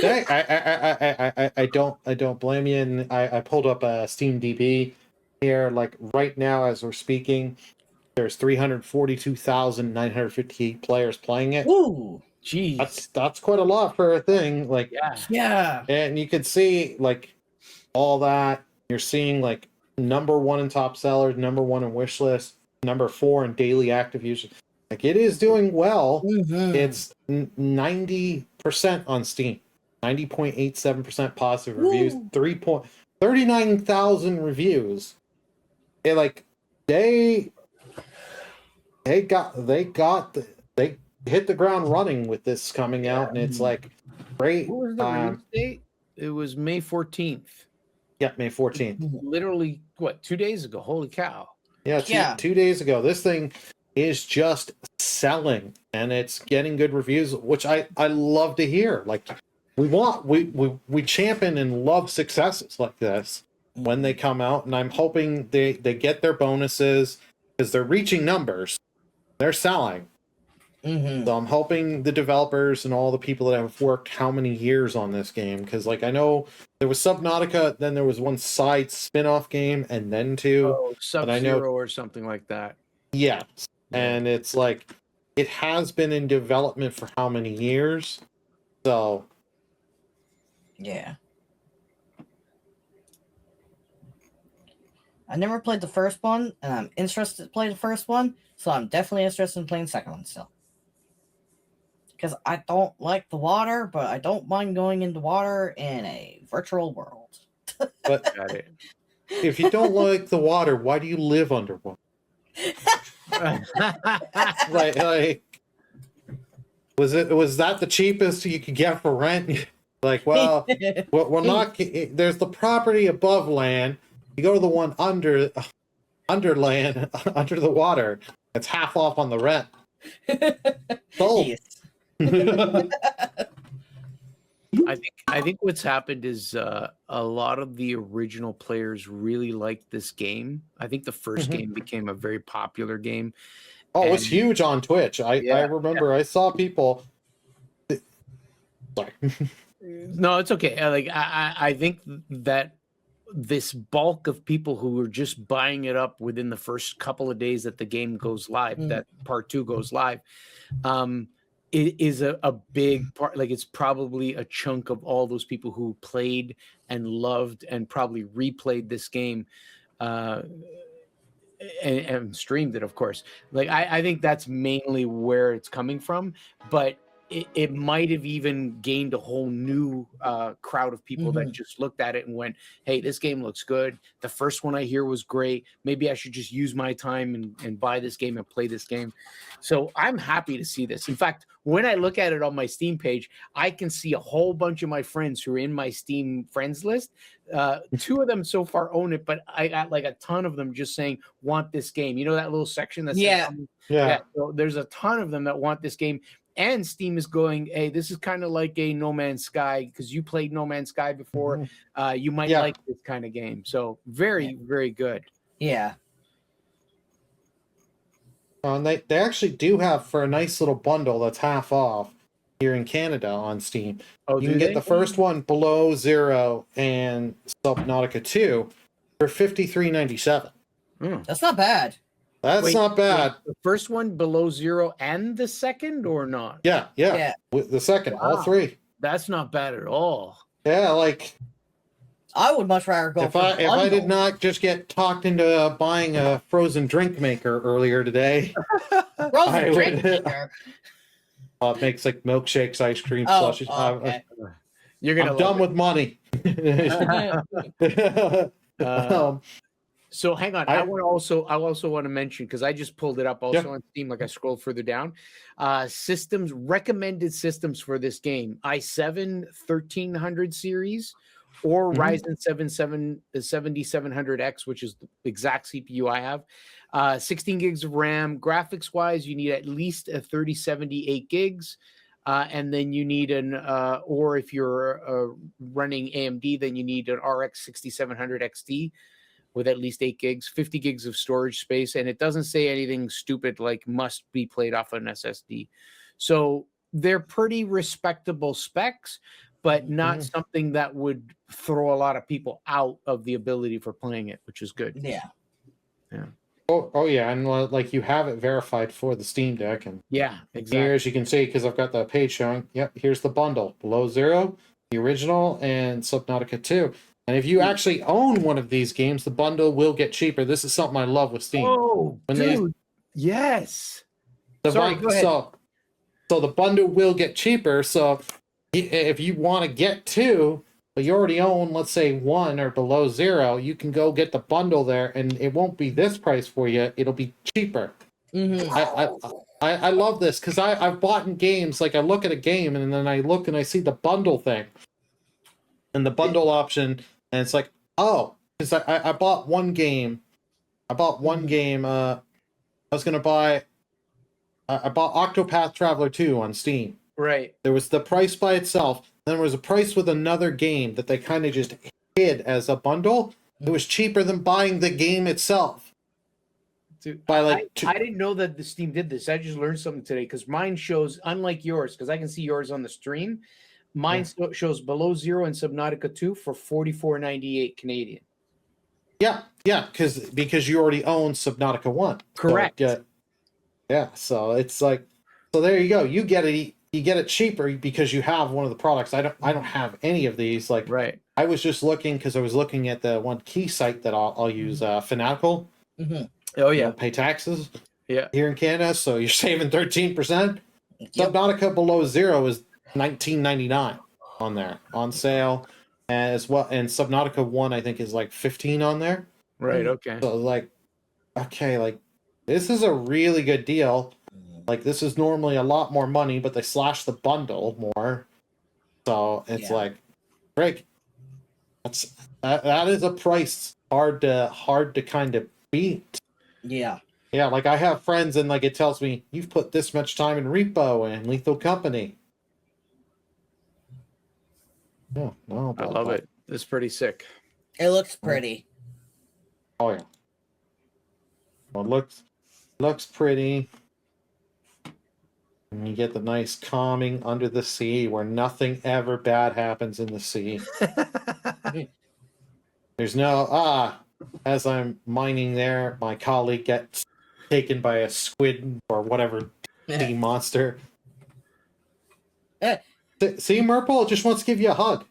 I don't blame you. And I pulled up Steam DB here, like right now as we're speaking. There's 342,958 players playing it. Ooh, Jeez. That's quite a lot for a thing. Like, yeah. and you could see like all that. You're seeing like #1 in top sellers, #1 in wish list, #4 in daily active users. Like, it is doing well. Mhm. It's 90% on Steam, 90.87% positive reviews, Woo. 39,000 reviews. It, like, they hit the ground running with this coming out, and it's like great. What was the release date? It was May 14th. Yeah, May 14th. Literally, what, 2 days ago? Holy cow. Yeah, 2 days ago. This thing is just selling, and it's getting good reviews, which I love to hear. Like, we champion and love successes like this when they come out, and I'm hoping they get their bonuses because they're reaching numbers. They're selling. Mhm. So I'm hoping the developers and all the people that have worked how many years on this game, because like I know there was Subnautica, then there was one side spin-off game, and then two. Oh, Sub-Zero or something like that. Yes. And it's like it has been in development for how many years? So Yeah. I never played the first one, and I'm interested to play the first one, so I'm definitely interested in playing the second one still. Because I don't like the water, but I don't mind going into water in a virtual world. but Got it. if you don't like the water, why do you live underwater? Like was that the cheapest you could get for rent? Like, well, we're not. There's the property above land. You go to the one under land, under the water. It's half off on the rent. Sold. Yes. I think what's happened is a lot of the original players really liked this game. I think the first game became a very popular game. Oh, it was huge on Twitch. I remember I saw people. Sorry. No, it's okay. I think that this bulk of people who were just buying it up within the first couple of days that the game goes live, that part 2 goes live, it is a big part. Like, it's probably a chunk of all those people who played and loved and probably replayed this game and streamed it, of course. Like, I think that's mainly where it's coming from, but it might have even gained a whole new crowd of people that just looked at it and went, hey, this game looks good. The first one I hear was great. Maybe I should just use my time and buy this game and play this game. So I'm happy to see this. In fact, when I look at it on my Steam page, I can see a whole bunch of my friends who are in my Steam friends list. 2 of them so far own it, but I got like a ton of them just saying, want this game. You know that little section that's Yeah. So there's a ton of them that want this game. And Steam is going, hey, this is kind of like a No Man's Sky, because you played No Man's Sky before. You might like this kind of game. So very, very good. Yeah. And they actually do have, for a nice little bundle that's half off here in Canada on Steam. Oh, you can get the first one Below Zero and Subnautica 2 for $53.97. That's not bad. That's not bad. The first one Below Zero and the second, or not? Yeah. With the second, all 3. That's not bad at all. Yeah, like I would much rather go. if I did not just get talked into buying a frozen drink maker earlier today, frozen drink maker. It makes like milkshakes, ice cream, Oh, slushies. okay. I'm done with money. So hang on. I also want to mention, because I just pulled it up also on Steam, like I scrolled further down. Recommended systems for this game: i7 1300 series or Ryzen 7700X, which is the exact CPU I have. 16 gigs of RAM. Graphics wise, you need at least a 3078 gigs. And then you need or if you're running AMD, then you need an RX 6700 XT with at least 8 gigs, 50 gigs of storage space. And it doesn't say anything stupid like must be played off an SSD. So they're pretty respectable specs, but not something that would throw a lot of people out of the ability for playing it, which is good. Yeah. Oh yeah, and like you have it verified for the Steam Deck, and Yeah, here, exactly. as you can see, because I've got the page showing. Yep, here's the bundle: Below Zero, the original, and Subnautica 2. And if you actually own one of these games, the bundle will get cheaper. This is something I love with Steam. Oh, When dude. Yes. the Sorry, bun- go ahead. so the bundle will get cheaper. So if you want to get two, but you already own, let's say, one or Below Zero, you can go get the bundle there, and it won't be this price for you. It'll be cheaper. Mm-hmm. I love this because I've bought in games, like I look at a game and then I look and I see the bundle thing and the bundle option, and it's like, oh, because I bought one game. I bought one game. I was gonna buy. I bought Octopath Traveler 2 on Steam. Right. There was the price by itself. Then there was a price with another game that they kind of just hid as a bundle. It was cheaper than buying the game itself. Dude, By like I didn't know that the Steam did this. I just learned something today because mine shows, unlike yours, because I can see yours on the stream. Mine shows Below Zero and Subnautica 2 for $44.98 Canadian. Yeah, because you already own Subnautica 1. Correct. So, yeah, so it's like, so there you go. You get it cheaper because you have one of the products. I don't have any of these. Like, Right. I was just looking because I was looking at the one key site that I'll use, Fanatical. Mm-hmm. Oh You yeah. don't pay taxes. Yeah. Here in Canada, so you're saving 13%. Yep. Subnautica Below Zero is $19.99 on there on sale, as well, and Subnautica 1 I think is like $15 on there. Right. Okay. So like, okay, like this is a really good deal. Like this is normally a lot more money, but they slash the bundle more. So it's like, great. That is a price hard to kind of beat. Yeah. Yeah, like I have friends and like it tells me you've put this much time in Repo and Lethal Company. Yeah, no, I love it. It's pretty sick. It looks pretty. Oh yeah. Well, it looks pretty. And you get the nice calming under the sea where nothing ever bad happens in the sea. There's no as I'm mining there, my colleague gets taken by a squid or whatever sea monster. See, Murple just wants to give you a hug.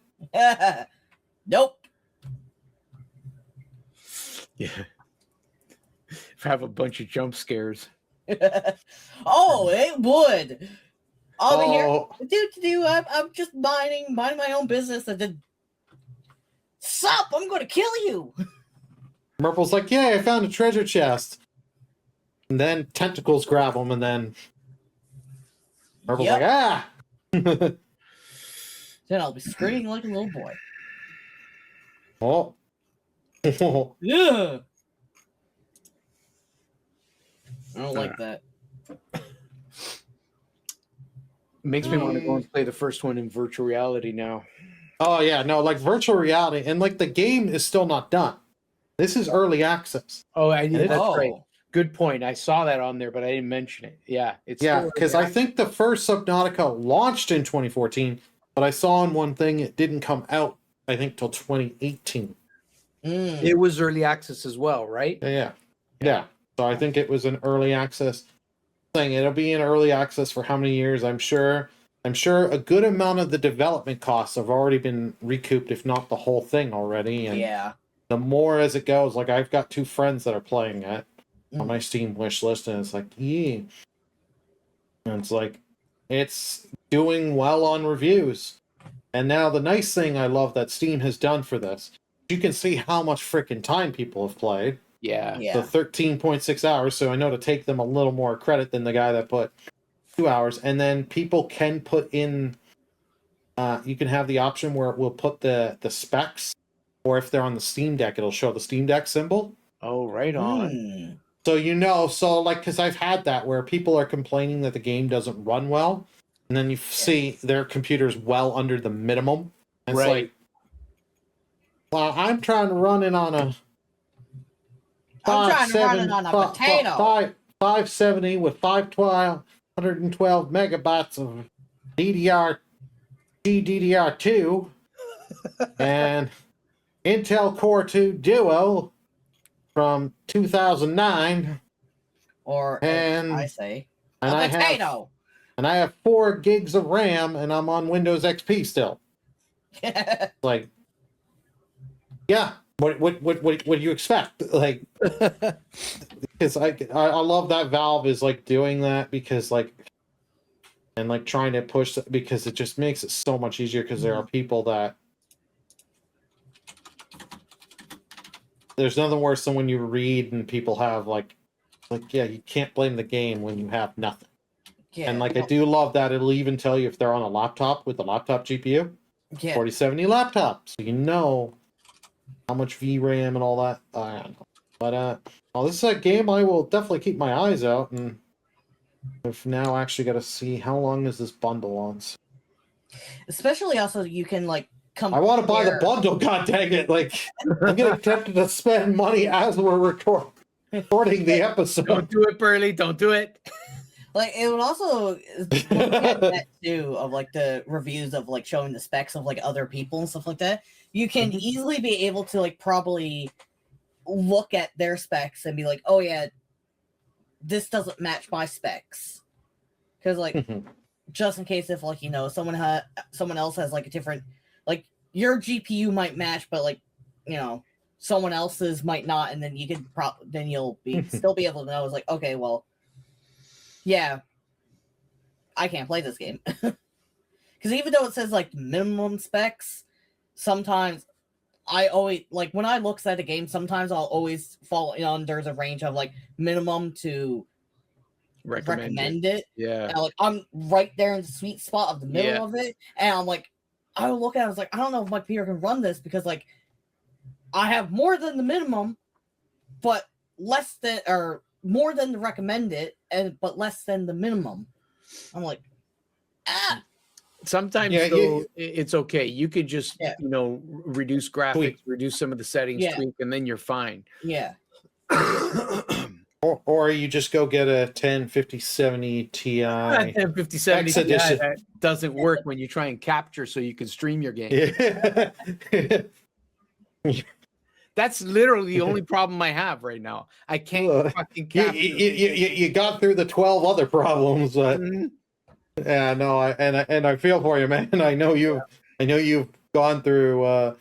Nope. Yeah. Have a bunch of jump scares. Oh, it would. Oh, Here, I'm just minding my own business, and then sup, I'm going to kill you. Murple's like, yeah, I found a treasure chest. And then tentacles grab him, and then Murple's like, ah! Then I'll be screaming like a little boy. Oh. Yeah. I don't like that. Makes me want to go and play the first one in virtual reality now. Oh, yeah, no, like virtual reality. And like the game is still not done. This is early access. Oh, I did. That's Oh. right. Good point. I saw that on there, but I didn't mention it. Yeah, it's Because I think the first Subnautica launched in 2014, but I saw in one thing it didn't come out, I think, till 2018. it was early access as well, right? Yeah. So I think it was an early access thing. It'll be in early access for how many years? I'm sure a good amount of the development costs have already been recouped, if not the whole thing already. And the more as it goes, like I've got two friends that are playing it on my Steam wish list, and it's like, yeah. And it's like, it's doing well on reviews. And now the nice thing I love that Steam has done for this, you can see how much freaking time people have played. Yeah. So 13.6 hours. So I know to take them a little more credit than the guy that put 2 hours. And then people can put in, you can have the option where it will put the specs, or if they're on the Steam Deck, it'll show the Steam Deck symbol. Oh, right on. So like, because I've had that where people are complaining that the game doesn't run well, and then you see their computer's well under the minimum. And it's like, well, I'm trying to run it on a. I'm trying to run it on a potato. 570 with 112 megabytes of GDDR2 and Intel Core 2 Duo from 2009, Or and I say, and a I potato. have 4 gigs of RAM, and I'm on Windows XP still. Like, yeah, what do you expect? Like, because I love that Valve is like doing that, because like, and like trying to push, because it just makes it so much easier, because there are people that, there's nothing worse than when you read and people have like yeah, you can't blame the game when you have nothing. Yeah. And like, I do love that it'll even tell you if they're on a laptop with a laptop GPU, Yeah. 4070 laptop, so you know how much VRAM and all that. I don't know. But this is a game I will definitely keep my eyes out, and I've now actually got to see how long is this bundle on. Especially also you can like come. I want to buy the bundle. God dang it! Like, I'm getting tempted to spend money as we're recording the episode. Don't do it, Burley. Don't do it. Like, it would also look at that too, of like the reviews of like showing the specs of like other people and stuff like that. You can easily be able to like probably look at their specs and be like, oh yeah, this doesn't match my specs, because like just in case if like, you know, someone else has like a different, like your GPU might match, but like, you know, someone else's might not, and then you could then you'll be still be able to know, it's like, okay, well, yeah, I can't play this game. Because even though it says like minimum specs, sometimes I always, like, when I look at a game, sometimes I'll always fall under the range of like minimum to recommend it. Yeah. And, like, I'm right there in the sweet spot of the middle of it. And I'm like, I look at it, I was like, I don't know if my computer can run this, because like I have more than the minimum, but less than, or more than the recommended, but less than the minimum. I'm like, Sometimes it's okay. You could just you know, reduce graphics, reduce some of the settings, tweak, and then you're fine. Yeah. or you just go get a 105070 Ti. 105070 Ti that doesn't work when you try and capture so you can stream your game. Yeah. That's literally the only problem I have right now. I can't fucking capture. You got through the 12 other problems, but yeah, no, I feel for you, man. I know you've gone through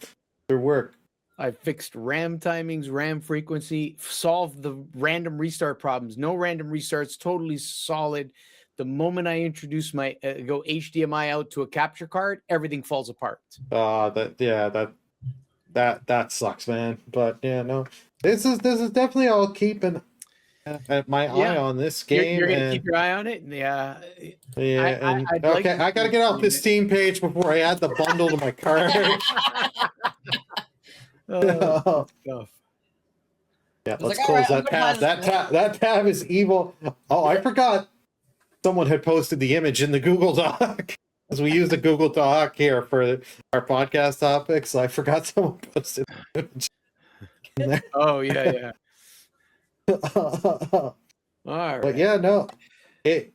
work. I fixed RAM timings, RAM frequency, solved the random restart problems. No random restarts, totally solid. The moment I introduce my go HDMI out to a capture card, everything falls apart. That sucks, man. But yeah, no, this is definitely, I'll keep my eye on this game. You're gonna keep your eye on it. Yeah. Okay, I gotta get off this Steam page before I add the bundle to my cart. Yeah, let's close that tab. That tab is evil. Oh, I forgot. Someone had posted the image in the Google Doc. Because we use the Google Doc here for our podcast topics. I forgot someone posted the image in there. Oh, yeah. All right. But yeah, no. It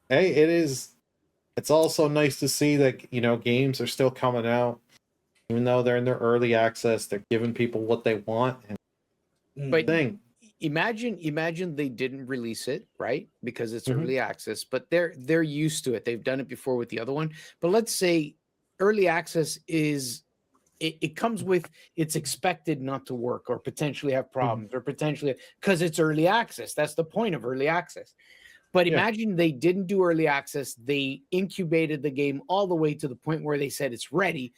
is. It's also nice to see that, you know, games are still coming out. Even though they're in their early access, they're giving people what they want. But imagine they didn't release it, right? Because it's early access, but they're used to it. They've done it before with the other one. But let's say early access is it comes with, it's expected not to work or potentially have problems or potentially, because it's early access. That's the point of early access. But imagine they didn't do early access. They incubated the game all the way to the point where they said it's ready,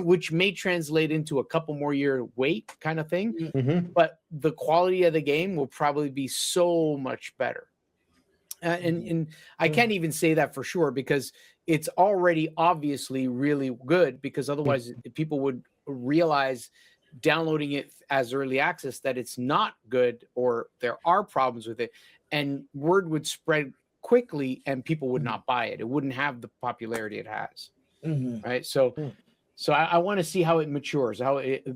which may translate into a couple more year wait kind of thing. But the quality of the game will probably be so much better. And I can't even say that for sure, because it's already obviously really good, because otherwise people would realize downloading it as early access that it's not good or there are problems with it. And word would spread quickly and people would not buy it. It wouldn't have the popularity it has. Right. So I want to see how it matures,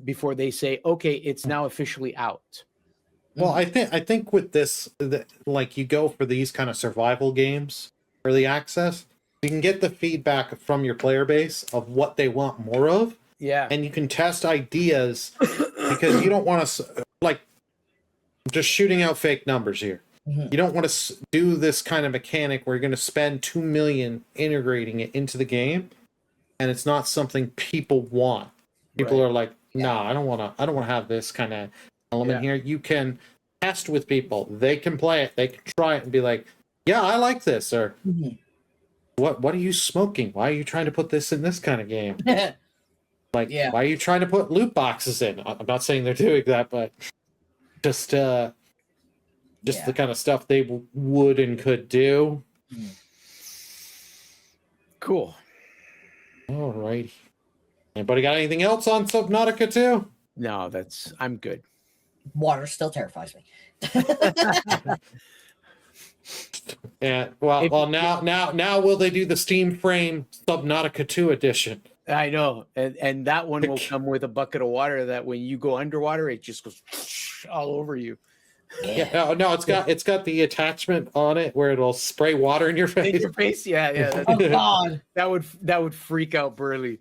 before they say, okay, it's now officially out. Well, I think with this, like, you go for these kind of survival games, early access, you can get the feedback from your player base of what they want more of. Yeah. And you can test ideas, because you don't want to, like, just shooting out fake numbers here. Mhm. You don't want to do this kind of mechanic where you're going to spend $2 million integrating it into the game, and it's not something people want. People are like, "Nah, I don't want to have this kind of element here." You can test with people. They can play it. They can try it and be like, "Yeah, I like this," or Mhm. "What are you smoking? Why are you trying to put this in this kind of game?" Like, Yeah. why are you trying to put loot boxes in? I'm not saying they're doing that, but just the kind of stuff they would and could do. Cool. All right. Anybody got anything else on Subnautica 2? No, I'm good. Water still terrifies me. Yeah. Well, now will they do the Steam Frame Subnautica 2 edition? I know, and that one will come with a bucket of water that when you go underwater, it just goes all over you. Yeah. No, it's got the attachment on it where it'll spray water in your face. In your face, yeah. Oh God, that would freak out Burley.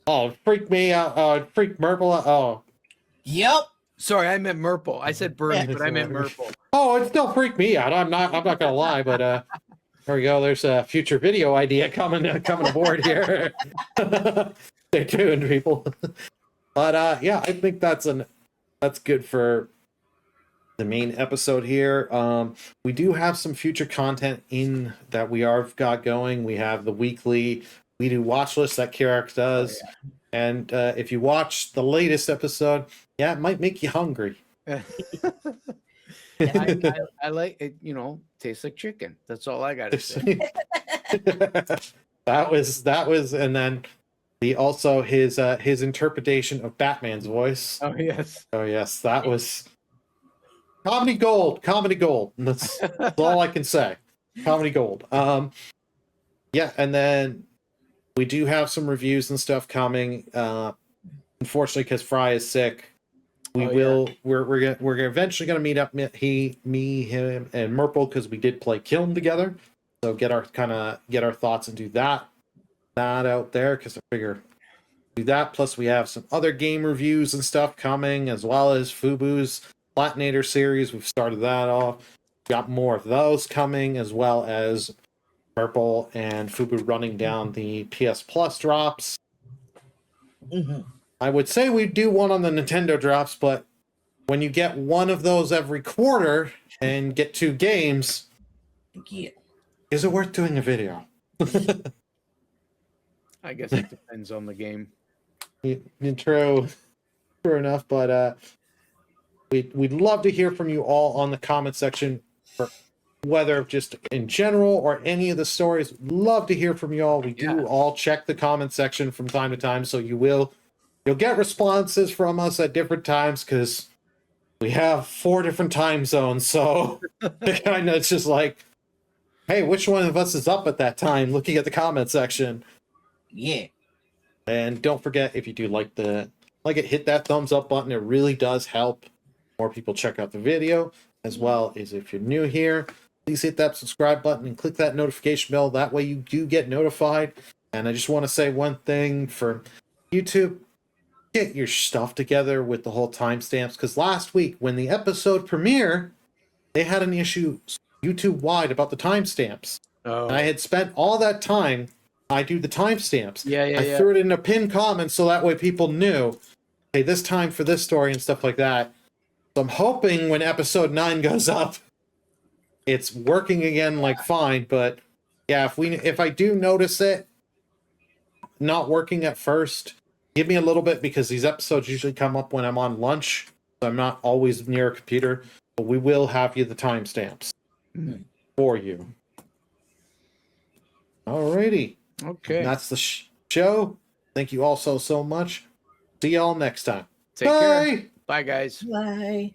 Oh, freak me out. Freak Merple out. Oh. yep. Sorry, I meant Merple. I said Burley, but I meant Merple. Oh, it still freaked me out. I'm not gonna lie, but there we go. There's a future video idea coming aboard here. Stay tuned, people. But yeah, I think that's good for the main episode here. We do have some future content in that we are got going. We have the weekly We Do watch list that Kirak does. Oh, yeah. And if you watch the latest episode, yeah, it might make you hungry. I like it, tastes like chicken. That's all I got to say. that was, and then also his interpretation of Batman's voice. Oh yes, that was comedy gold. And that's all I can say. Comedy gold. Yeah, and then we do have some reviews and stuff coming. Unfortunately, because Fry is sick. We're eventually gonna meet up, him, and Merple, because we did play Kiln together. So get our thoughts and do that out there, because I figure do that. Plus we have some other game reviews and stuff coming, as well as Fubu's Platinator series. We've started that off. Got more of those coming, as well as Merple and Fubu running down the PS Plus drops. Mm-hmm. I would say we do one on the Nintendo drops, but when you get one of those every quarter and get 2 games, yeah, is it worth doing a video? I guess it depends on the game. True enough, but we'd love to hear from you all on the comment section, for whether just in general or any of the stories. Love to hear from you all. We do all check the comment section from time to time, so you'll get responses from us at different times, because we have 4 different time zones. So kind of it's just like, hey, which one of us is up at that time? Looking at the comment section. Yeah. And don't forget, if you do like it, hit that thumbs up button. It really does help more people check out the video. As well as if you're new here, please hit that subscribe button and click that notification bell. That way you do get notified. And I just want to say one thing for YouTube. Get your stuff together with the whole timestamps, because last week when the episode premiere, they had an issue YouTube wide about the timestamps. Oh. And I had spent all that time. I do the timestamps. I threw it in a pinned comment so that way people knew, hey, this time for this story and stuff like that. So I'm hoping when episode 9 goes up, it's working again like fine. But yeah, if I do notice it not working at first, give me a little bit, because these episodes usually come up when I'm on lunch, so I'm not always near a computer. But we will have you the timestamps for you. Alrighty. Okay. And that's the show. Thank you all so much. See y'all next time. Take care. Bye, guys. Bye.